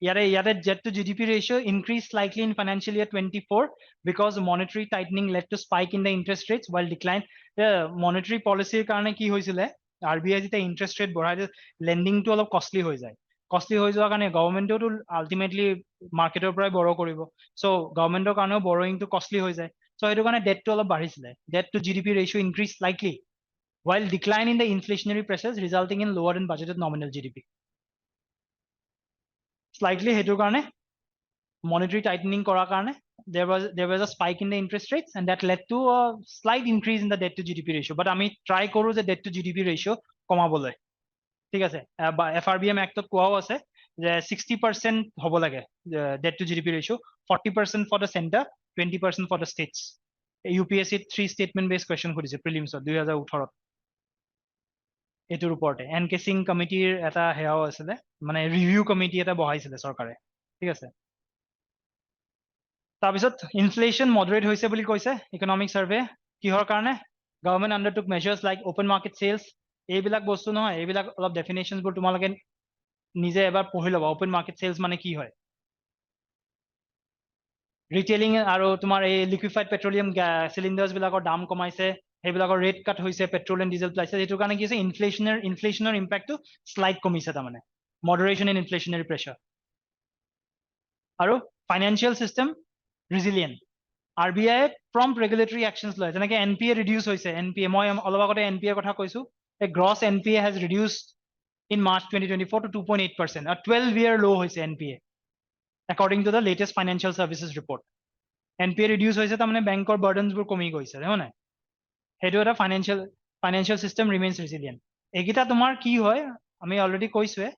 Yada debt to GDP ratio increased slightly in financial year 24 because monetary tightening led to spike in the interest rates while decline the monetary policy karone ki hoisile RBI jete interest rate borai lending to অলপ costly হৈ যায় costly হৈ যোৱা কাৰণে government to ultimately market or পৰাই borrow কৰিব so government ৰ কাৰণেও borrowing to costly হৈ যায় so এটো কাৰণে debt to অলপ বাঢ়িছিলে debt to GDP ratio increased slightly while decline in the inflationary pressures resulting in lower than budgeted nominal GDP. Slightly hetu karone monetary tightening kora karone there was a spike in the interest rates and that led to a slight increase in the debt to GDP ratio but ami try koru je debt to GDP ratio কমাবলৈ ঠিক আছে FRBM Act ত কোৱাও আছে যে 60% হ'ব লাগে debt to GDP ratio 40% for the center 20% for the states. UPSC 3 statement based question খুদিছে prelims 2018 এটোৰ ওপৰতে এনকে সিং কমিটিৰ এটা হেয়াও আছিলে মানে ৰিভিউ কমিটি এটা বহাইছিলে চৰকাৰে ঠিক আছে তাৰপিছত ইনফ্লেশন মডাৰেট হৈছে বুলি কৈছে ইকনমিক সাৰ্ভে কিহৰ কাৰণে government undertook measures like open market sales এইবিলাক বস্তু নহয় এইবিলাক অলপ ডেফিনেশনছ বোৰ তোমালোকে নিজে এবাৰ পঢ়ি লবা ওপেন মাৰ্কেট সেলস মানে কি হয় ৰিটেইলিং আৰু তোমাৰ এই লিকুইফাইড পেট্ৰলিয়াম সিলিন্ডাৰ্স বিলাকৰ দাম কমাইছে সেইবিলাকৰ ৰেট কাট হৈছে পেট্ৰল এণ্ড ডিজেল প্ৰাইচেছ এইটো কাৰণে কি হৈছে ইনফ্লেশনৰ ইম্প্যাক্টটো স্লাইড কমিছে তাৰমানে মডাৰেশন ইন ইনফ্লেশনাৰী প্ৰেছাৰ আৰু financial system resilient RBI prompt regulatory actions লয় যেনেকে NPA ৰিডিউস হৈছে NPA মই অলপ আগতে NPA কথা কৈছো a gross NPA has reduced in March 2024 to 2.8% a 12-year low হৈছে NPA according to the latest financial services report. NPA reduce হৈছে তাৰমানে বেংকৰ burdens বোৰ কমি গৈছে হয় না হেতু এটা financial system remains resilient. এগিটা তোমাৰ কি হয় আমি অলৰেডি কৈছোৱে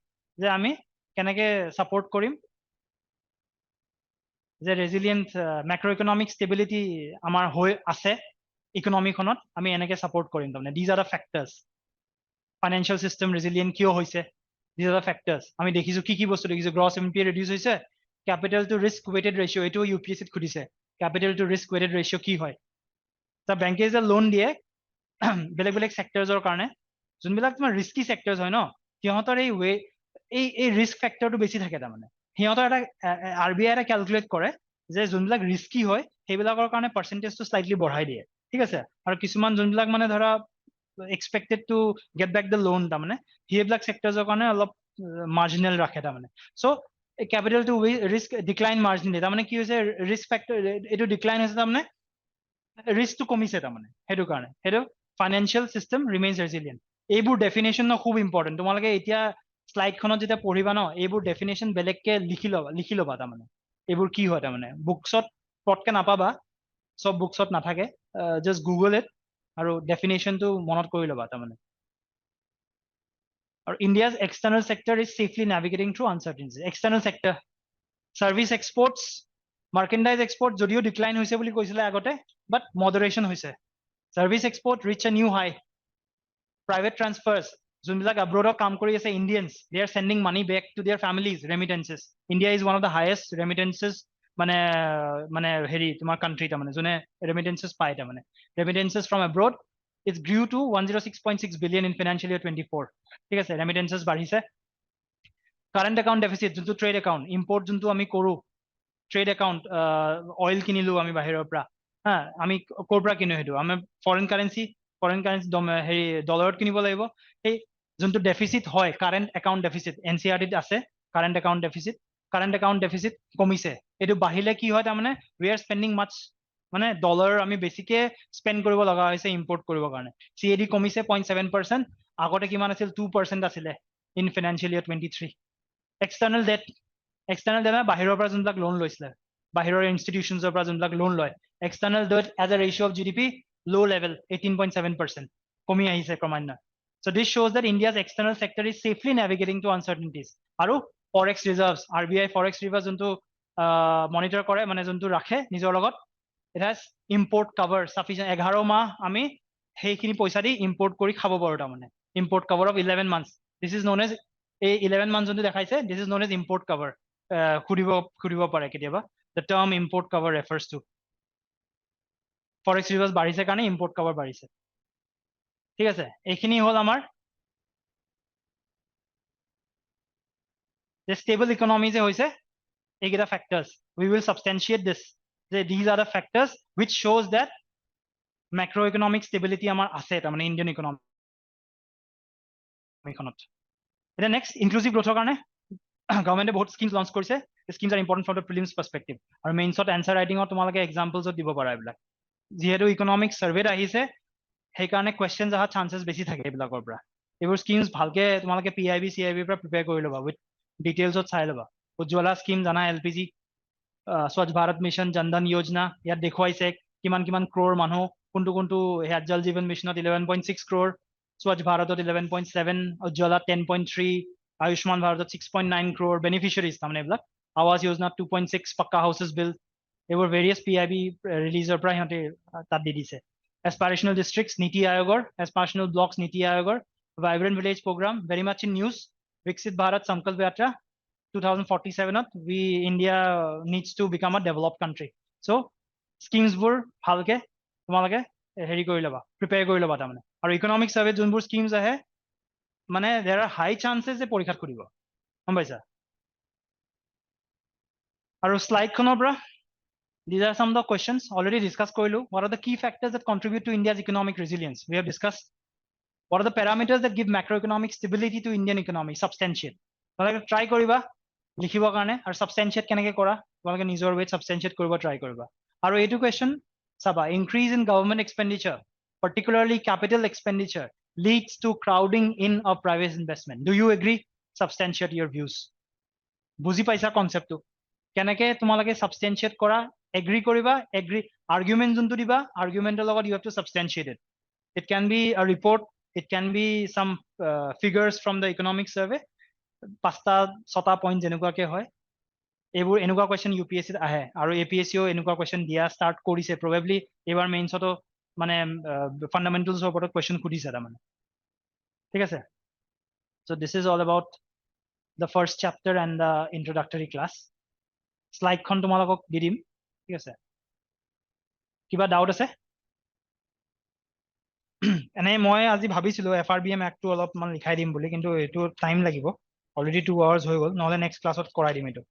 যে আমি কেনেকে সাপোৰ্ট কৰিম যে ৰেজিলিয়েন্ট macroeconomic stability আমাৰ হৈ আছে ইকনমিখনত আমি এনেকে সাপোৰ্ট কৰিম তাৰমানে these are the factors financial system resilient কিয় হৈছে these are the factors আমি দেখিছো কি বস্তু দেখিছো gross NPA reduce হৈছে capital to risk weighted ratio এটো UPSC to খুদিছে capital to risk weighted ratio কি হয় তা ব্যাংকে যে লোন দিয়ে বেলেগ সেক্টৰছৰ কাৰণে যোনবিলাক তোমাৰ ৰিস্কি সেক্টৰছ হয় ন সিহঁতৰ এই ৰিস্ক ফেক্টৰটো বেছি থাকে তাৰমানে সিহঁতৰ এটা RBI এটা ক্যালকুলেট কৰে যে যোনবিলাক ৰিস্কি হয় সেইবিলাকৰ কাৰণে পাৰ্সেন্টেজটো স্লাইটলি বঢ়াই দিয়ে ঠিক আছে আৰু কিছুমান যোনবিলাক মানে ধৰা expected to get back the loan তাৰমানে সেইবিলাক সেক্টৰছৰ কাৰণে অলপ মাৰ্জিনাল ৰাখে তাৰমানে so capital to risk decline margin তাৰমানে কি হৈছে ৰিস্ক ফেক্টৰ এটো ডিক্লাইন হৈছে তাৰমানে ৰিস্কটো কমিছে তাৰমানে হেতু কাৰণে হেতু ফাইনান্সিয়েল সিস্টেম ৰিমেইনছ ৰেজিলিয়েন্ট এইবোৰ ডেফিনেশন খুব ইম্পৰ্টেন্ট তোমালোকে এতিয়া স্লাইডখনত যেতিয়া পঢ়িবা ন এইবোৰ ডেফিনেশন বেলেগকে লিখি লবা তাৰমানে এইবোৰ কি হয় তাৰমানে বুকছত পটকে নাপাবা সব বুকছত নাথাকে জাস্ট গুগল ইট আৰু ডেফিনেশনটো মনত কৰি লবা তাৰমানে আৰু India's external sector is safely navigating through uncertainties external sector service exports merchandise export যদিও ডিক্লাইন হৈছে বুলি কৈছিলে আগতে বাট মডাৰেশন হৈছে service export reach a new high private transfers যোনবিলাক abroad কাম কৰি আছে Indians they are sending money back to their families remittances India is one of the highest remittances মানে হেৰি তোমাৰ কান্ট্ৰি তাৰমানে যোনে remittances পায় তাৰমানে remittances from abroad it grew to 106.6 billion in financial year 24 ঠিক আছে remittances বাঢ়িছে কারেন্ট অ্যাকাউন্ট ডেফিসিট যোনটো ট্রেড অ্যাকাউন্ট ইম্পোর্ট যোনটো আমি কৰো ট্ৰেড অ্যাকাউন্ট অয়েল কিনিলো আমি বাহিৰৰ পৰা হা আমি ক'ৰ পৰা কিনো সেইটো আমি ফৰেন কাৰেন্সি হেৰি ডলাৰত কিনিব লাগিব সেই যোনটো ডেফিচিট হয় কাৰেন্ট অ্যাকাউন্ট ডেফিচিট এনচিআৰটিত আছে কাৰেন্ট অ্যাকাউন্ট ডেফিচিট কমিছে এইটো বাঢ়িলে কি হয় তাৰমানে উই আৰ স্পেন্ডিং মাছ মানে ডলাৰ আমি বেছিকে স্পেন্ড কৰিব লগা হৈছে ইম্পোৰ্ট কৰিবৰ কাৰণে চিএডি কমিছে 0.7% আগতে কিমান আছিল 2% আছিলে in financial year 23 external debt বাহিৰৰ পৰা যোনবিলাক লোন লৈছিলে বাহিৰৰ ইনষ্টিটিউশ্যনছৰ পৰা যোনবিলাক লোন লয় external debt as a ratio' of GDP low' level 18.7% কমি আহিছে ক্ৰমান্বয়ে so this shows that India's external sector is safely navigating to uncertainties আৰু forex reserves RBI forex reserves যোনটো মনিটৰ কৰে মানে যোনটো ৰাখে নিজৰ লগত it has import cover sufficient 11 মাহ আমি সেইখিনি পইচা দি ইম্পোৰ্ট কৰি খাব পাৰো তাৰমানে import cover of 11 months this is known as এই 11 months যোনটো দেখাইছে this is known as import cover খুৰিব পাৰে কেতিয়াবা the term import cover refers to forex reserves বাঢ়িছে কাৰণে import cover বাঢ়িছে ঠিক আছে এইখিনি হল আমাৰ the stable economy যে হৈছে এইকেইটা factors we will substantiate this these are the factors which shows that macroeconomic stability আমাৰ আছে তাৰমানে ইণ্ডিয়ান ইকনমিখনত এতিয়া নেক্সট ইনক্লুসিভ গ্ৰোথৰ কাৰণে গভৰ্ণমেণ্টে বহুত স্কিমছ লঞ্চ কৰিছে schemes are important for the prelims perspective আৰু মেইনছত এনসাৰ ৰাইটিঙত তোমালোকে এক্সাম্পলছত দিব পাৰা এইবিলাক যিহেতু ইকনমিক সাৰ্ভেত আহিছে সেইকাৰণে কুৱেশ্যনছ অহাৰ চান্সেছ বেছি থাকে এইবিলাকৰ পৰা এইবোৰ স্কিমছ ভালকে তোমালোকে পিআইবি চিআইবিৰ পৰা প্ৰিপেয়াৰ কৰি ল'বা উইথ ডিটেইলছত চাই ল'বা উজ্জ্বলা স্কিম জানা এলপিজি স্বচ্ছ ভাৰত মিছন জনধন যোজনা ইয়াত দেখুৱাইছে কিমান কিমান ক্ৰ'ৰ মানুহ কোনটো ইয়াত জল জীৱন মিছনত 11.6 ক্ৰ'ৰ স্বচ্ছ ভাৰতত 11.7 উজ্জ্বলা 10.3 আয়ুষ্মান ভাৰতত 6.9 ক্ৰ'ৰ বেনিফিচিয়াৰিজ তাৰমানে এইবিলাক আৱাস যোজনা 2.6 পাক্কা হাউচেছ বিল এইবোৰ ভেৰিয়াছ পিআইবি ৰিলিজৰ পৰা সিহঁতে তাত দি দিছে এছপাৰেশ্যনেল ডিষ্ট্ৰিক্টছ নীতি আয়োগৰ এছপাৰেশ্যনেল ব্লকছ নীতি আয়োগৰ vibrant village programme very much in news Viksit Bharat সংকল্প যাত্ৰা 2047 we India needs to become a developed country so schemes বোৰ ভালকে তোমালোকে হেৰি কৰি ল'বা প্ৰিপেয়াৰ কৰি ল'বা তাৰমানে আৰু ইকনমিক সাৰ্ভে যোনবোৰ স্কিমছ আহে মানে there are high chances যে পৰীক্ষাত কৰিব গম পাইছা আৰু শ্লাইডখনৰ পৰা these are some of the questions already discussed কৰিলো what are the key factors that contribute to India's economic resilience we have discussed what are the parameters that give macroeconomic stability to Indian economy substantiate তোমালোকে try কৰিবা লিখিবৰ কাৰণে আৰু সাবস্টেনশিয়েট কেনেকৈ কৰা তোমালোকে নিজৰ ৱেত সাবস্টেনশিয়েট কৰিব ট্ৰাই কৰিবা আৰু এইটো কোৱেশ্চন চাবা increase in government expenditure particularly capital expenditure leads to crowding in of private investment do you agree substantiate your views বুজি পাইছা কনসেপ্টটো কেনেকৈ তোমালোকে সাবস্টেনশিয়েট কৰা এগ্ৰি কৰিবা এগ্ৰি আৰ্গুমেন্ট যোনটো দিবা আৰ্গুমেন্টৰ লগত you have to substantiate it it can be a report it can be some figures from the economic survey 5-6 point যেনেকুৱাকে হয় এইবোৰ এনেকুৱা কোৱেশ্চন ইউপিএসসি আহে আৰু এপিএসসিও এনেকুৱা কোৱেশ্চন দিয়া ষ্টাৰ্ট কৰিছে প্ৰবেবলি এইবাৰ মেইনছতো মানে ফান্ডামেন্টালছৰ ওপৰত কোৱেশ্চন খুদিছে তাৰমানে ঠিক আছে so this is all about the first chapter and the introductory class স্লাইডখন তোমালোকক দি দিম ঠিক আছে কিবা ডাউট আছে এনে মই আজি ভাবিছিলো FRBM Act টো অলপমান লিখাই দিম বুলি কিন্তু এইটো টাইম লাগিব অলৰেডি 2 hours হৈ গ'ল নহলে নেক্সট ক্লাছত কৰাই দিম এইটো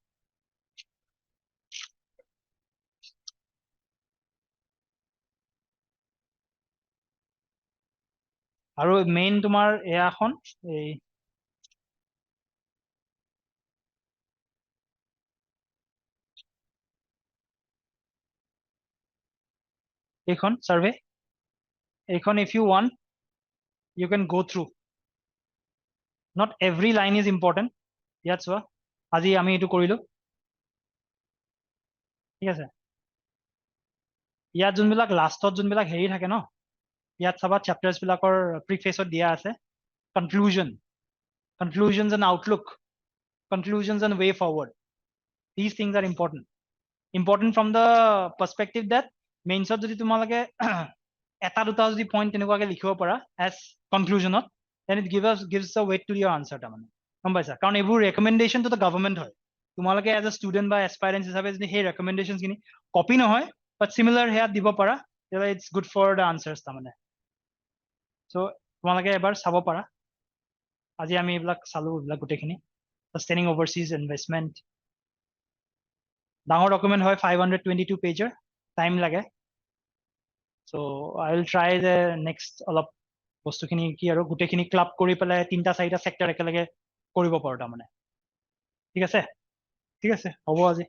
আৰু মেইন তোমাৰ এয়াখন এই এইখন সাৰ্ভে এইখন if you want you can go through not every line is important ইয়াত চোৱা আজি আমি এইটো কৰিলো ঠিক আছে ইয়াত যোনবিলাক লাষ্টত যোনবিলাক হেৰি থাকে ন ইয়াত চাবা চেপ্টাৰ্ছ বিলাকৰ প্ৰিফেচত দিয়া আছে conclusions and outlook conclusions and way forward these things are important from the perspective that মেইনছত যদি তোমালোকে এটা দুটা যদি পইণ্ট তেনেকুৱাকে লিখিব পাৰা as conclusionত then it gives a weight to your answer তাৰমানে গম পাইছা কাৰণ এইবোৰ ৰেকমেণ্ডেশ্যন টু দ্য গভৰ্ণমেণ্ট হয় তোমালোকে এজ এ ষ্টুডেণ্ট বা এছপাইৰেণ্ট হিচাপে যদি সেই ৰেকমেণ্ডেশ্যনখিনি কপি নহয় বাট চিমিলাৰ সেয়াত দিব পাৰা তেতিয়া it's good for the answers তাৰমানে চ' তোমালোকে এবাৰ চাব পাৰা আজি আমি এইবিলাক চালো এইবিলাক গোটেইখিনি sustaining overseas investment. ডাঙৰ document হয় 522 pager, time লাগে. So I will try the next অলপ বস্তুখিনি কি আৰু গোটেইখিনি ক্লাব কৰি পেলাই 3-4টা সেক্টৰ একেলগে কৰিব পাৰো তাৰমানে। ঠিক আছে হ'ব আজি।